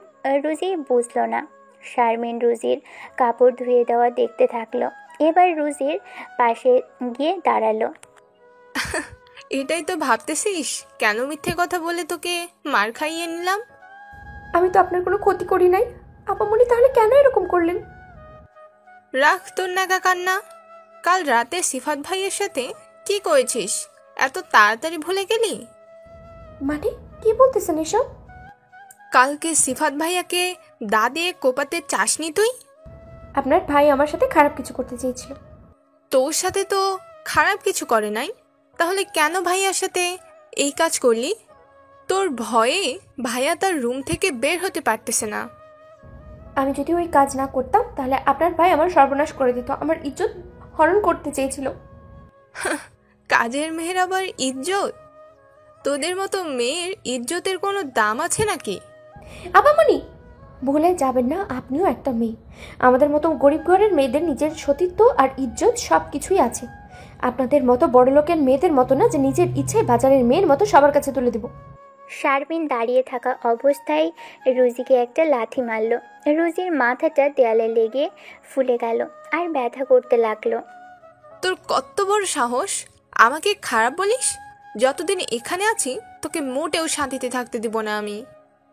রুজি বুঝলো না। শারমিন রুজির কাপড় ধুয়ে দেওয়া দেখতে থাকলো। এবার রুজির পাশে গিয়ে দাঁড়ালো। এটাই তো ভাবতেছিস কেন মিথ্যে কথা বলে তোকে মার খাইয়ে নিলাম? আমি তো আপনার কোনো ক্ষতি করি নাই। আপামনি তাহলে কেন এরকম করলেন? রাখ তোর নাগা কান্না। কাল রাতে সিফাত ভাইয়ের সাথে কি করেছিস এত তাড়াতাড়ি ভুলে গেলি? মানে কি বলতেছেন এসব? কালকে সিফাত ভাইয়াকে দা দিয়ে কোপাতে চাসনি তুই? আপনার ভাই আমার সাথে খারাপ কিছু করতে চেয়েছিল। তোর সাথে তো খারাপ কিছু করে নাই, তাহলে কেন ভাইয়ার সাথে এই কাজ করলি? তোর ভয়ে ভাইয়া তার রুম থেকে বের হতে পারতেছে না। আমি যদি ওই কাজ না করতাম তাহলে আপনার ভাই আমার সর্বনাশ করে দিত, আমার ইজ্জত হরণ করতে চেয়েছিল। কাজের মেয়ের আবার ইজ্জত? তোদের মতো মেয়ের ইজ্জতের কোনো দাম আছে নাকি? আপামনি ভুলে যাবেন না, আপনিও একটা মেয়ে। আমাদের মতো গরিব ঘরের মেয়েদের নিজের সতীত্ব আর ইজ্জত সব কিছুই আছে। আপনাদের মতো বড় লোকের মেয়েদের মতো না যে নিজের ইচ্ছায় বাজারের মেয়ের মতো সবার কাছে তুলে দেব। শারমিন দাঁড়িয়ে থাকা অবস্থায় রুজিকে একটা লাথি মারল। রুজির মাথাটা দেয়ালে লেগে ফুলে গেল আর ব্যথা করতে লাগলো। তোর কত বড় সাহস আমাকে খারাপ বলিস? যতদিন এখানে আছি তোকে মোটেও শান্তিতে থাকতে দিব না আমি।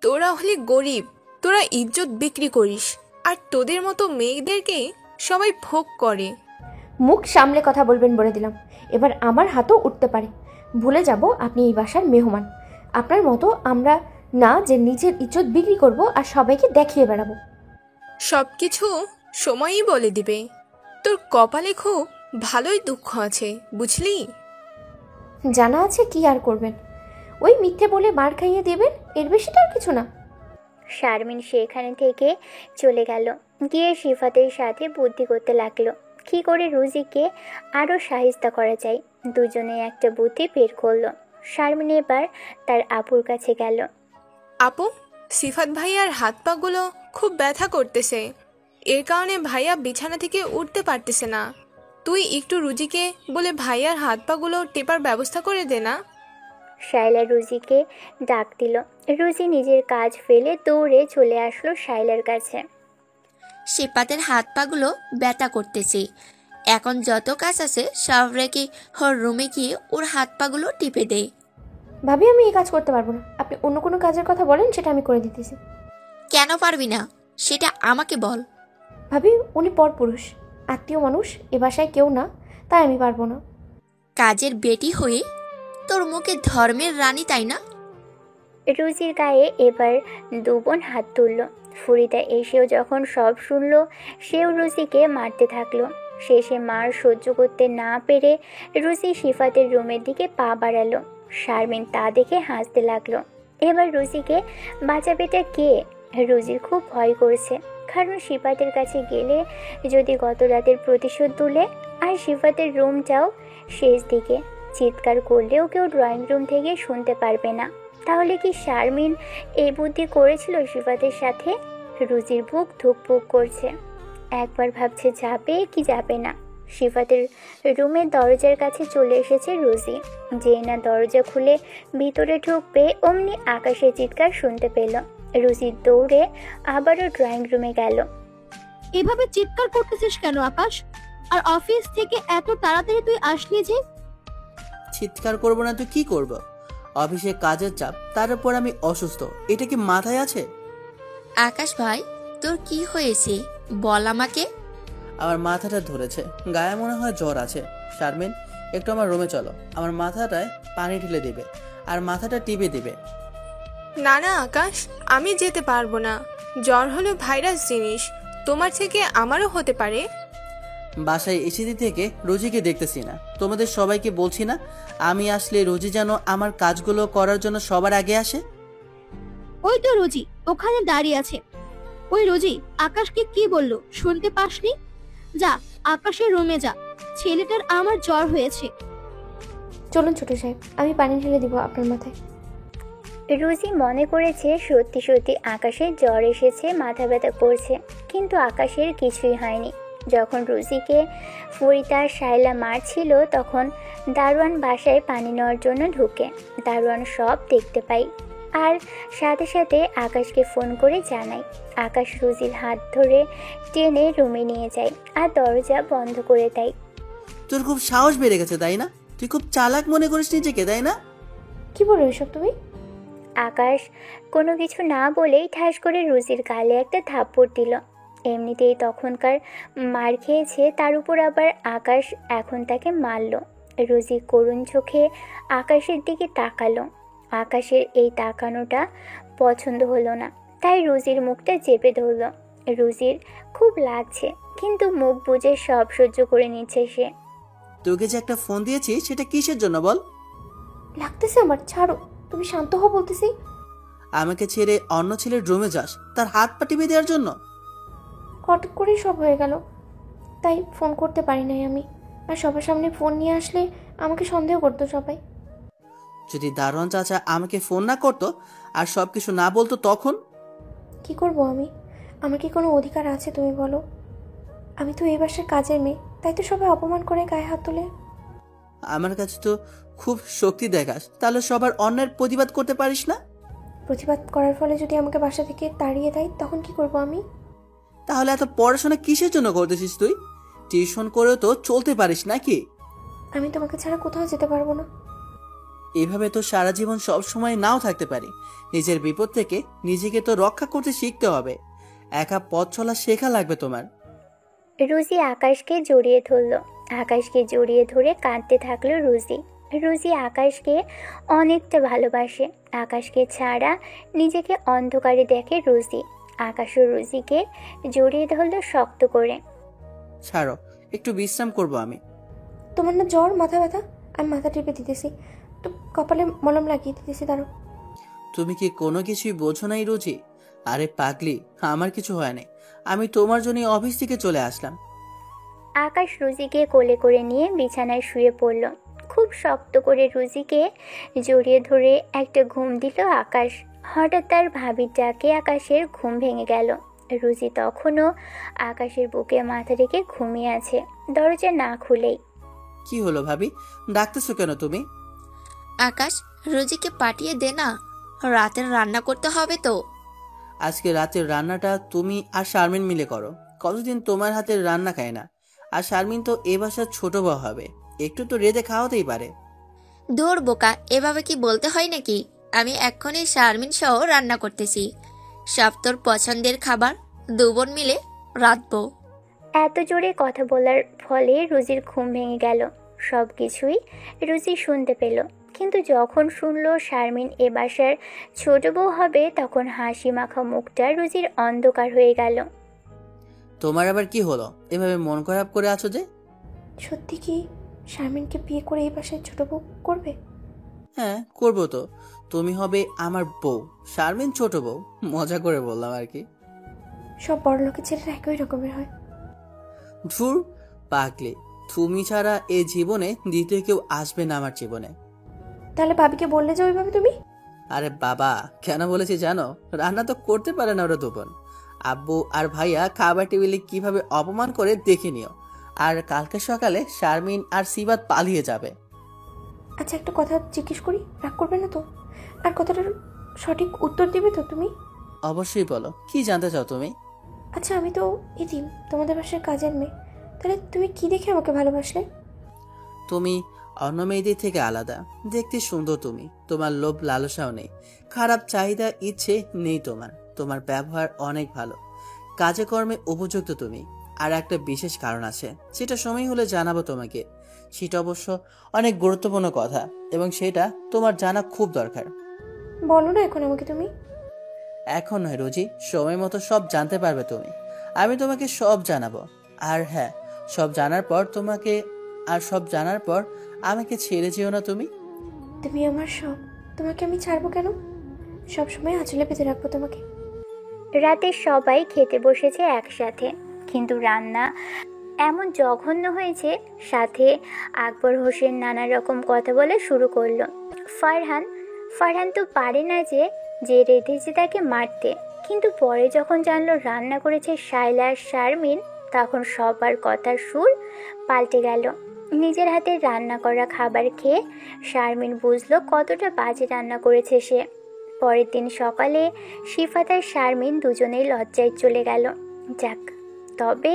তোরা হলে গরিব, তোরা ইজ্জত বিক্রি করিস, আর তোদের মতো মেয়েদেরকে সবাই ভোগ করে। মুখ সামলে কথা বলবেন বলে দিলাম। এবার আমার হাতও উঠতে পারে। ভুলে যাব আপনি এই বাসার মেহমান। আপনার মতো আমরা না যে নিজের ইজ্জত বিক্রি করব আর সবাইকে দেখিয়ে বেড়াবো। সব কিছু সময়ই বলে দিবে। তোর কপালে খুব ভালোই দুঃখ আছে, বুঝলি? জানা আছে কি আর করবেন, ওই মিথ্যে বলে মার খাইয়ে দেবেন, এর বেশি তো আর কিছু না। শারমিন সেখানে থেকে চলে গেল। গিয়ে সিফাতের সাথে বুদ্ধি করতে লাগলো কী করে রুজিকে আরও সাহিস্তা করা যায়। দুজনে একটা বুদ্ধি বের করলো। শারমিন এবার তার আপুর কাছে গেল। আপু, সিফাত ভাইয়ার হাত পাগুলো খুব ব্যথা করতেছে, এর কারণে ভাইয়া বিছানা থেকে উঠতে পারতেছে না। তুই একটু রুজিকে বলে ভাইয়ার হাত পাগুলো টেপার ব্যবস্থা করে দে না। শায়লা রুজিকে ডাক দিল। রুজি নিজের কাজ ফেলে দৌড়ে চলে আসলো শায়লার কাছে। সিফাতের হাত পাগুলো ব্যথা করতেছে, এখন যত কাজ আছে সব রেখে ওর রুমে গিয়ে ওর হাত পাগুলো টিপে দে। ভাবি আমি এই কাজ করতে পারবো না, আপনি অন্য কোনো কাজের কথা বলেন, সেটা আমি করে দিতেছি। কেন পারবি না সেটা আমাকে বল। ভাবি উনি পরপুরুষ, আত্মীয় মানুষ, এ বাসায় কেউ না, তাই আমি পারবো না। কাজের বেটি হয়ে তোর মুখে ধর্মের রানী, তাই না? রুজির গায়ে এবার দুবোন হাত তুলল। ফুরিদা এসেও যখন সব শুনল, সেও রুজিকে মারতে থাকলো। শেষে মার সহ্য করতে না পেরে রুজি সিফাতের রুমের দিকে পা বাড়ালো। শারমিন তা দেখে হাসতে লাগলো। এবার রুজিকে বাঁচাবেটা কে? রুজির খুব ভয় করছে, কারণ সিফাতের কাছে গেলে যদি গত রাতের প্রতিশোধ তুলে। আর সিফাতের রুমটাও শেষ দিকে, চিৎকার করলেও কেউ ড্রয়িং রুম থেকে শুনতে পারবে না। তাহলে কি শারমিন এই বুদ্ধি করেছিল সিফাতের সাথে? রুজির বুক ধুকপুক করছে। একবার ভাবছে যাবে কি যাবে না। সিফাতের রুমের দরজার কাছে চলে এসেছে রুজি। যেই না দরজা খুলে ভিতরে ঢুকবে, অমনি আকাশের চিৎকার শুনতে পেল। রুজি দৌড়ে আবারও ড্রয়িং রুমে গেল। এভাবে চিৎকার করতেছিস কেন আকাশ? আর অফিস থেকে এত তাড়াতাড়ি তুই আসলি যে? চিৎকার করবো না তো কি করব? অফিসে কাজের চাপ, তার উপর আমি অসুস্থ, এটা কি মাথায় আছে? আকাশ ভাই, তোর কি হয়েছে বল আমাকে। আমার মাথাটা ধরেছে, গায়ে মনে হয় জ্বর আছে। শারমিন, একটু আমার রুমে চলো, আমার মাথাটায় পানি ঢেলে দিবে আর মাথাটা টিপে দিবে। না না আকাশ, আমি যেতে পারবো না। জ্বর হলো ভাইরাস জিনিস, তোমার থেকে আমারও হতে পারে। বাসায় এসেছি থেকে রোজিকে দেখতেছি না। তোমাদের সবাইকে বলছি না আমি আসলে রোজি যেন আমার কাজগুলো করার জন্য সবার আগে আসে। ওই তো রোজি ওখানে দাঁড়িয়ে আছে। ওই রোজি, আকাশকে কি বললো শুনতে পাসনি? যা আকাশের রুমে যা, ছেলেটার আমার জ্বর হয়েছে। চলুন ছোট সাহেব, আমি পানি ঢেলে দিব আপনার মাথায়। রুজি মনে করেছে সত্যি সত্যি আকাশের জ্বর এসেছে, মাথা ব্যথা করছে, কিন্তু আকাশের কিছুই হয়নি। যখন রুজিকে ফরিদা আর শায়লা মারছিল তখন দারোয়ান বাসায় পানি নেওয়ার জন্য ঢুকে। দারোয়ান সব দেখতে পাই আর সাথে সাথে আকাশকে ফোন করে জানায়। আকাশ রুজির হাত ধরে টেনে রুমে নিয়ে যায় আর দরজা বন্ধ করে দেয়। তোর খুব সাহস বেড়ে গেছে তাই না? তুই খুব চালাক মনে করিস নিজেকে তাই না? কি বলো এসব তুমি? আকাশ কোনো কিছু না বলেই ঠাস করে রুজির গালে একটা থাপ্পড় দিল। এমনিতেই তখনকার মার খেয়েছে, তার উপর আবার আকাশ এখন তাকে মারল। রুজি করুণ চোখে আকাশের দিকে তাকালো। আকাশের এই তাকানোটা পছন্দ হলো না, তাই রুজির মুখটা চেপে ধরল। রুজির খুব লাগছে, কিন্তু মুখ বুজে সব সহ্য করে নিচ্ছে সে। তোকে যে একটা ফোন দিয়েছি সেটা কিসের জন্য বল? লাগতেছে আমার, ছাড়ো, তুমি শান্ত হও বলতেছি। আমাকে ছেড়ে অন্য ছেলের রুমে যাস তার হাত পা টিপে দেওয়ার জন্য? হঠাৎ করেই সব হয়ে গেল, তাই ফোন করতে পারি নাই আমি। আর সবার সামনে ফোন নিয়ে আসলে আমাকে সন্দেহ করতো সবাই। যদি দারোয়ান চাচা আমাকে ফোন না করতো আর সবকিছু না বলতো তখন? কি করব আমি? আমার কি কোনো অধিকার আছে তুমি বলো? আমি তো এই বাসার কাজের মেয়ে, তাই তো সবাই অপমান করে গায়ে হাত তোলে। আমার কাছে তো খুব শক্তি দেখাস, তাহলে সবার অন্যের প্রতিবাদ করতে পারিস না? প্রতিবাদ করার ফলে যদি আমাকে বাসা থেকে তাড়িয়ে দেয় তখন কি করব আমি? তাহলে এত পড়াশোনা কিসের জন্য করতেছিস তুই? টিউশন করেও তো চলতে পারিস নাকি? আমি তোমাকে ছাড়া কোথাও যেতে পারবো না। এভাবে তো সারা জীবন সব সময় নাও থাকতে পারি। নিজের বিপদ থেকে নিজেকে তো রক্ষা করতে শিখতে হবে। একা পথ চলা শেখা লাগবে তোমার। রুজি আকাশকে জড়িয়ে ধরল। আকাশকে জড়িয়ে ধরে কাঁদতে থাকলো রুজি। রুজি আকাশকে অনেকটা ভালোবাসে। আকাশকে ছাড়া নিজেকে অন্ধকারে দেখে রুজি। আকাশও রুজিকে জড়িয়ে ধরল শক্ত করে। ছাড়ো, একটু বিশ্রাম করব আমি। তোমার না জ্বর, মাথা ব্যথা? আমি মাথা টিপে দিতেছি, তো কপালে মলম লাগিয়ে দিতেছি, দাঁড়ো। তুমি কি কোনো কিছুই বোঝো নাই রুজি? আরে পাগলি, আমার কিছু হয় নাই। আমি তোমার জন্য অফিস থেকে চলে আসলাম। আকাশ রুজিকে কোলে করে নিয়ে বিছানায় শুয়ে পড়ল। খুব শক্ত করে রুজিকে জড়িয়ে ধরে একটা ঘুম দিল আকাশ। হঠাৎ তার ভাবির ডাকে আকাশের ঘুম ভেঙে গেল। রুজি তখনও আকাশের বুকে মাথা রেখে ঘুমিয়ে আছে, দরজা না খুলেই। কি হলো ভাবি, ডাকতেছো কেন তুমি? আকাশ, রোজিকে পাঠিয়ে দে না, রাতের রান্না করতে হবে তো। আজকে রাতের রান্নাটা তুমি আর শারমিন মিলে করো। কতদিন তোমার হাতের রান্না খায় না। আর শারমিন তো এ বাসার ছোট বউ হবে, একটু তো রেঁধে খাওয়াতেই পারে। ধুর বোকা, এভাবে কি বলতে হয় নাকি? আমি এক্ষুনি শারমিন সহ রান্না করতেছি। সব তোর পছন্দের খাবার, দুবোন মিলে রাঁধবো। এত জোরে কথা বলার ফলে রুজির ঘুম ভেঙে গেল। সব কিছুই রুজি শুনতে পেল, কিন্তু যখন শুনল শারমিন এ বাসার ছোট বউ হবে তখন হাসি মাখা মুখটা রুজির অন্ধকার হয়ে গেল। তোমার আবার কি হলো, এভাবে মন খারাপ করে আছো যে? সত্যি কি শারমিনকে বিয়ে করে এই বাসায় ছোট বউ করবে? হ্যাঁ করবো তো। তুমি হবে আমার বউ, শারমিন ছোট বউ। মজা করে বললাম আর কি। সব বড় লোকের ছেলেরা একই রকমের হয়। ধুর পাগলি, তুমি ছাড়া এই জীবনে দ্বিতীয় কেউ আসবে না আমার জীবনে। তাহলে ভাবিকে বললে যে ওইভাবে তুমি? আরে বাবা, কেন বলেছি জানো? রান্না তো করতে পারে না ওরা দুবোন। আব্বু আর ভাইয়া খাবার টেবিলে কিভাবে অপমান করে দেখে নিও। আর কালকে সকালে শারমিন আর সিবাত পালিয়ে যাবে। আচ্ছা একটা কথা জিজ্ঞেস করি, রাগ করবে না তো? আর কথাটার সঠিক উত্তর দিবে তো তুমি? অবশ্যই বলো, কি জানতে চাও তুমি? আচ্ছা আমি তো এতিম, তোমাদের বাসার কাজের মেয়ে, তাহলে তুমি কি দেখে আমাকে ভালোবাসলে? তুমি অন্য মেয়েদের থেকে আলাদা, দেখতে সুন্দর তুমি। তোমার লোভ লালসাও নেই, খারাপ চাহিদা ইচ্ছে নেই তোমার। তোমার ব্যবহার অনেক ভালো, কাজে কর্মে উপযুক্ত তুমি। আর একটা বিশেষ কারণ আছে, সেটা সময় হলে জানাবো তোমাকে। সেটা অবশ্য অনেক গুরুত্বপূর্ণ কথা এবং সেটা তোমার জানা খুব দরকার। বলো না এখন আমাকে তুমি। এখন নয় রোজি, সময় মতো সব জানতে পারবে তুমি। আমি তোমাকে সব জানাবো। আর হ্যাঁ, সব জানার পর সব জানার পর আমাকে ছেড়ে যেও না তুমি। তুমি আমার সব, তোমাকে আমি ছাড়বো কেন? সব সময় আঁচলে পেতে রাখবো তোমাকে। রাতে সবাই খেতে বসেছে একসাথে, কিন্তু রান্না এমন জঘন্য হয়েছে, সাথে আকবর হোসেন নানা রকম কথা বলে শুরু করলো। ফারহান তো পারে না যে রেঁধেছে তাকে মারতে, কিন্তু পরে যখন জানলো রান্না করেছে শায়লা আর শারমিন, তখন সবার কথার সুর পাল্টে গেল। নিজের হাতে রান্না করা খাবার খেয়ে শারমিন বুঝলো কতটা বাজে রান্না করেছে সে। পরের দিন সকালে শিফাত আর শারমিন দুজনেই লজ্জায় চলে গেল। যাক, তবে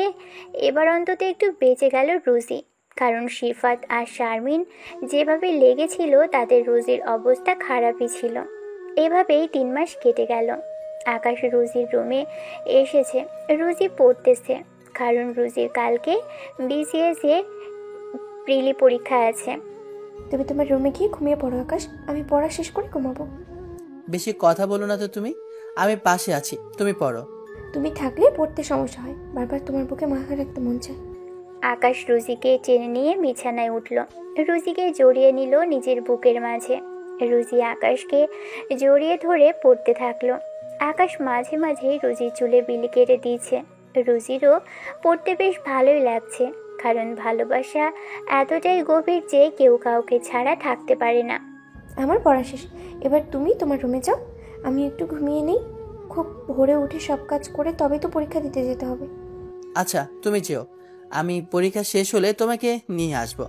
এবার অন্তত একটু বেঁচে গেল রুজি, কারণ শিফাত আর শারমিন যেভাবে লেগেছিল তাতে রুজির অবস্থা খারাপই ছিল। এভাবেই 3 মাস কেটে গেল। আকাশ রুজির রুমে এসেছে। রুজি পড়তেছে, কারণ রুজির কালকে বিসিএসে প্রিলি পরীক্ষা আছে। তুমি তোমার রুমে গিয়ে ঘুমিয়ে পড়ো আকাশ, আমি পড়া শেষ করে ঘুমাবো। বেশি কথা বলো না তো তুমি, আমি পাশে আছি, তুমি পড়ো। তুমি থাকলে পড়তে সমস্যা হয়, বারবার তোমার বুকে মাথা রাখতে মন চায়। আকাশ রুজিকে টেনে নিয়ে বিছানায় উঠল। রুজিকে জড়িয়ে নিল নিজের বুকের মাঝে। রুজি আকাশকে জড়িয়ে ধরে পড়তে থাকলো। আকাশ মাঝে মাঝেই রুজির চুলে বিলি কেটে দিয়েছে। রুজিরও পড়তে বেশ ভালোই লাগছে, কারণ ভালোবাসা এতটাই গভীর যে কেউ কাউকে ছাড়া থাকতে পারে না। আমার পড়া শেষ, এবার তুমি তোমার রুমে যাও, আমি একটু ঘুমিয়ে নিই। খুব ভোরে উঠে সব কাজ করে তবে তো পরীক্ষা দিতে যেতে হবে। আচ্ছা তুমি যেও, আমি পরীক্ষা শেষ হলে তোমাকে নিয়ে আসবো।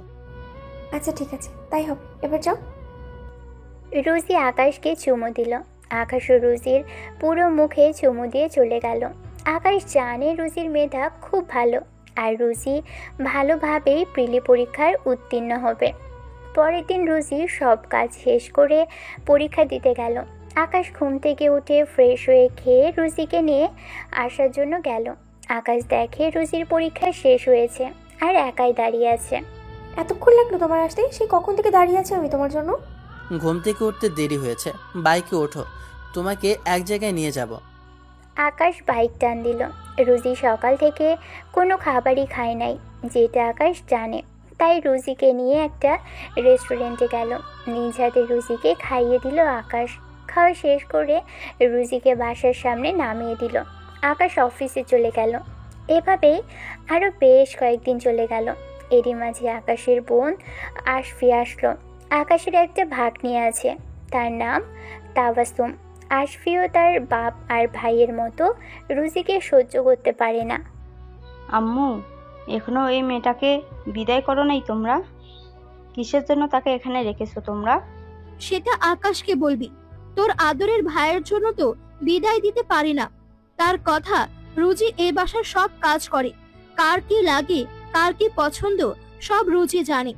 আচ্ছা ঠিক আছে, তাই হবে, এবার যাও। রুজি আকাশকে চুমু দিল। আকাশ ও রুজির পুরো মুখে চুমু দিয়ে চলে গেল। আকাশ জানে রুজির মেধা খুব ভালো, আর রুজি ভালোভাবেই প্রিলি পরীক্ষায় উত্তীর্ণ হবে। পরের দিন রুজি সব কাজ শেষ করে পরীক্ষা দিতে গেল। আকাশ ঘুম থেকে উঠে ফ্রেশ হয়ে খেয়ে রুজিকে নিয়ে আসার জন্য গেল। আকাশ দেখে রুজির পরীক্ষা শেষ হয়েছে আর একাই দাঁড়িয়ে আছে। এতক্ষণ লাগলো তোমার আসতে? সেই কখন থেকে দাঁড়িয়ে আছে আমি তোমার জন্য। ঘুম থেকে উঠতে দেরি হয়েছে, বাইকে ওঠো, তোমাকে এক জায়গায় নিয়ে যাব। আকাশ বাইক টান দিল। রুজি সকাল থেকে কোনো খাবারই খায় নাই, যেটা আকাশ জানে। তাই রুজিকে নিয়ে একটা রেস্টুরেন্টে গেল। নিজ হাতে রুজিকে খাইয়ে দিল আকাশ। খাওয়া শেষ করে রুজিকে বাসার সামনে নামিয়ে দিল। আকাশ অফিসে চলে গেল। এভাবেই আরও বেশ কয়েকদিন চলে গেল। এরই মাঝে আকাশের বোন আশফি আসলো। আকাশের একটা ভাগ্নি আছে, তার নাম তাবাসুম। আশফিও তার বাপ আর ভাইয়ের মতো রুজিকে সহ্য করতে পারে না। আম্মু, এখনো এই মেয়েটাকে বিদায় করো নাই তোমরা? কিসের জন্য তাকে এখানে রেখেছো তোমরা? সেটা আকাশকে বলবি। তোর আদরের ভাইয়ের জন্য তো বিদায় দিতে পারি না। তার কথা, রুজি এ বাসার সব কাজ করে, কার কি লাগে, কার কি পছন্দ সব রুজি জানে।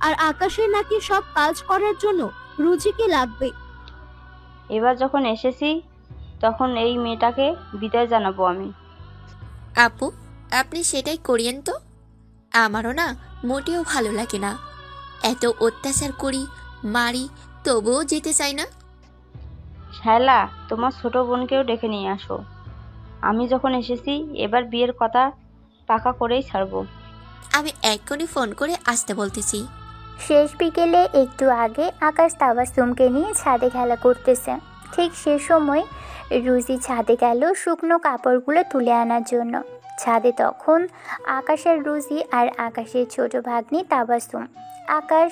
আর আকাশের নাকি সব কাজ করার জন্য রুজিকে লাগবে। এবার যখন এসেছি তখন এই মেয়েটাকে বিদায় জানাবো আমি। আপু, আপনি সেটাই করিয়েন তো। আমারও না মোটেও ভালো লাগে না, এত অত্যাচার করি, মারি, তবুও যেতে চাই না। শায়লা, তোমার ছোট বোনকেও ডেকে নিয়ে আসো। আমি যখন এসেছি এবার বিয়ের কথা পাকা করেই ছাড়বো। আমি এক্ষুনি ফোন করে আসতে বলতেছি। শেষ বিকেলে একটু আগে আকাশ তাবাসুমকে নিয়ে ছাদে খেলা করতেছে। ঠিক সে সময় রুজি ছাদে গেল শুকনো কাপড়গুলো তুলে আনার জন্য। ছাদে তখন আকাশ আর রুজি আর আকাশের ছোট ভাগ্নি তাবাসুম। আকাশ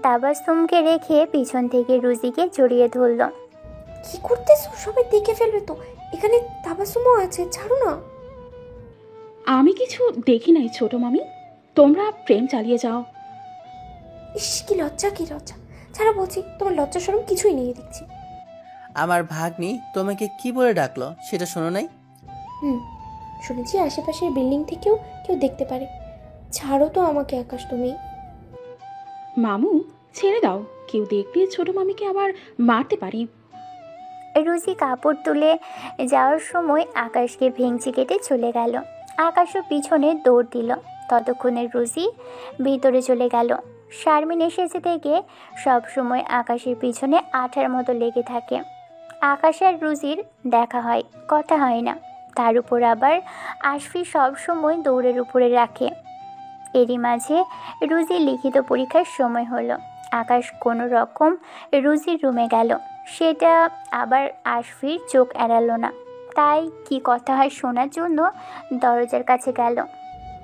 তাবাসুমকে রেখে পিছন থেকে রুজিকে জড়িয়ে ধরল। কি করতেছো? সবাই দেখে ফেলবে তো। এখানে তাবাসুমও আছে, ছাড়ো না। আমি কিছু দেখি নাই ছোট মামি, তোমরা প্রেম চালিয়ে যাও। ইস, কি লজ্জা, কি লজ্জা! ছাড়া বলছি, তোমার লজ্জা শরম কিছুই নেই দেখছি। আমার ভাগ্নি তোমাকে কি বলে ডাকলো সেটা শোনো নাই? শুনেছি আশেপাশের বিল্ডিং থেকেও কেউ দেখতে পারে। ছাড়ো তো আমাকে আকাশ তুমি। মামু, ছেড়ে দাও, কেউ দেখলে ছোট মামিকে আবার মারতে পারি। রুজি কাপড় তুলে যাওয়ার সময় আকাশকে ভেঙচি কেটে চলে গেল। আকাশও পিছনে দৌড় দিল। ততক্ষণে রুজি ভিতরে চলে গেল। শারমিন এসেছে থেকে সবসময় আকাশের পিছনে আঠার মতো লেগে থাকে। আকাশ আর রুজির দেখা হয়, কথা হয় না। তার উপর আবার আশফি সব সময় দৌড়ের উপরে রাখে। এরই মাঝে রুজির লিখিত পরীক্ষার সময় হলো। আকাশ কোনো রকম রুজির রুমে গেল। সেটা আবার আশফির চোখ এড়ালো না, তাই কি কথা হয় শোনার জন্য দরজার কাছে গেল।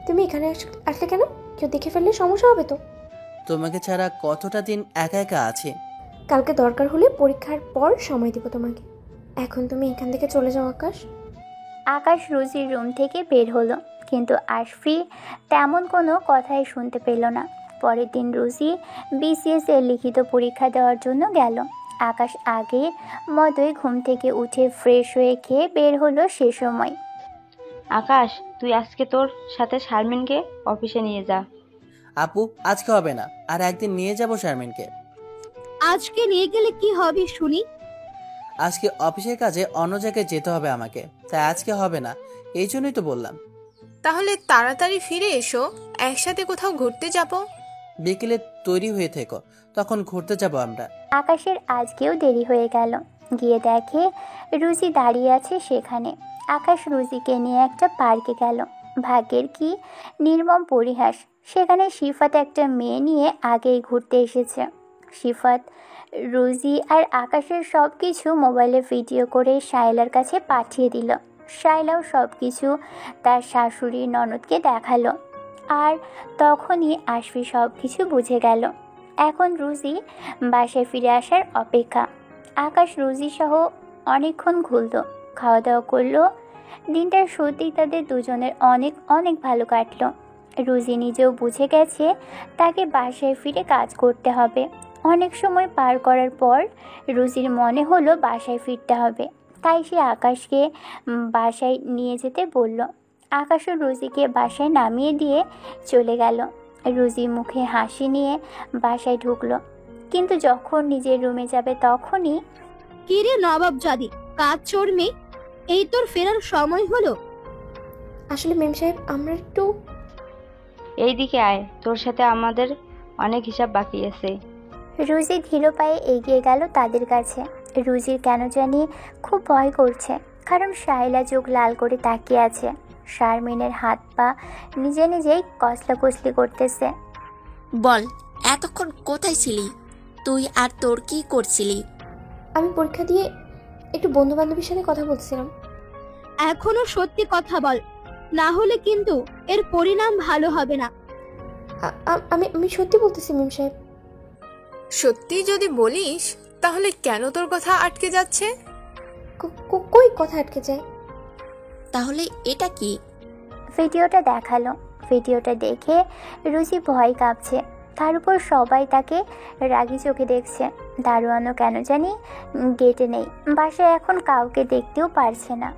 তুমি এখানে আসলে কেন? কেউ দেখে ফেললে সমস্যা হবে তো। তোমাকে ছাড়া কতটা দিন একা একা আছে। কালকে দরকার হলে পরীক্ষার পর সময় দিব তোমাকে। এখন তুমি এখান থেকে চলে যাও আকাশ। আকাশ রুজির রুম থেকে বের হলো, কিন্তু আশফি তেমন কোনো কথাই শুনতে পেল না। পরের দিন রুজি বিসিএস এর লিখিত পরীক্ষা দেওয়ার জন্য গেল। আকাশ আগের মতোই ঘুম থেকে উঠে ফ্রেশ হয়ে খেয়ে বের হলো সে সময়। আকাশ, তুই আজকে তোর সাথে শারমিনকে অফিসে নিয়ে যা। আপু, আজকে হবে না, আর একদিন নিয়ে যাব শারমিনকে। আজকে নিয়ে গেলে কি হবে শুনি? আজকে অফিসের কাজে অন্য জায়গায় যেতে হবে আমাকে, তাই আজকে হবে না। এই জন্যই তো বললাম। তাহলে তাড়াতাড়ি ফিরে এসো, একসাথে কোথাও ঘুরতে যাব। বিকেলে তৈরি হয়ে থেকো, তখন ঘুরতে যাব আমরা। আকাশের আজকেও দেরি হয়ে গেল। গিয়ে দেখে রুজি দাঁড়িয়ে আছে সেখানে। আকাশ রুজিকে নিয়ে একটা পার্কে গেল। ভাগ্যের কি নির্মম পরিহাস, সেখানে সিফাত একটা মেয়ে নিয়ে আগেই ঘুরতে এসেছে। সিফাত রুজি আর আকাশের সব কিছু মোবাইলে ভিডিও করে শায়লার কাছে পাঠিয়ে দিল। শায়লাও সব কিছু তার শাশুড়ি ননদকে দেখালো, আর তখনই আশফি সব কিছু বুঝে গেল। এখন রুজি বাসায় ফিরে আসার অপেক্ষা। আকাশ রুজি সহ অনেকক্ষণ ঘুরল, খাওয়া দাওয়া করলো। দিনটা সত্যিই তাদের দুজনের অনেক অনেক ভালো কাটলো। রুজি নিজেও বুঝে গেছে তাকে বাসায় ফিরে কাজ করতে হবে। অনেক সময় পার করার পর রুজির মনে হলো বাসায় ফিরতে হবে, তাই সে আকাশকে বাসায় নিয়ে যেতে বলল। আকাশও রুজিকে বাসায় নামিয়ে দিয়ে চলে গেল। রুজি মুখে হাসি নিয়ে বাসায় ঢুকলো, কিন্তু যখন নিজের রুমে যাবে তখনই কিরে নবাবজাদি, কাজ চোর মেয়ে, এই তোর ফেরার সময় হলো? আসলে মেম সাহেব, আমরা একটু এইদিকে আয়, তোর সাথে আমাদের অনেক হিসাব বাকি আছে। রুজি ধীর পায়ে এগিয়ে গেল তাদের কাছে। রুজির কেন জানি খুব ভয় করছে, কারণ শায়লা চোখ লাল করে তাকিয়ে আছে। শারমিনের হাত পা নিজে নিজেই কসলাকসলি করতেছে। বল, এতক্ষণ কোথায় ছিলি তুই, আর তোর কি করছিলি? আমি পরীক্ষা দিয়ে একটু বন্ধু বান্ধবীর সাথে কথা বলছিলাম। এখনো সত্যি কথা বল, না হলে কিন্তু এর পরিণাম ভালো হবে না। আমি সত্যি বলতেছি মেম সাহেব। সত্যি যদি বলিস তাহলে কেন তোর কথা আটকে যাচ্ছে? কই কথা আটকে যায়? তাহলে এটা কি? ভিডিওটা দেখালো। ভিডিওটা দেখে রুজি ভয় কাঁপছে, তার উপর সবাই তাকে রাগি চোখে দেখছে। দারোয়ানও কেন জানি গেটে নেই, বাসায় এখন কাউকে দেখতেও পারছে না।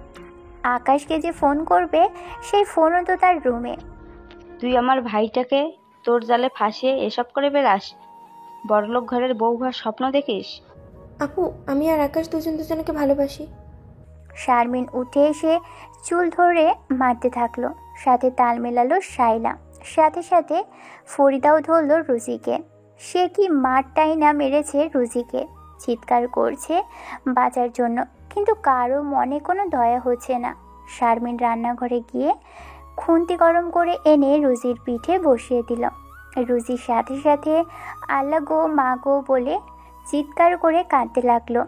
আকাশকে যে ফোন করবে সেই ফোনও তো তার রুমে। তুই আমার ভাইটাকে তোর জালে ফাঁসিয়ে এসব করে বেড়াস, বড়লোক ঘরের বউ হওয়ার স্বপ্ন দেখিস? আপু, আমি আর আকাশ দুজনকে ভালোবাসি। শারমিন উঠে এসে চুল ধরে মারতে থাকলো, সাথে তাল মেলালো শায়লা, সাথে সাথে ফরিদাও ধরলো রুজিকে। সে কি মারটাই না মেরেছে রুজিকে, চিৎকার করছে বাঁচার জন্য, কিন্তু কারো মনে কোনো দয়া হচ্ছে না। শারমিন রান্নাঘরে গিয়ে খুন্তি গরম করে এনে রুজির পিঠে বসিয়ে দিল। রুজির সাথে সাথে আল্লাহ গো মা গো বলে চিৎকার করে কাঁদতে লাগলো।